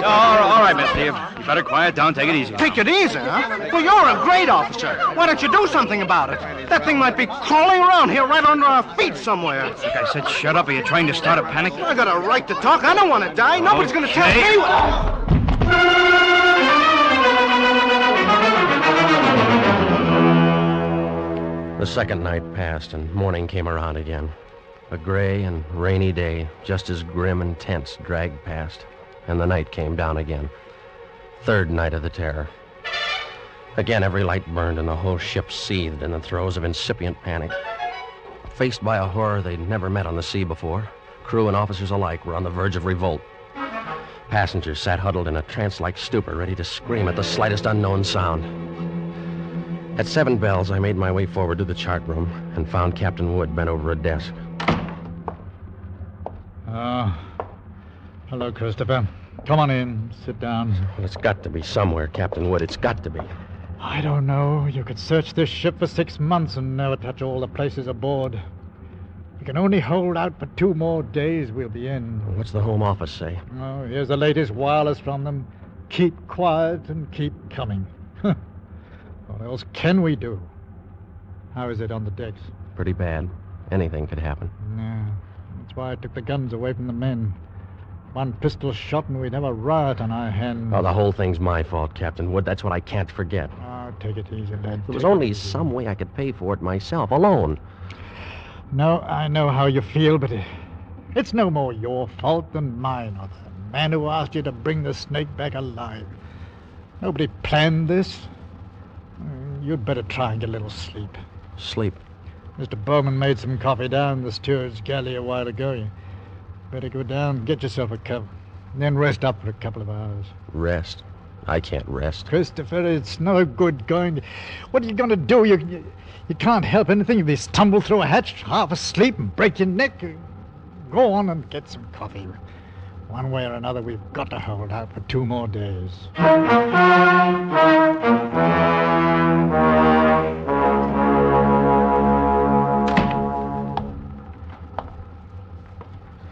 All right, Miss Steve. You better quiet down. Take it easy. Take it easy, huh? Well, you're a great officer. Why don't you do something about it? That thing might be crawling around here right under our feet somewhere. Like I said, shut up. Are you trying to start a panic? I got a right to talk. I don't want to die. Nobody's going to tell me what... The second night passed, and morning came around again. A gray and rainy day, just as grim and tense, dragged past, and the night came down again. Third night of the terror. Again, every light burned, and the whole ship seethed in the throes of incipient panic. Faced by a horror they'd never met on the sea before, crew and officers alike were on the verge of revolt. Passengers sat huddled in a trance-like stupor, ready to scream at the slightest unknown sound. At 7 bells, I made my way forward to the chart room and found Captain Wood bent over a desk. Hello, Christopher. Come on in. Sit down. Well, it's got to be somewhere, Captain Wood. It's got to be. I don't know. You could search this ship for 6 months and never touch all the places aboard. We can only hold out for 2 more days. We'll be in. What's the Home Office say? Oh, here's the latest wireless from them. Keep quiet and keep coming. What else can we do? How is it on the decks? Pretty bad. Anything could happen. Yeah, that's why I took the guns away from the men. 1 pistol shot and we'd have a riot on our hands. Oh, the whole thing's my fault, Captain Wood. That's what I can't forget. Oh, take it easy, lad. There was only some way I could pay for it myself, alone. No, I know how you feel, but it's no more your fault than mine or the man who asked you to bring the snake back alive. Nobody planned this. You'd better try and get a little sleep. Sleep? Mr. Bowman made some coffee down in the steward's galley a while ago. You better go down and get yourself a cup. And then rest up for a couple of hours. Rest? I can't rest. Christopher, it's no good going. What are you going to do? You can't help anything if you stumble through a hatch half asleep and break your neck. Go on and get some coffee. One way or another, we've got to hold out for 2 more days.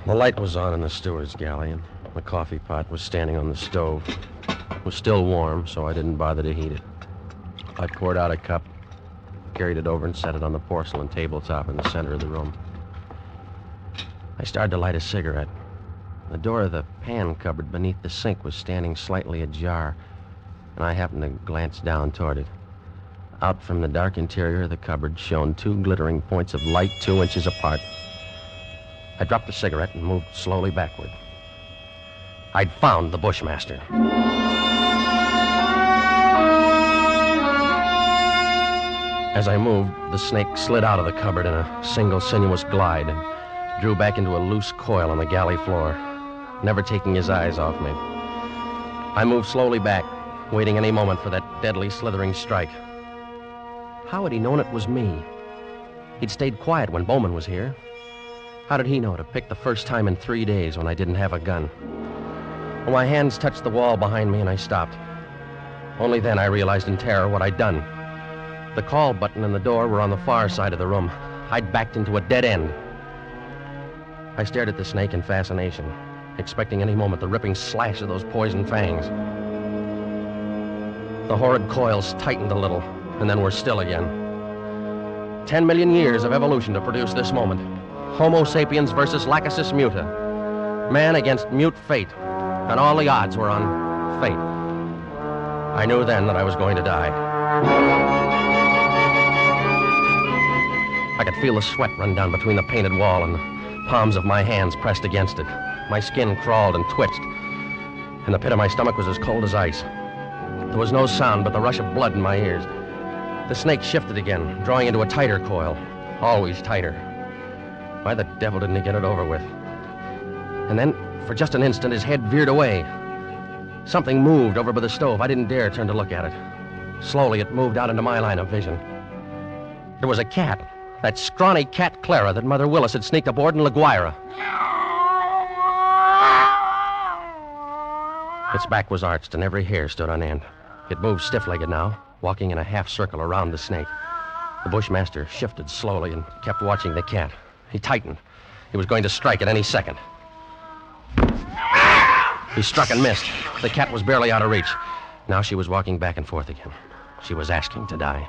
The light was on in the steward's galley, and the coffee pot was standing on the stove. It was still warm, so I didn't bother to heat it. I poured out a cup, carried it over, and set it on the porcelain tabletop in the center of the room. I started to light a cigarette. The door of the pan cupboard beneath the sink was standing slightly ajar, and I happened to glance down toward it. Out from the dark interior of the cupboard shone 2 glittering points of light 2 inches apart. I dropped the cigarette and moved slowly backward. I'd found the Bushmaster. As I moved, the snake slid out of the cupboard in a single sinuous glide and drew back into a loose coil on the galley floor, never taking his eyes off me. I moved slowly back, waiting any moment for that deadly slithering strike. How had he known it was me? He'd stayed quiet when Bowman was here. How did he know to pick the first time in 3 days when I didn't have a gun? Well, my hands touched the wall behind me and I stopped. Only then I realized in terror what I'd done. The call button and the door were on the far side of the room. I'd backed into a dead end. I stared at the snake in fascination. expecting any moment the ripping slash of those poison fangs. The horrid coils tightened a little, and then were still again. 10 million years of evolution to produce this moment. Homo sapiens versus Lachesis muta. Man against mute fate. And all the odds were on fate. I knew then that I was going to die. I could feel the sweat run down between the painted wall and the palms of my hands pressed against it. My skin crawled and twitched, and the pit of my stomach was as cold as ice. There was no sound but the rush of blood in my ears. The snake shifted again, drawing into a tighter coil, always tighter. Why the devil didn't he get it over with? And then, for just an instant, his head veered away. Something moved over by the stove. I didn't dare turn to look at it. Slowly, it moved out into my line of vision. There was a cat. That scrawny cat Clara that Mother Willis had sneaked aboard in La Guaira. Its back was arched and every hair stood on end. It moved stiff-legged now, walking in a half circle around the snake. The bushmaster shifted slowly and kept watching the cat. He tightened. He was going to strike at any second. He struck and missed. The cat was barely out of reach. Now she was walking back and forth again. She was asking to die.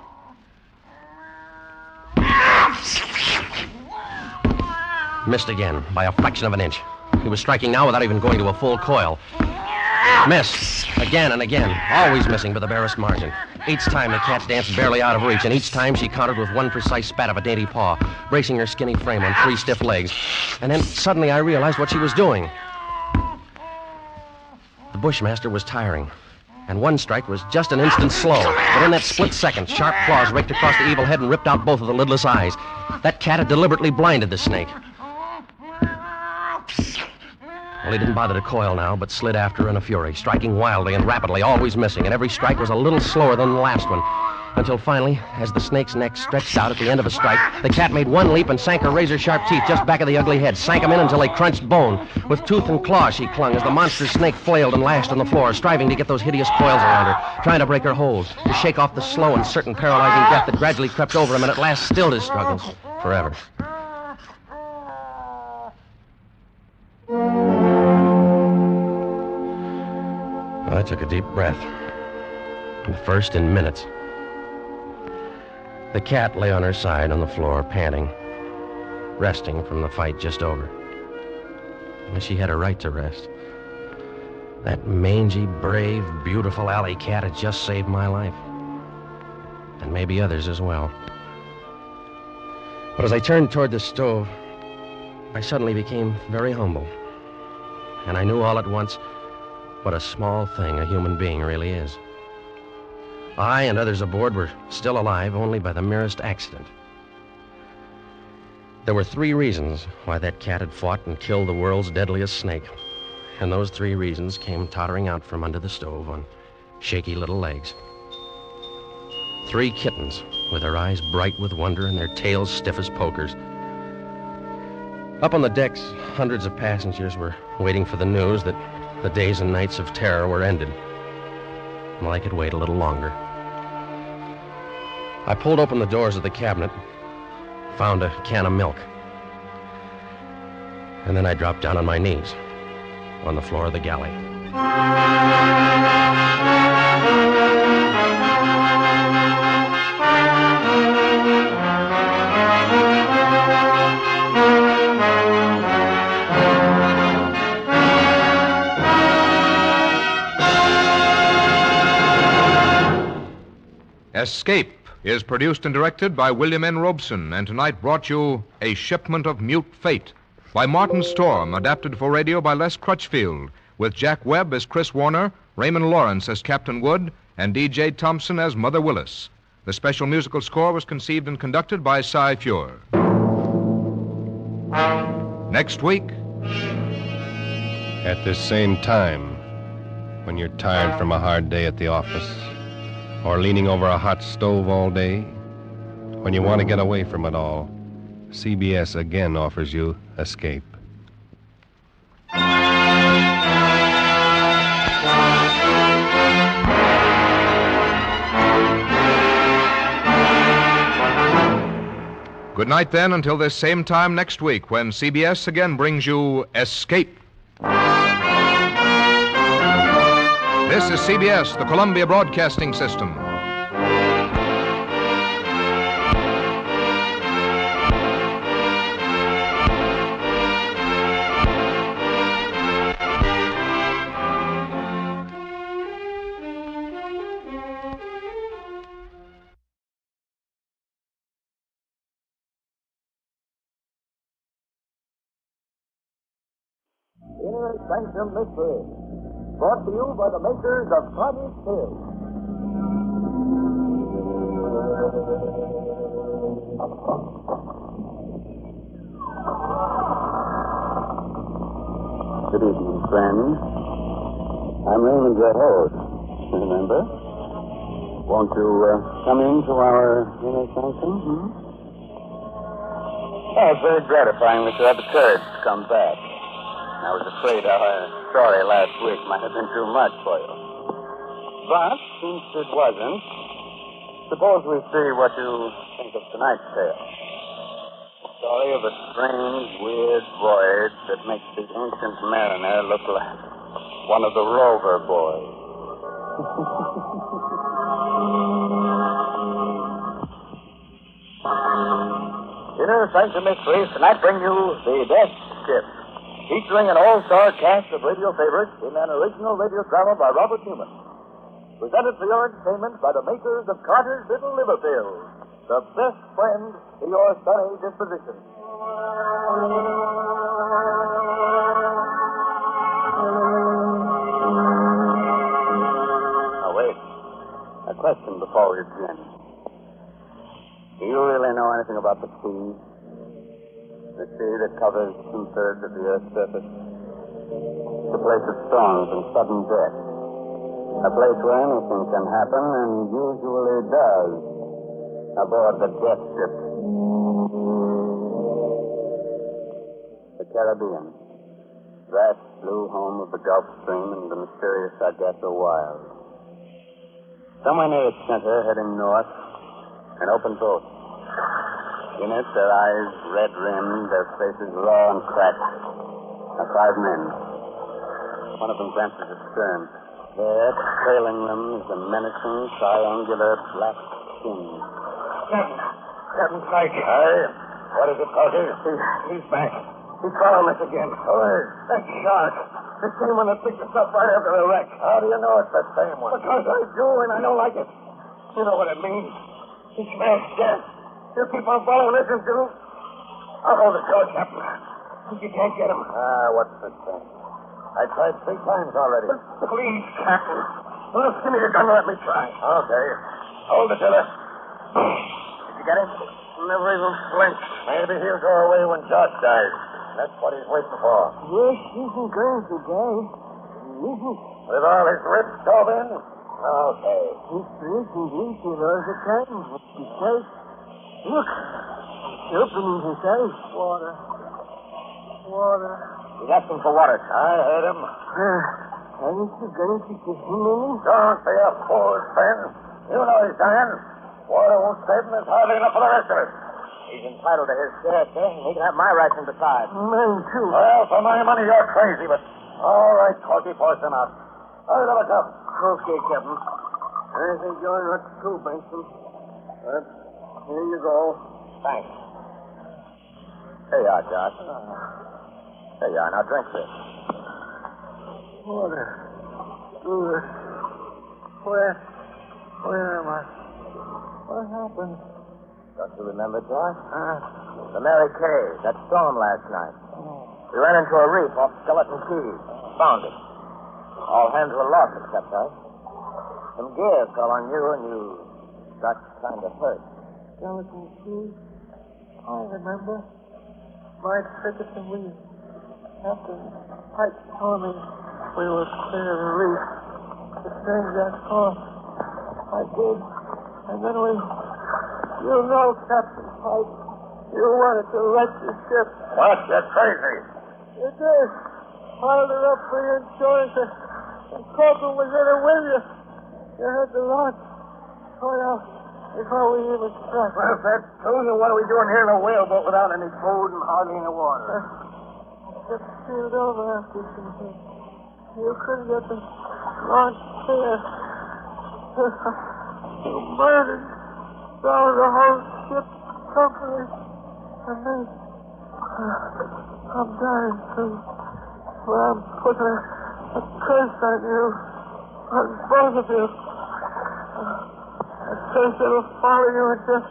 Missed again, by a fraction of an inch. He was striking now without even going to a full coil. Missed. Again and again. Always missing by the barest margin. Each time the cat danced barely out of reach, and each time she countered with one precise spat of a dainty paw, bracing her skinny frame on 3 stiff legs. And then suddenly I realized what she was doing. The bushmaster was tiring, and one strike was just an instant slow. But in that split second, sharp claws raked across the evil head and ripped out both of the lidless eyes. That cat had deliberately blinded the snake. Well, he didn't bother to coil now, but slid after her in a fury, striking wildly and rapidly, always missing, and every strike was a little slower than the last one. Until finally, as the snake's neck stretched out at the end of a strike, the cat made one leap and sank her razor-sharp teeth just back of the ugly head, sank them in until they crunched bone. With tooth and claw she clung as the monstrous snake flailed and lashed on the floor, striving to get those hideous coils around her, trying to break her hold, to shake off the slow and certain paralyzing death that gradually crept over him and at last stilled his struggles forever. I took a deep breath. The first in minutes. The cat lay on her side on the floor, panting, resting from the fight just over. And she had a right to rest. That mangy, brave, beautiful alley cat had just saved my life. And maybe others as well. But as I turned toward the stove, I suddenly became very humble. And I knew all at once what a small thing a human being really is. I and others aboard were still alive only by the merest accident. There were 3 reasons why that cat had fought and killed the world's deadliest snake. And those 3 reasons came tottering out from under the stove on shaky little legs. 3 kittens with their eyes bright with wonder and their tails stiff as pokers. Up on the decks, hundreds of passengers were waiting for the news that the days and nights of terror were ended. Well, I could wait a little longer. I pulled open the doors of the cabinet, found a can of milk, and then I dropped down on my knees on the floor of the galley. Escape is produced and directed by William N. Robeson, and tonight brought you A Shipment of Mute Fate by Martin Storm, adapted for radio by Les Crutchfield, with Jack Webb as Chris Warner, Raymond Lawrence as Captain Wood, and D.J. Thompson as Mother Willis. The special musical score was conceived and conducted by Cy Fure. Next week, at this same time, when you're tired from a hard day at the office, or leaning over a hot stove all day, when you want to get away from it all, CBS again offers you Escape. Good night, then, until this same time next week when CBS again brings you Escape. This is CBS, the Columbia Broadcasting System. Inner Mystery, brought to you by the makers of Cottage Hill. Good evening, friends. I'm Raymond, your host. Remember? Won't you come into our inner sanctum? Oh, it's very gratifying that you had the courage to come back. I was afraid our story last week might have been too much for you. But, since it wasn't, suppose we see what you think of tonight's tale. The story of a strange, weird voyage that makes the ancient mariner look like one of the Rover boys. Inner Sanctum Mysteries tonight bring you The Death Ship, featuring an all-star cast of radio favorites in an original radio drama by Robert Newman. Presented for your entertainment by the makers of Carter's Little Liver Pills, the best friend to your sunny disposition. Now, wait. A question before we begin. Do you really know anything about the sea? The sea that covers 2/3 of the Earth's surface. It's a place of storms and sudden death. A place where anything can happen, and usually does, aboard the Death Ship. The Caribbean. Vast blue home of the Gulf Stream and the mysterious Sargasso Wild. Somewhere near its center, heading north, an open boat. In it, their eyes red-rimmed, their faces raw and cracked, are 5 men. One of them glances astern. There, trailing them, is a menacing, triangular black skin. Captain Pike. Hey, what is it, Parker? He's back. He's following us again. That shark. The same one that picked us up right after the wreck. How do you know it's the same one? Because I do, and I don't like it. You know what it means. He smells death. You keep on following this and do. I'll hold the door, Captain. If you can't get him. What's the sense? I tried 3 times already. Please, Captain. Well, give me the gun and let me try. Okay. Hold it, Dilla. Did you get him? Never even flinched. Maybe he'll go away when Josh dies. That's what he's waiting for. Yes, isn't going to die. With all his ribs stove in? Okay. It's drinking into all the time. Besides, look. Opening his eyes. Water. He's asking for water. I heard him. Aren't you going to give him any? Don't be a fool, Ben. You know he's dying. Water won't save him. There's hardly enough for the rest of us. He's entitled to his share, sir. He can have my ration besides. Mine, too. Well, for my money, you're crazy, but... All right, Corky, force him out. Hurry, another cup. Okay, Captain. I think you're not too, Benson. But here you go. Thanks. Here you are, Josh. There you are. Now drink this. Water. Good. Where am I? What happened? Don't you remember, Josh? The Mary Kay, that storm last night. We ran into a reef off Skeleton Key. Found it. All hands were lost except us. Some gear fell on you and you got kind of hurt. Skeleton Key? I remember. My ticket and we... After Pike told me we were clear of the reef to change that course. I did. And then we... You know, Captain Pike, you wanted to wreck the ship. What? You're crazy. You did. Piled her up for your insurance and Corporal was in it with you. You had the launch. Before we even struck. Well, if that's true, then what are we doing here in a whaleboat without any food and hardly any water? get sealed over after something. You could get them launched there. You murdered the whole ship company. And then I'm dying too. Well, I'm putting a curse on you. On both of you. A curse that will follow you until...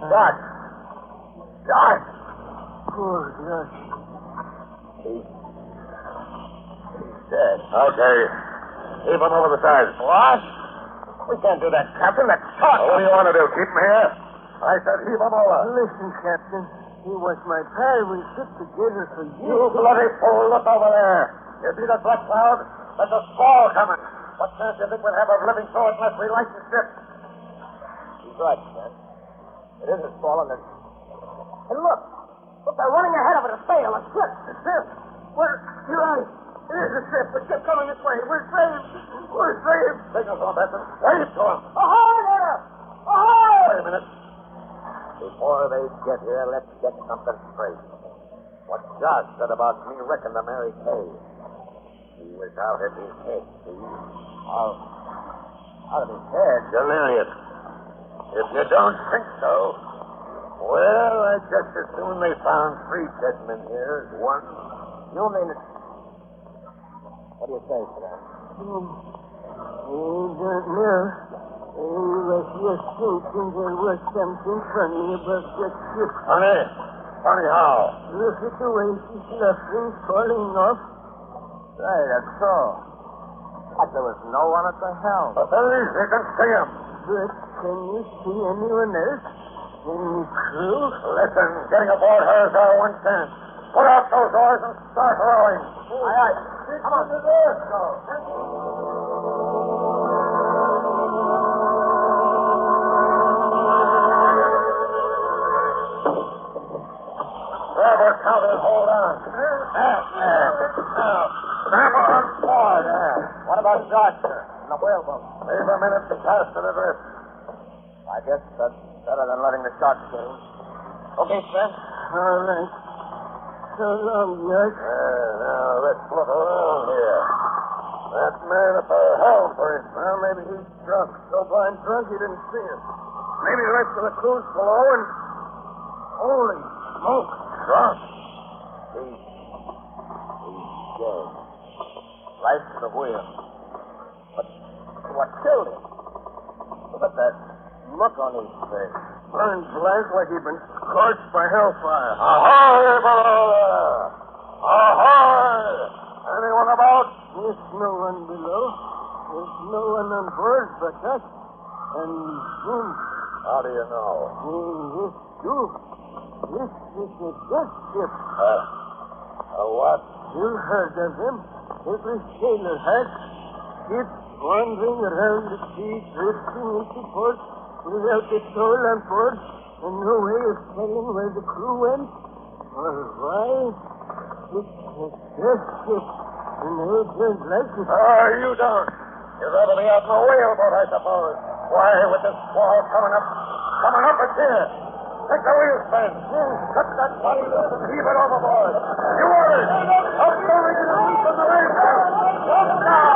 Doc! Doc! Poor Doc. He's dead. Okay. Keep him over the side. What? We can't do that, Captain. That's shot. What do you want to do? Keep him here? I said heave him over. Listen, Captain. He was my pal. We shipped together for years. You bloody fool. Look over there. You see that black cloud? There's a squall coming. What chance do you think we'll have of living through it unless we light the ship? He's right, Sam. It is a squall, and it's... Hey, look! Look, they're running ahead of it, a sail, a ship. A ship? Where? You're right. It is a ship. A ship coming this way. We're saved. We're saved. Signals on, Benson. Wave to him. Ahoy there! Ahoy! Wait a minute. Before they get here, let's get something straight. What Josh said about me wrecking the Mary Kay. He was out of his head, see? Out of his head? Delirious. If you don't think so, well, I just as soon they found 3 dead men here as 1. You mean it? What do you say, Sam? He don't know. He was just thinking there was something funny about that ship. Funny? Funny how? Look at the way she's luffing, falling off. Right, that's so. But there was no one at the helm. But there is. You can see him. But can you see anyone else? Any crew? Listen, getting aboard her is our one chance. Put out those oars and start rowing. Aye, aye. Come on. Let's go. Starboard counter, hold on. Now, grab on board. What about Josh, sir? And the whaleboat? Leave a minute to cast to the drift. I guess that's better than letting the sharks get him. Okay, Sam. All right. So long, George. Now, let's look around here. That man at the helm, for instance. Well, maybe he's drunk. So blind drunk he didn't see us. Maybe the rest of the crew's below and... Holy smoke. Drunk? He's dead. Right to the wheel. But what killed him? Look at that look on his face. Burned black like he'd been scorched by hellfire. Ahoy, below there! Ahoy! Anyone about? There's no one below. There's no one on board but us. And him. How do you know? This too. This is a death ship. A what? You heard of him. Every sailor has. Ships wandering around the sea, drifting into port without a soul on board, and no way of telling where the crew went or why. It's a death ship, and they don't like it. You don't. You'd rather be out in a whaleboat, I suppose. Why, with this squall coming up it's here. Take the wheel, Sven. Cut that body loose and heave it overboard. You orders. Up the rig and release on the rail. Up now.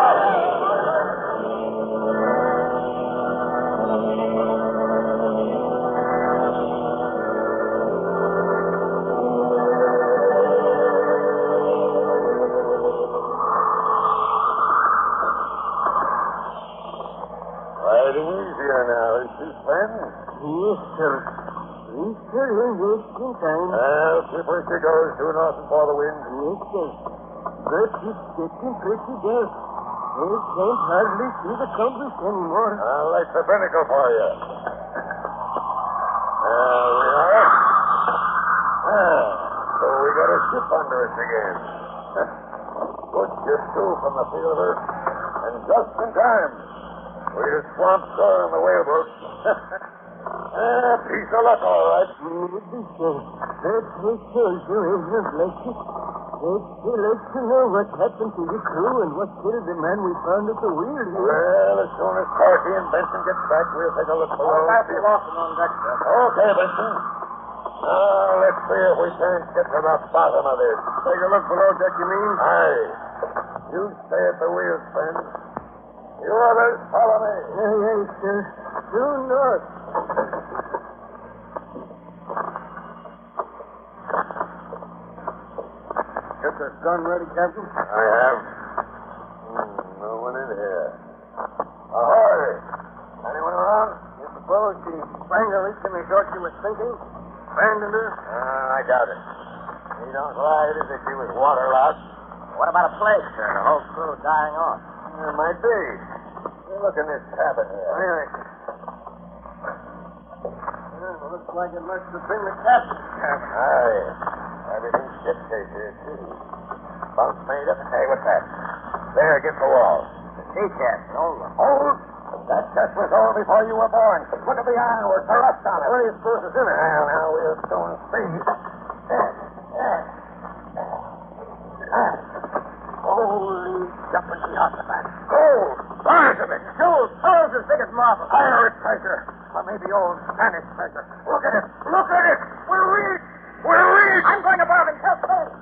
Riding easier now, isn't she, Sven? Yes, sir. We sure is wasting time. Well, keep where she goes, due north and for the wind. Yes, sir. But it's getting pretty dark. I can't hardly see the compass anymore. I'll light the binnacle for you. There we are. So we got a ship under us again. Good ship, too, from the feel of her. And just in time. We'd have swamped shore on the whaleboat. Piece of luck, all right. Maybe so. But we told you, isn't like it? They'd like to know what happened to the crew and what killed the man we found at the wheel here. Well, as soon as Parky and Benson get back, we'll take a look below. I'll be walking on deck, sir. Okay, Benson. Let's see if we can't get to the bottom of this. Take a look below deck, you mean? Aye. You stay at the wheel, Sven. You others follow me. Aye, sir. Due north. Get the gun ready, Captain? I have. No one in here. Ahoy! Anyone around? You suppose she sprang the leak and they thought she was sinking? Abandoned her? I doubt it. He don't ride as if she was waterlogged. What about a plague, sir? The whole crew dying off. It might be. Look in this cabin here. Aye. Well, looks like it must have been the captain's cabin. Aye. Everything's shipshape here, too. Bunk made up. Hey, what's that? There against the wall. The sea chest. Old one. Old? That chest was old before you were born. Look at the ironwork, the rust on it. What do you suppose is in it? Well, now we'll soon see. Holy jumping Jehoshaphat. Gold! Bars of it! Gold! Pearls as big as marble. Pirate treasure! Or maybe old Spanish treasure. Look at it! Look at it! We're rich! We're rich! I'm going aboard and help Gold.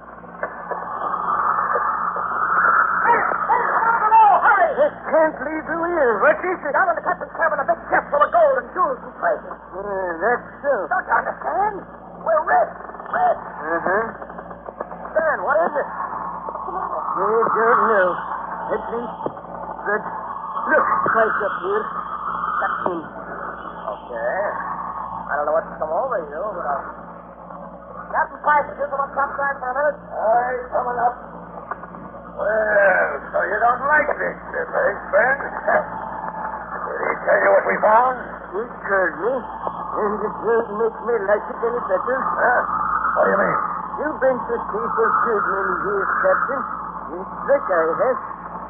It can't leave the wheel. What is it? Down in the captain's cabin, a big chest full of gold and jewels and treasure. That's so. Don't you understand? We're rich. Rich. Stan, what is it? I don't know. At least, but look, twice up here. Captain. Okay. I don't know what's come over you, but I'll... Captain Price, you come on topside for a minute? Aye, coming up. Well, so you don't like this ship, eh, Ben? Did he tell you what we found? He told me, and it doesn't make me like it any better. Huh? What do you mean? You've been to sea for a good many years, Captain. Yes, like I have.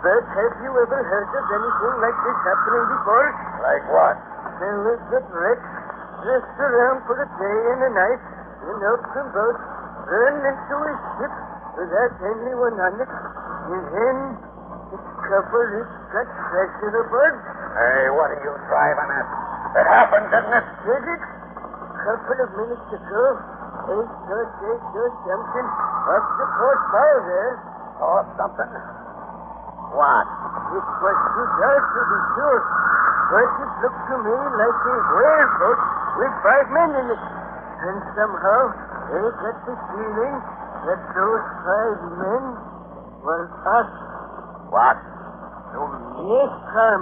But have you ever heard of anything like this happening before? Like what? Fellas get wrecked, dressed around for a day and a night, and up some boat, run into a ship without anyone on it, and then discover it's got treasure aboard. Hey, what are you driving at? It happened, didn't it? Did it? A couple of minutes ago, they saw something off the port bow there. Saw something? What? It was too dark to be sure, but it looked to me like a whaleboat with 5 men in it. And somehow, I got the feeling that those 5 men were us. What? Yes, Tom.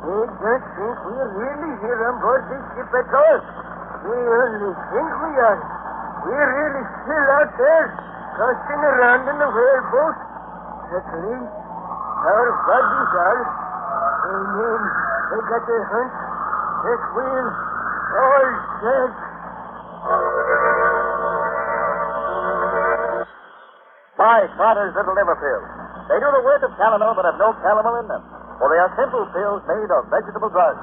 They don't think we're really here on board this ship at all. They only think we are. We're really still out there, tossing around in the whaleboat. At least, our bodies are. And then they got a hunch that we're all dead. Try Carter's Little Liver Pills. They do the work of calomel but have no calomel in them, for they are simple pills made of vegetable drugs.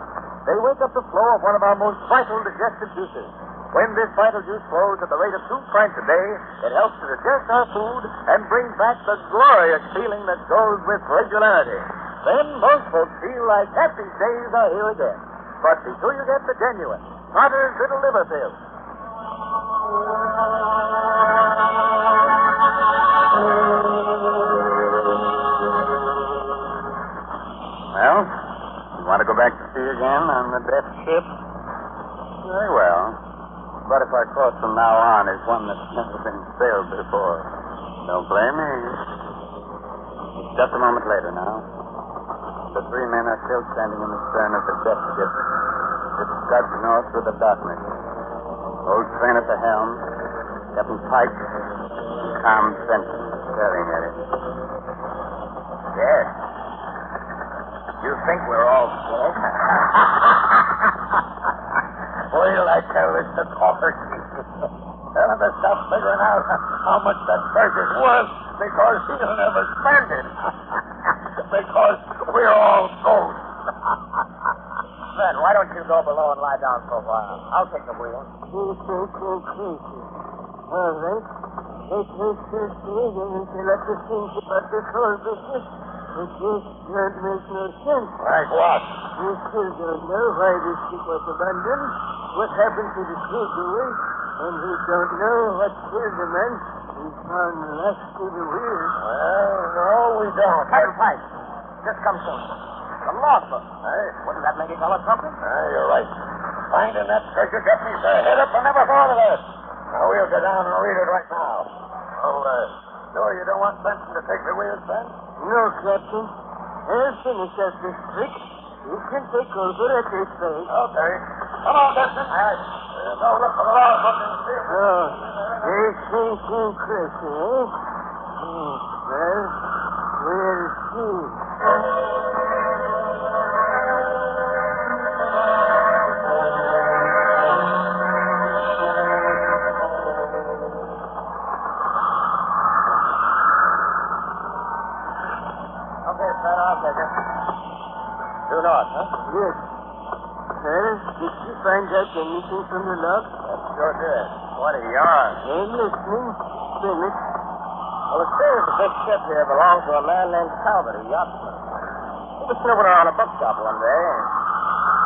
They wake up the flow of one of our most vital digestive juices. When this vital juice flows at the rate of 2 pints a day, it helps to digest our food and brings back the glorious feeling that goes with regularity. Then most folks feel like happy days are here again. But be sure you get the genuine Carter's Little Liver Pills. Well, you want to go back to sea again on the death ship? Very well. But if our course from now on is one that's never been sailed before, don't blame me. It's just a moment later now. The 3 men are still standing in the stern of the death ship. It scuds north through the darkness. Old Train at the helm, Captain Pike, calm Benson staring at it. Yes. You think we're all dead? Wait till I tell this to Coffee. Tell him to stop figuring out how much that treasure's worth because he'll never spend it. Because we're all ghosts. Fred, why don't you go below and lie down for a while? I'll take the wheel. You think you're crazy. All right. It makes us stay until I can think about this whole business. It just don't make no sense. Like what? We still don't know why this ship was abandoned, what happened to the crew away, And we don't know what killed the man. We found left to the wheel. Well, no, we don't. Captain Pike, just come soon. The logbook. Hey, wouldn't that make you tell us something? You're right. Finding that treasure got me so head up I never thought of that. Now, we'll go down and read it right now. Oh, no, you don't want Benson to take the wheel, Ben? No, Captain. I'll finish up this trick. You can take over at this place. Okay. Come on, Benson. Go look for the logbook and see if... Oh, there's St. Cressy, eh? Well, we'll see. Due north, huh? Yes. Well, did you find out anything from the log? Sure did. What a yarn. I'm listening. Finish. Well, it seems the big ship here belonged to a man named Talbot, a yachtsman. He was snooping around a bookshop one day, and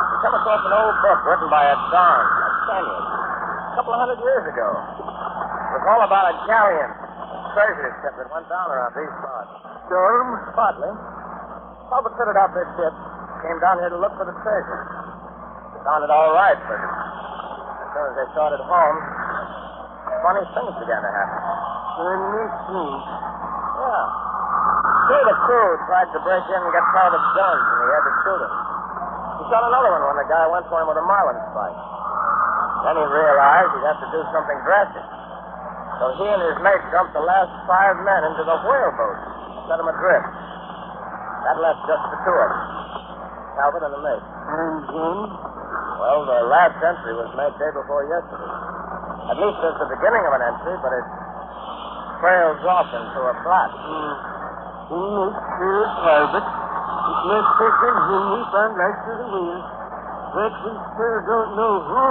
he came across an old book written by a Don, a Spaniard, a couple of 100 years ago. It was all about a galleon, a treasure ship that went down around these parts. Storm? Partly. Talbot fitted out this ship, came down here to look for the treasure. He found it all right, but as soon as they started home, funny things began to happen. Funny things? Yeah. Two of the crew tried to break in and get Talbot's guns, and he had to shoot him. He shot another one when the guy went for him with a marlin spike. Then he realized he'd have to do something drastic. So he and his mate dumped the last 5 men into the whaleboat, set them adrift. That left just the two of them, Talbot and the mate. And then? Well, the last entry was made day before yesterday. At least there's the beginning of an entry, but it trails off into a blot. He makes sure Talbot. It makes certain Henry found life to the wheel. But we still don't know who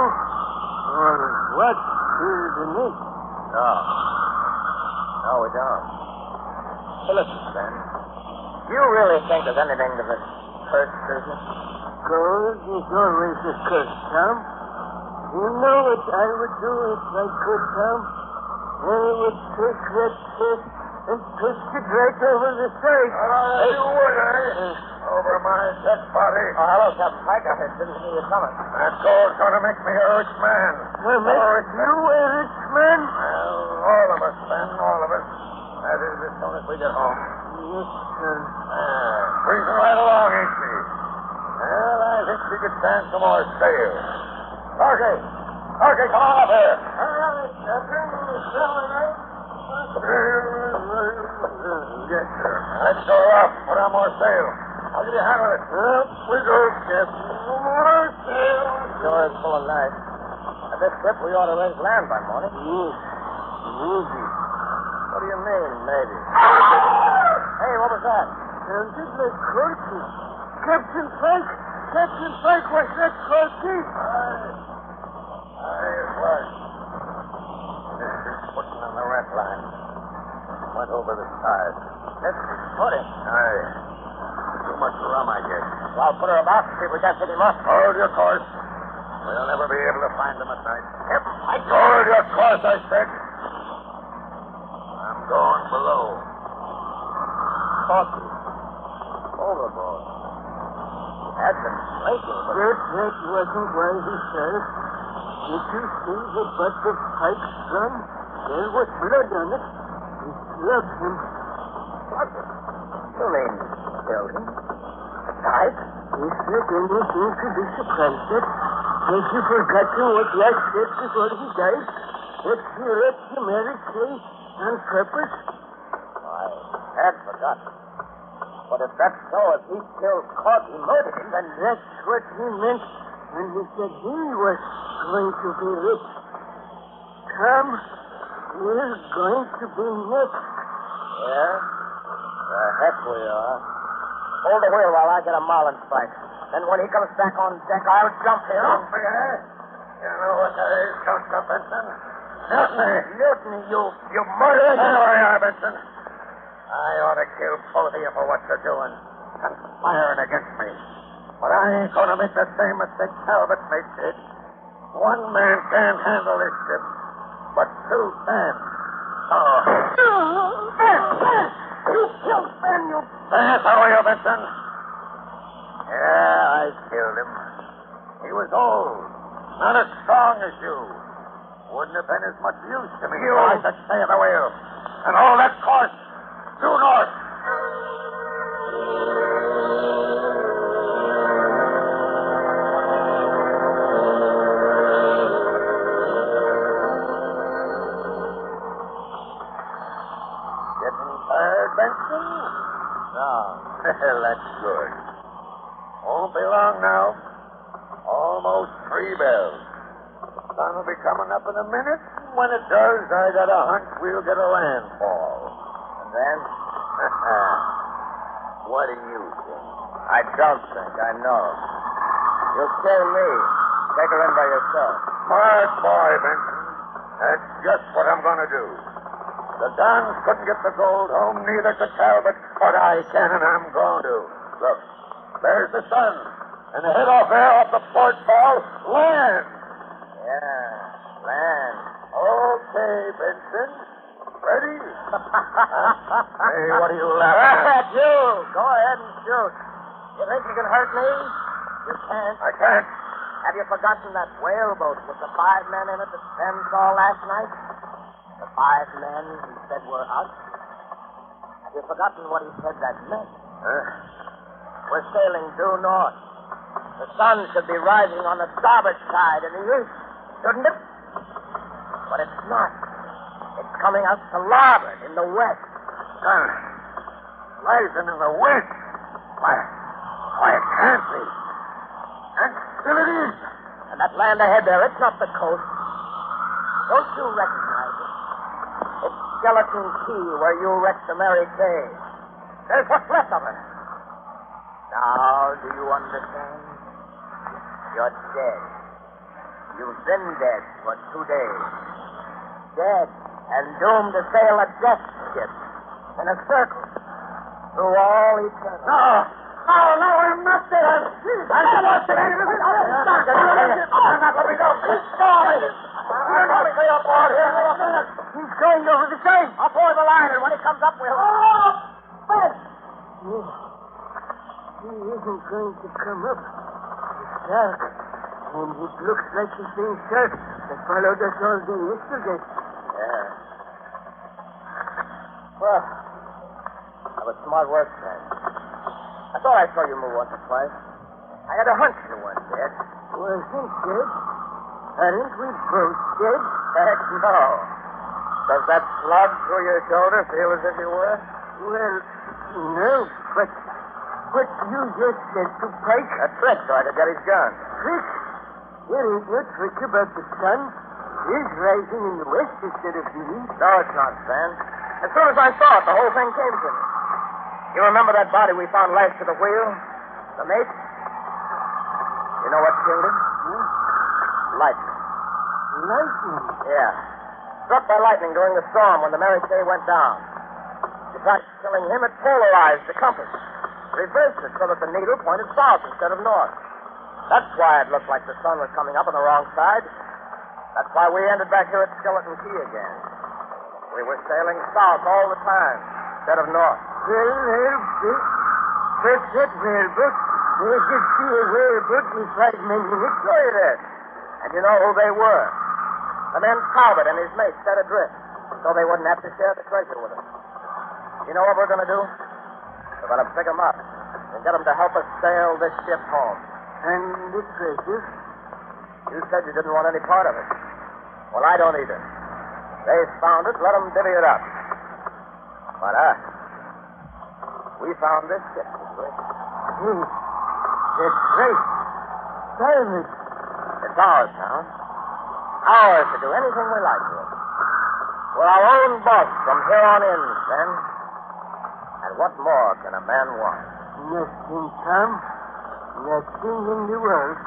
or what killed the mate. No, we don't. Hey, listen, Ben. Do you really think there's anything to this cursed business? Gold is always a curse, Tom. You know what I would do if I could, Tom? I would take that chest and twist it right over the side. You would, eh? Over my dead body. Oh, hello, Captain Pike. I didn't see you coming. That gold's going to make me a rich man. Well, make you a rich man? Well, all of us, Ben, all of us. That is, as soon as we get home. Yes, sir. Breezing right along, ain't she? Well, I think she could stand some more sail. Starkey! Starkey, come on up here. All right, Captain. Yes, sir. Let's go up. Put on more sail. How did you handle it? Up we go, Captain. More sail. Sure is full of night. At this trip, we ought to raise land by morning. Yes. Maybe. What do you mean, maybe? Hey, what was that? Sounded like Corky. Captain Pike! Captain Pike, was that Corky? Aye, it was. This is putting on the rat line. Went over the side. This is footing. Aye. Too much rum, I guess. Well, put her about and see if we can't pick him up. Hold your course. We'll never be able to find him at night. Hold your course, I said. I'm going below. Corky. Overboard. Had been blinking, but... That wasn't why he fell. Did you see the butt of Pike's gun? There was blood on it. He clubbed him. What? You mean killed him? Pike? Is there anything to be surprised at? Has he forgotten what Jack said before he died? That he left the marriage place on purpose? I had forgotten. But if that's so, if he killed Corky, murdered him, then that's what he meant when he said he was going to be rich. Tom, we're going to be next. Yeah? The heck we are. Hold the wheel while I get a marlin spike. Then when he comes back on deck, I'll jump him. Jump me, eh? You know what that is, Costa Benson? Mutiny. Mutiny, you murderer. There we are, Benson. I ought to kill both of you for what you're doing. Conspiring against me. But I ain't going to make the same mistake Talbot made did. One man can't handle this ship. killed Ben. Oh. Ben! You killed Ben, you... Yes, how are you, Benson? Yeah, I killed him. He was old. Not as strong as you. Wouldn't have been as much use to me if I could stay at the wheel. And all that course due north. Getting tired, Benson? No. Well, that's good. Won't be long now. Almost 3 bells. The sun will be coming up in a minute. When it does, I got a hunch we'll get a landfall. And then? What do you think? I don't think. I know. You'll kill me. Take her in by yourself. Smart boy, Benson. That's just what I'm going to do. The Dons couldn't get the gold home, neither could Talbot, but I can, and I'm going to. Look, there's the sun. And ahead off there, off the port bow, land. Yeah, land. Okay, Benson. Ready? Hey, what are you laughing at? You! Go ahead and shoot. You think you can hurt me? You can't. I can't. Have you forgotten that whaleboat with the 5 men in it that Ben saw last night? The 5 men he said were us? Have you forgotten what he said that meant? We're sailing due north. The sun should be rising on the starboard side in the east, shouldn't it? But it's not. It's coming out to larboard in the west. Sun rising in the west? Why, it can't be. And still it is. And that land ahead there, it's not the coast. Don't you recognize it? It's Skeleton Key where you wrecked the Mary Kay. There's what's left of her. Now, do you understand? You're dead. You've been dead for 2 days. Dead and doomed to sail a death ship in a circle through all eternity. No, I'm not dead. I'm not dead. I'm not letting go. I'm not stay aboard here. He's going over the same. I'll pour the line, and when he comes up, we'll... Oh, Ben! He isn't going to come up. It's dark, and it looks like the same shark that followed us all day yesterday. Yeah. Well, that was smart work, Sam. I thought I saw you move once or twice. I had a hunch you weren't dead. Wasn't dead? Aren't we both dead? Heck no. Does that slug through your shoulder feel as if you were? Well, no, but you just said to Pike. A trick so I could get his gun. Trick? There ain't no trick about the sun. It's rising in the west instead of the east. No, it's not, Stan. As soon as I saw it, the whole thing came to me. You remember that body we found lashed to the wheel? The mate? You know what killed him? Lightning. Lightning? Yeah. Struck by lightning during the storm when the Mary Kay went down. Besides killing him, it polarized the compass. Reversed it so that the needle pointed south instead of north. That's why it looked like the sun was coming up on the wrong side. That's why we ended back here at Skeleton Key again. We were sailing south all the time instead of north. But that whaleboat, they could see a whaleboat with 5 men in it. Sure you did. And you know who they were. The men Talbot and his mate set adrift so they wouldn't have to share the treasure with us. You know what we're going to do? We're going to pick them up and get them to help us sail this ship home. And the treasure? You said you didn't want any part of it. Well, I don't either. They found it, let them divvy it up. But us, we found this ship, didn't we? That's right. Private. It's ours now. Ours to do anything we like with. We're our own boss from here on in, then. And what more can a man want? Nothing, Tom. Nothing in the world.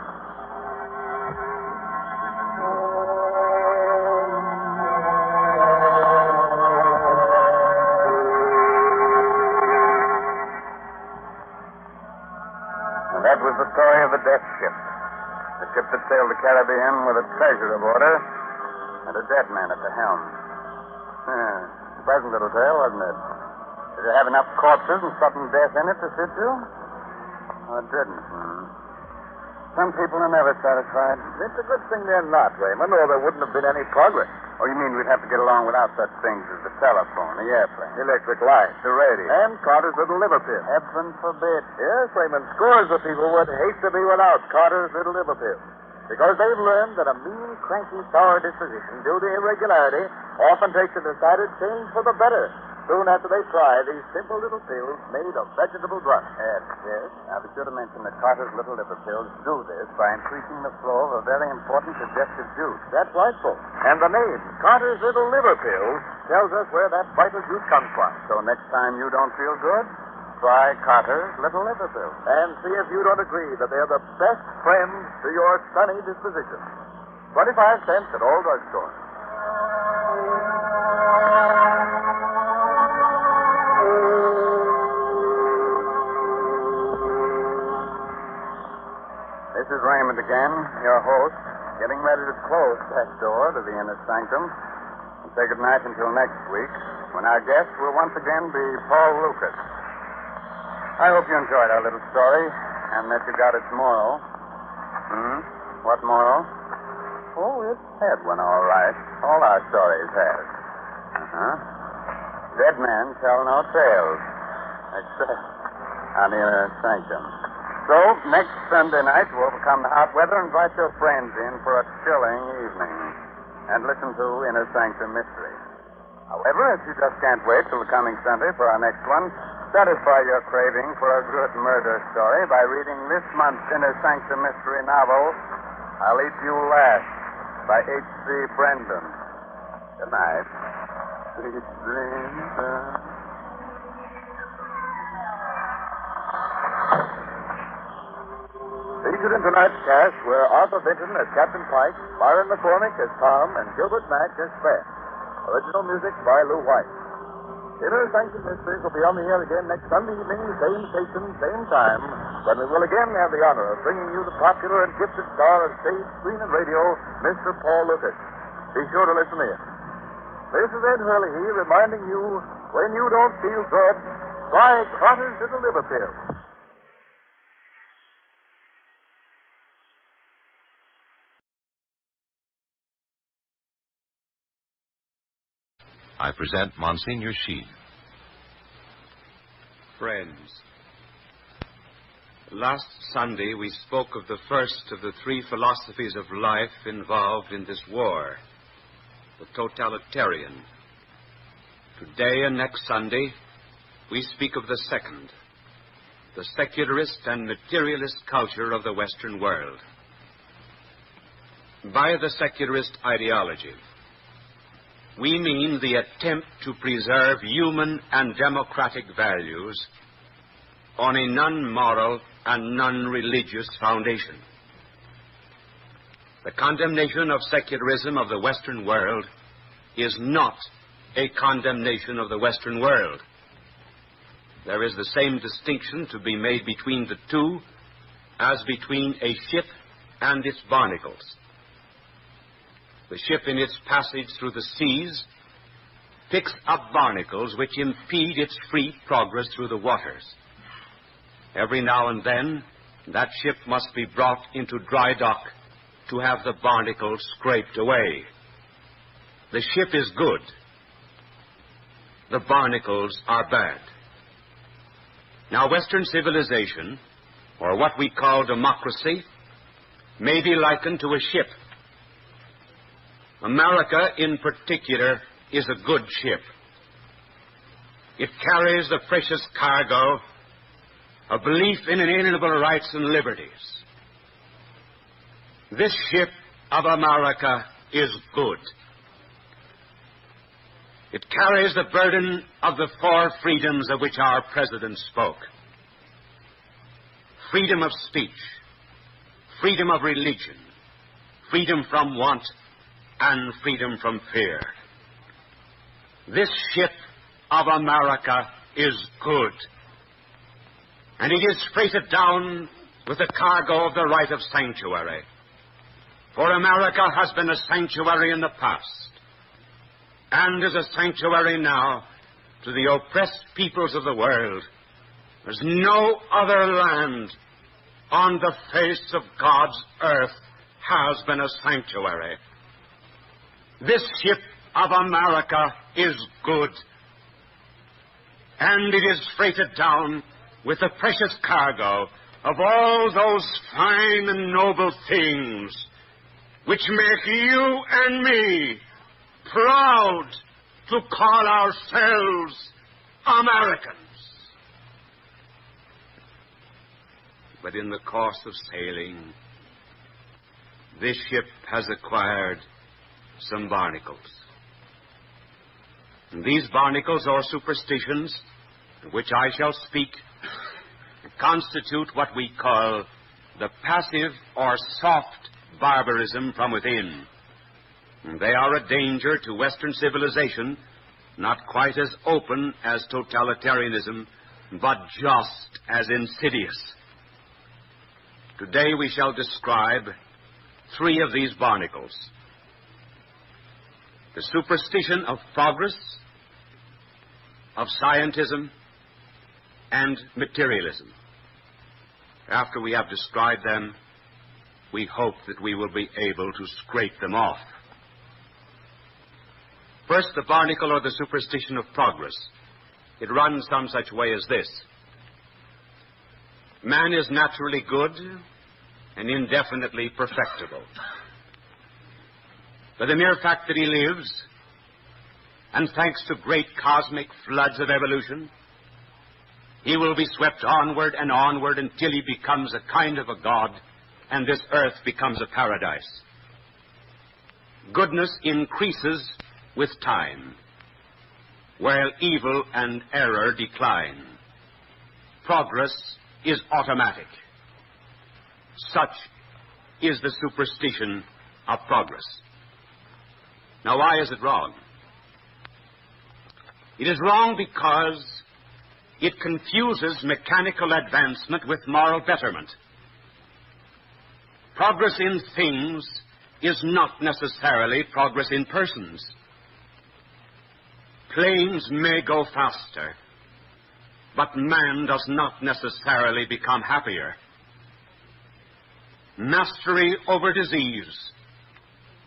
And that was the story of the death ship. The ship that sailed the Caribbean with a treasure aboard her. and a dead man at the helm. Pleasant little tale, wasn't it? Did it have enough corpses and sudden death in it to suit you? Oh, it didn't. Some people are never satisfied. It's a good thing they're not, Raymond, or there wouldn't have been any progress. Oh, you mean we'd have to get along without such things as the telephone, the airplane, Electric light, the radio, and Carter's little liver pill. Heaven forbid. Yes, Raymond, scores of people would hate to be without Carter's little liver pill. Because they've learned that a mean, cranky, sour disposition due to irregularity often takes a decided change for the better soon after they try these simple little pills made of vegetable drugs. Yes. Now, be sure to mention that Carter's little liver pills do this by increasing the flow of a very important digestive juice. That's right, folks. And the name, Carter's little liver pills, tells us where that vital juice comes from. So next time you don't feel good, try Carter's little liver pills. And see if you don't agree that they're the best friends to your sunny disposition. 25 cents at all drugstores. This is Raymond again, your host, getting ready to close that door to the inner sanctum and say goodnight until next week, when our guest will once again be Paul Lucas. I hope you enjoyed our little story and that you got its moral. What moral? Oh, it had one, all right. All our stories have. Dead men tell no tales, except on the inner sanctum. So, next Sunday night, to overcome the hot weather, invite your friends in for a chilling evening and listen to Inner Sanctum Mystery. However, if you just can't wait till the coming Sunday for our next one, satisfy your craving for a good murder story by reading this month's Inner Sanctum Mystery novel, I'll Eat You Last, by H.C. Brendan. Good night. Sweet dreams. Featured in tonight's cast were Arthur Vinton as Captain Pike, Byron McCormick as Tom, and Gilbert Mack as Fred. Original music by Lou White. Inner Sanctum Mysteries will be on the air again next Sunday evening, same station, same time, when we will again have the honor of bringing you the popular and gifted star of stage, screen, and radio, Mr. Paul Lucas. Be sure to listen in. This is Ed Hurley reminding you, when you don't feel good, try Carter's little liver pill. I present Monsignor Sheen. Friends, last Sunday we spoke of the first of the three philosophies of life involved in this war, the totalitarian. Today and next Sunday we speak of the second, the secularist and materialist culture of the Western world. By the secularist ideology, we mean the attempt to preserve human and democratic values on a non-moral and non-religious foundation. The condemnation of secularism of the Western world is not a condemnation of the Western world. There is the same distinction to be made between the two as between a ship and its barnacles. The ship in its passage through the seas picks up barnacles which impede its free progress through the waters. Every now and then, that ship must be brought into dry dock to have the barnacles scraped away. The ship is good. The barnacles are bad. Now, Western civilization, or what we call democracy, may be likened to a ship. America, in particular, is a good ship. It carries the precious cargo of belief in inalienable rights and liberties. This ship of America is good. It carries the burden of the four freedoms of which our president spoke. Freedom of speech, freedom of religion, freedom from want, and freedom from fear. This ship of America is good. And it is freighted down with the cargo of the right of sanctuary. For America has been a sanctuary in the past, and is a sanctuary now to the oppressed peoples of the world. There's no other land on the face of God's earth has been a sanctuary. This ship of America is good, and it is freighted down with the precious cargo of all those fine and noble things which make you and me proud to call ourselves Americans. But in the course of sailing, this ship has acquired some barnacles. And these barnacles or superstitions, of which I shall speak, constitute what we call the passive or soft barbarism from within. And they are a danger to Western civilization, not quite as open as totalitarianism, but just as insidious. Today we shall describe 3 of these barnacles: the superstition of progress, of scientism, and materialism. After we have described them, we hope that we will be able to scrape them off. First, the barnacle or the superstition of progress. It runs some such way as this: man is naturally good and indefinitely perfectible. By the mere fact that he lives, and thanks to great cosmic floods of evolution, he will be swept onward and onward until he becomes a kind of a god, and this earth becomes a paradise. Goodness increases with time, while evil and error decline. Progress is automatic. Such is the superstition of progress. Now, why is it wrong? It is wrong because it confuses mechanical advancement with moral betterment. Progress in things is not necessarily progress in persons. Planes may go faster, but man does not necessarily become happier. Mastery over disease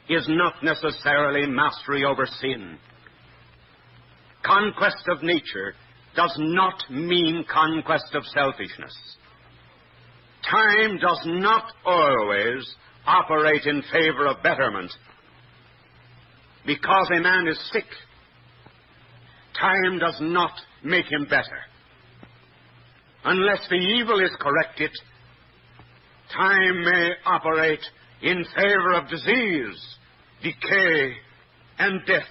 is not necessarily mastery over sin. Conquest of nature does not mean conquest of selfishness. Time does not always operate in favor of betterment. Because a man is sick, time does not make him better. Unless the evil is corrected, time may operate in favor of disease, decay, and death.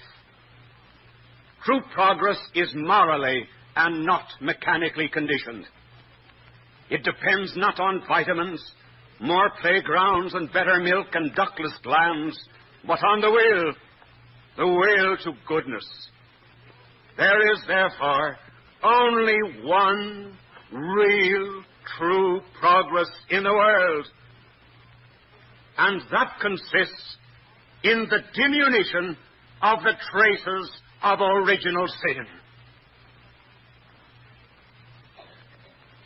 True progress is morally and not mechanically conditioned. It depends not on vitamins, more playgrounds and better milk and ductless glands, but on the will to goodness. There is, therefore, only one real, true progress in the world, and that consists in the diminution of the traces of original sin.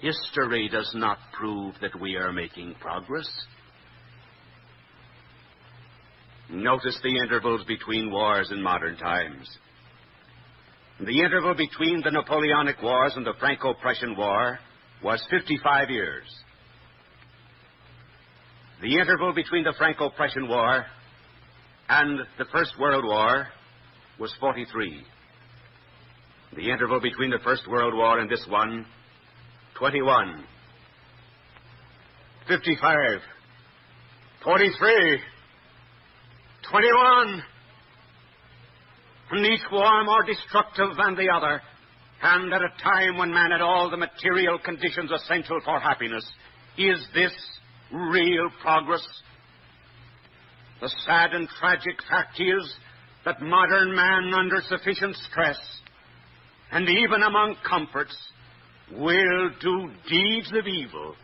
History does not prove that we are making progress. Notice the intervals between wars in modern times. The interval between the Napoleonic Wars and the Franco-Prussian War was 55 years. The interval between the Franco-Prussian War and the First World War was 43. The interval between the First World War and this one, 21. 55. 43. 21. And each war more destructive than the other, and at a time when man had all the material conditions essential for happiness. Is this real progress? The sad and tragic fact is that modern man, under sufficient stress, and even among comforts, will do deeds of evil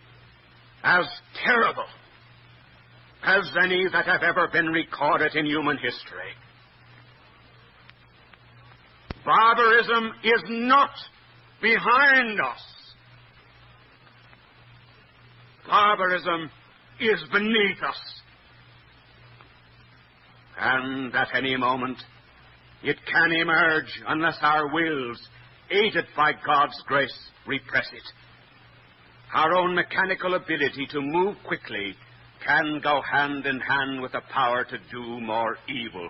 as terrible as any that have ever been recorded in human history. Barbarism is not behind us. Barbarism is beneath us. And at any moment, it can emerge unless our wills, aided by God's grace, repress it. Our own mechanical ability to move quickly can go hand in hand with the power to do more evil.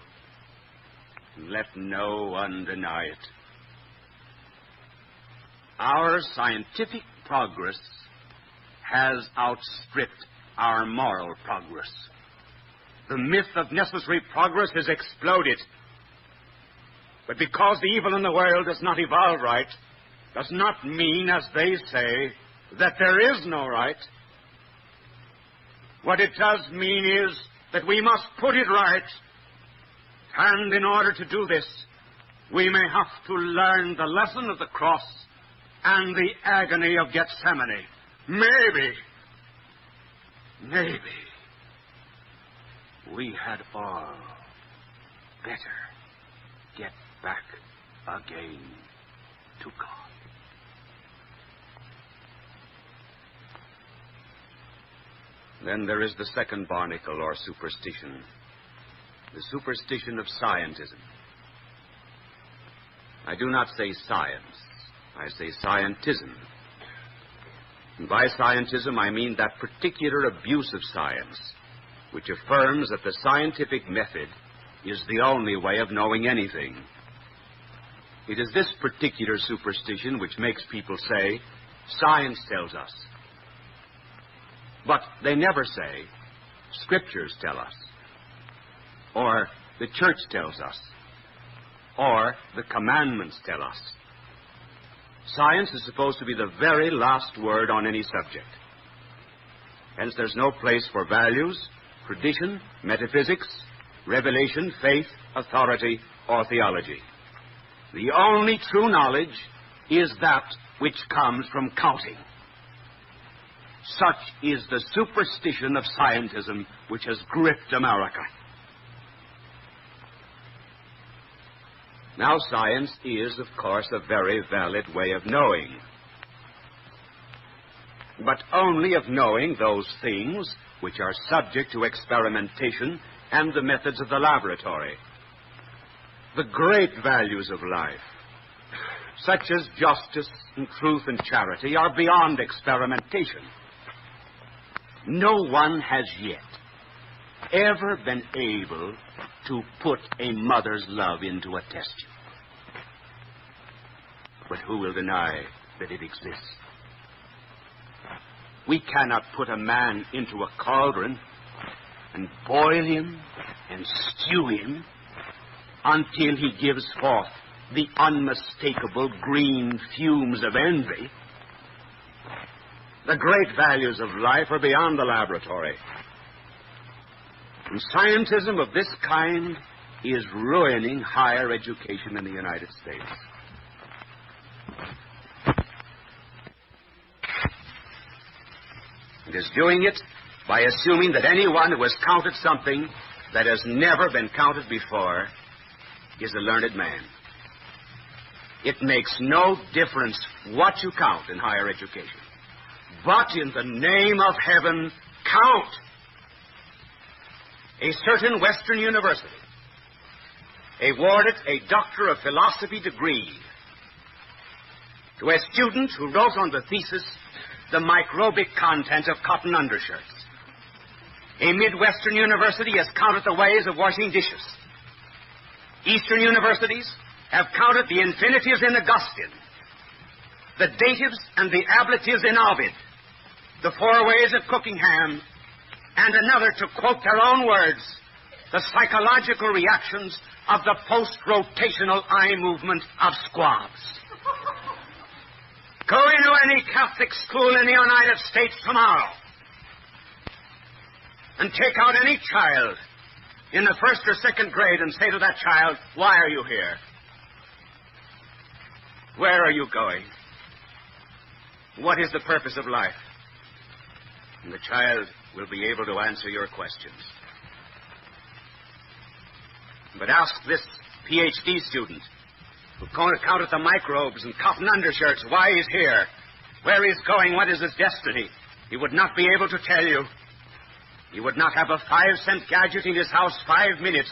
Let no one deny it. Our scientific progress has outstripped our moral progress. The myth of necessary progress has exploded. But because the evil in the world does not evolve right, does not mean, as they say, that there is no right. What it does mean is that we must put it right. And in order to do this, we may have to learn the lesson of the cross and the agony of Gethsemane. Maybe we had all better get back again to God. Then there is the second barnacle, or superstition. The superstition of scientism. I do not say science. I say scientism. And by scientism, I mean that particular abuse of science, which affirms that the scientific method is the only way of knowing anything. It is this particular superstition which makes people say, science tells us. But they never say, scriptures tell us, or the church tells us, or the commandments tell us. Science is supposed to be the very last word on any subject. Hence, there's no place for values, tradition, metaphysics, revelation, faith, authority, or theology. The only true knowledge is that which comes from counting. Such is the superstition of scientism which has gripped America. Now, science is, of course, a very valid way of knowing. But only of knowing those things which are subject to experimentation and the methods of the laboratory. The great values of life, such as justice and truth and charity, are beyond experimentation. No one has yet ever been able to put a mother's love into a test tube. But who will deny that it exists? We cannot put a man into a cauldron and boil him and stew him until he gives forth the unmistakable green fumes of envy. The great values of life are beyond the laboratory. And scientism of this kind is ruining higher education in the United States. It is doing it by assuming that anyone who has counted something that has never been counted before is a learned man. It makes no difference what you count in higher education. But in the name of heaven, count. A certain Western university awarded a Doctor of Philosophy degree to a student who wrote on the thesis the microbic content of cotton undershirts. A Midwestern university has counted the ways of washing dishes. Eastern universities have counted the infinitives in Augustine, the datives and the ablatives in Ovid, the four ways of cooking ham, and another, to quote their own words, the psychological reactions of the post-rotational eye movement of squabs. Go into any Catholic school in the United States tomorrow and take out any child in the first or second grade and say to that child, why are you here? Where are you going? What is the purpose of life? and the child will be able to answer your questions. But ask this PhD student who counted the microbes and cotton undershirts why he's here, where he's going, what is his destiny. He would not be able to tell you. He would not have a 5-cent gadget in his house 5 minutes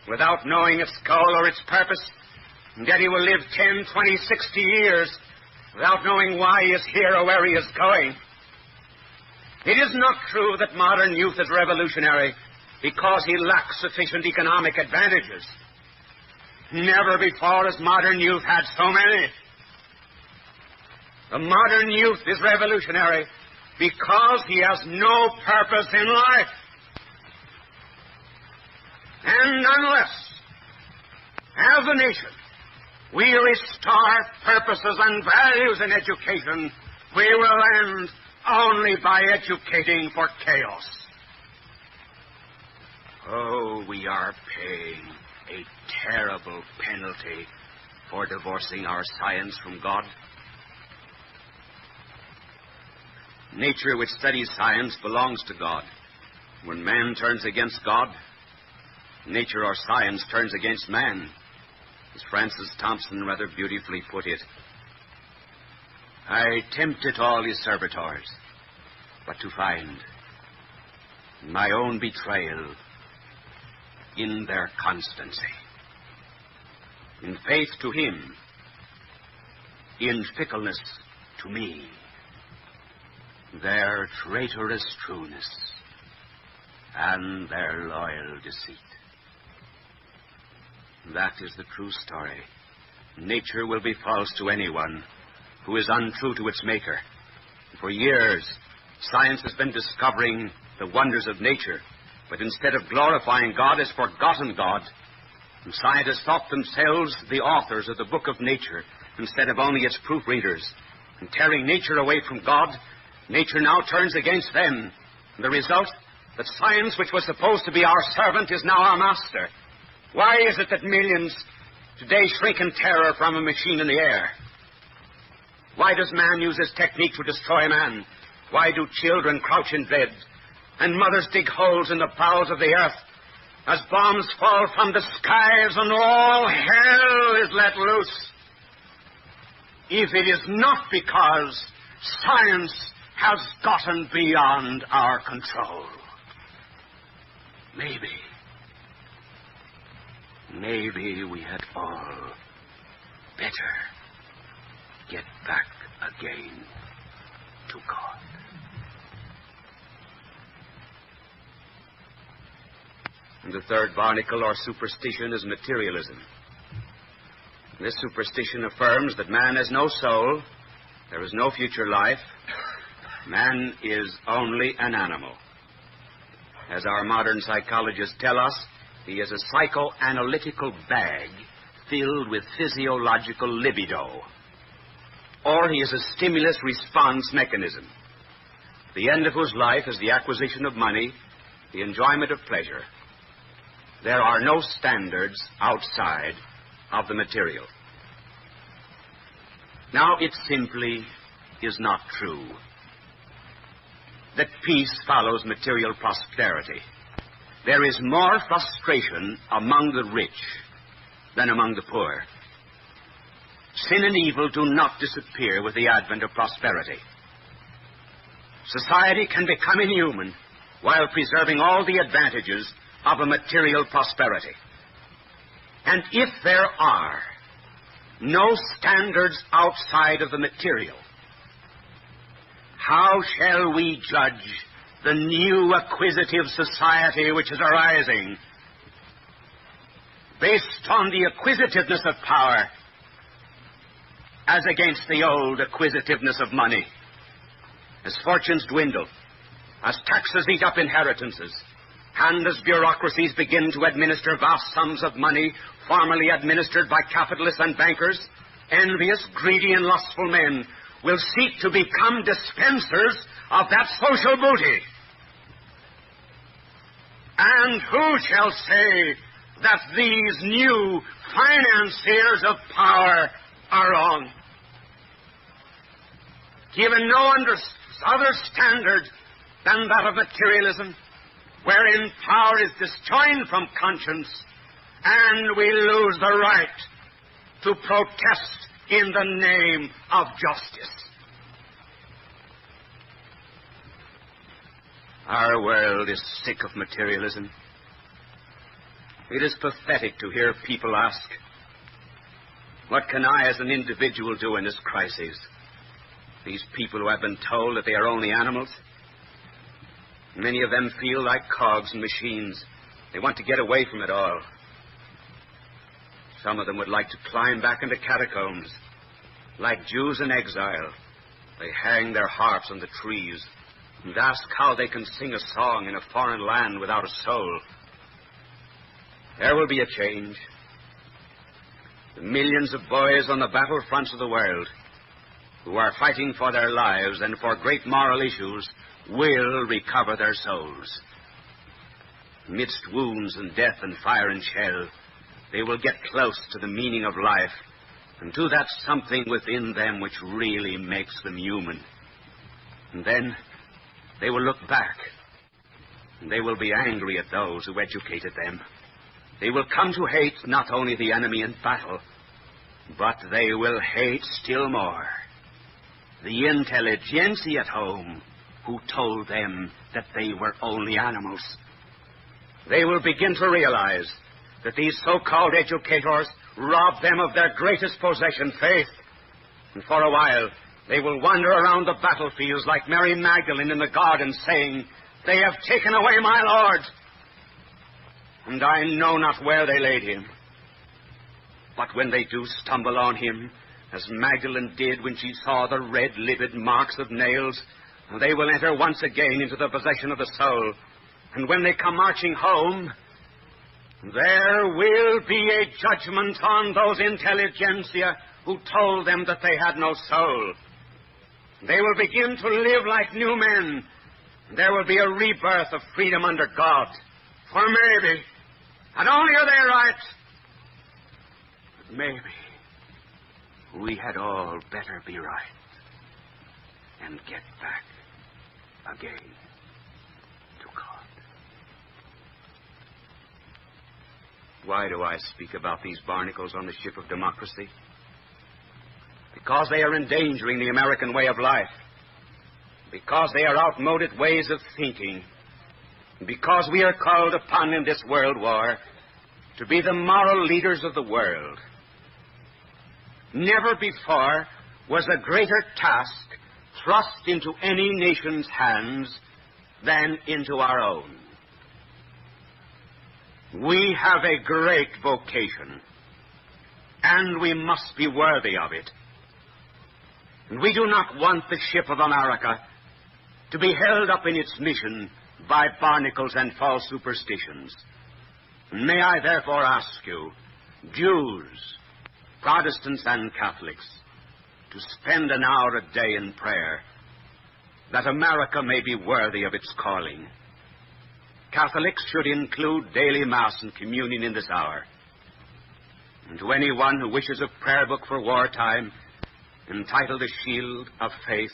without knowing its goal or its purpose, and yet he will live 10, 20, 60 years without knowing why he is here or where he is going. It is not true that modern youth is revolutionary because he lacks sufficient economic advantages. Never before has modern youth had so many. The modern youth is revolutionary because he has no purpose in life. And unless, as a nation, we restore purposes and values in education, we will end only by educating for chaos. Oh, we are paying a terrible penalty for divorcing our science from God. Nature, which studies science, belongs to God. When man turns against God, nature or science turns against man, as Francis Thompson rather beautifully put it. I tempted all usurpators, but to find my own betrayal in their constancy, in faith to him, in fickleness to me, their traitorous trueness, and their loyal deceit. That is the true story. Nature will be false to anyone who is untrue to its maker. For years, science has been discovering the wonders of nature, but instead of glorifying God, has forgotten God. And scientists thought themselves the authors of the book of nature instead of only its proofreaders. And tearing nature away from God, nature now turns against them. And the result, that science, which was supposed to be our servant, is now our master. Why is it that millions today shrink in terror from a machine in the air? Why does man use his technique to destroy man? Why do children crouch in bed and mothers dig holes in the bowels of the earth as bombs fall from the skies and all hell is let loose? If it is not because science has gotten beyond our control. Maybe we had all better get back again to God. And the third barnacle or superstition is materialism. This superstition affirms that man has no soul, there is no future life, man is only an animal. As our modern psychologists tell us, he is a psychoanalytical bag filled with physiological libido. Or he is a stimulus-response mechanism, the end of whose life is the acquisition of money, the enjoyment of pleasure. There are no standards outside of the material. Now, it simply is not true that peace follows material prosperity. There is more frustration among the rich than among the poor. Sin and evil do not disappear with the advent of prosperity. Society can become inhuman while preserving all the advantages of a material prosperity. And if there are no standards outside of the material, how shall we judge the new acquisitive society which is arising, based on the acquisitiveness of power as against the old acquisitiveness of money? As fortunes dwindle, as taxes eat up inheritances, and as bureaucracies begin to administer vast sums of money formerly administered by capitalists and bankers, envious, greedy, and lustful men will seek to become dispensers of that social booty. And who shall say that these new financiers of power are wrong? Given no other standard than that of materialism, wherein power is disjoined from conscience, and we lose the right to protest in the name of justice. Our world is sick of materialism. It is pathetic to hear people ask, what can I as an individual do in this crisis? These people who have been told that they are only animals. Many of them feel like cogs in machines. They want to get away from it all. Some of them would like to climb back into catacombs. Like Jews in exile, they hang their harps on the trees and ask how they can sing a song in a foreign land without a soul. There will be a change. The millions of boys on the battlefronts of the world who are fighting for their lives and for great moral issues will recover their souls. Amidst wounds and death and fire and shell, they will get close to the meaning of life and to that something within them which really makes them human. And then they will look back, and they will be angry at those who educated them. They will come to hate not only the enemy in battle, but they will hate still more the intelligentsia at home who told them that they were only animals. They will begin to realize that these so-called educators robbed them of their greatest possession, faith. And for a while, they will wander around the battlefields like Mary Magdalene in the garden, saying, they have taken away my Lord, and I know not where they laid him. But when they do stumble on him, as Magdalene did when she saw the red, livid marks of nails, they will enter once again into the possession of the soul. And when they come marching home, there will be a judgment on those intelligentsia who told them that they had no soul. They will begin to live like new men. There will be a rebirth of freedom under God. For maybe, not only are they right, but maybe we had all better be right and get back again to God. Why do I speak about these barnacles on the ship of democracy? Because they are endangering the American way of life. Because they are outmoded ways of thinking. Because we are called upon in this world war to be the moral leaders of the world. Never before was a greater task thrust into any nation's hands than into our own. We have a great vocation, and we must be worthy of it. And we do not want the ship of America to be held up in its mission by barnacles and false superstitions. May I therefore ask you, Jews, Protestants, and Catholics, to spend an hour a day in prayer, that America may be worthy of its calling. Catholics should include daily Mass and communion in this hour. And to anyone who wishes a prayer book for wartime, entitled The Shield of Faith,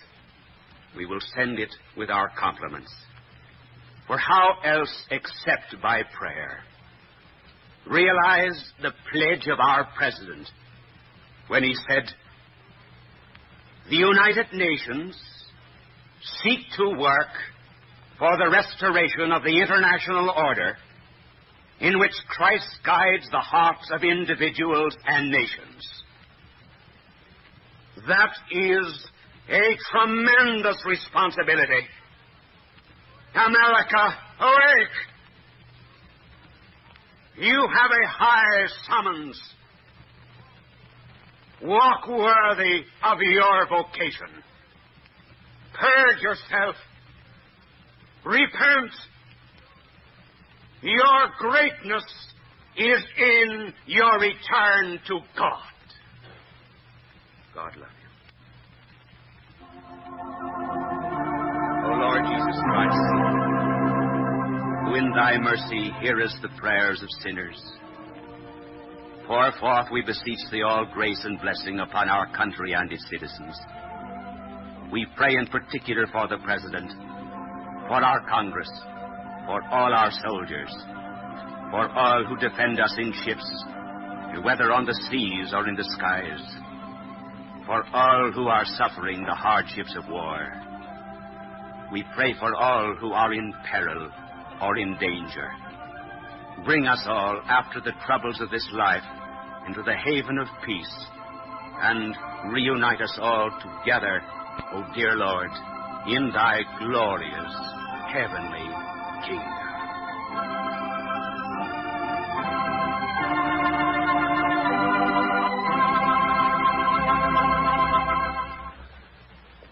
we will send it with our compliments. For how else except by prayer? Realize the pledge of our President when he said, the United Nations seek to work for the restoration of the international order in which Christ guides the hearts of individuals and nations. That is a tremendous responsibility. America, awake! You have a high summons. Walk worthy of your vocation. Purge yourself. Repent. Your greatness is in your return to God. God love you. O Lord Jesus Christ, who in thy mercy hearest the prayers of sinners, pour forth, we beseech thee, all grace and blessing upon our country and its citizens. We pray in particular for the President, for our Congress, for all our soldiers, for all who defend us in ships, whether on the seas or in the skies, for all who are suffering the hardships of war. We pray for all who are in peril or in danger. Bring us all, after the troubles of this life, into the haven of peace, and reunite us all together, O dear Lord, in thy glorious heavenly kingdom.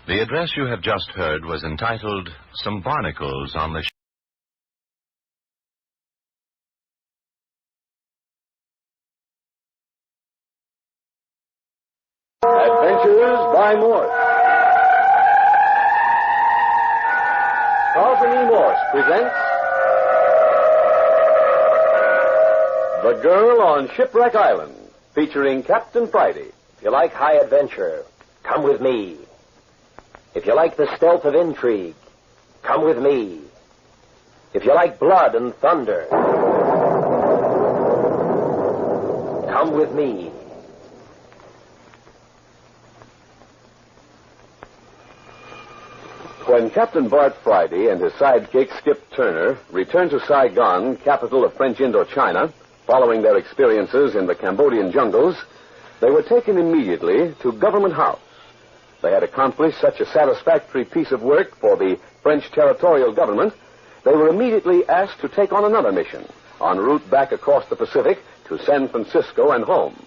The address you have just heard was entitled Some Barnacles on the Adventures by Morse. Carlton E. Morse presents The Girl on Shipwreck Island, featuring Captain Friday. If you like high adventure, come with me. If you like the stealth of intrigue, come with me. If you like blood and thunder, come with me. When Captain Bart Friday and his sidekick Skip Turner returned to Saigon, capital of French Indochina, following their experiences in the Cambodian jungles, they were taken immediately to Government House. They had accomplished such a satisfactory piece of work for the French territorial government, they were immediately asked to take on another mission en route back across the Pacific to San Francisco and home.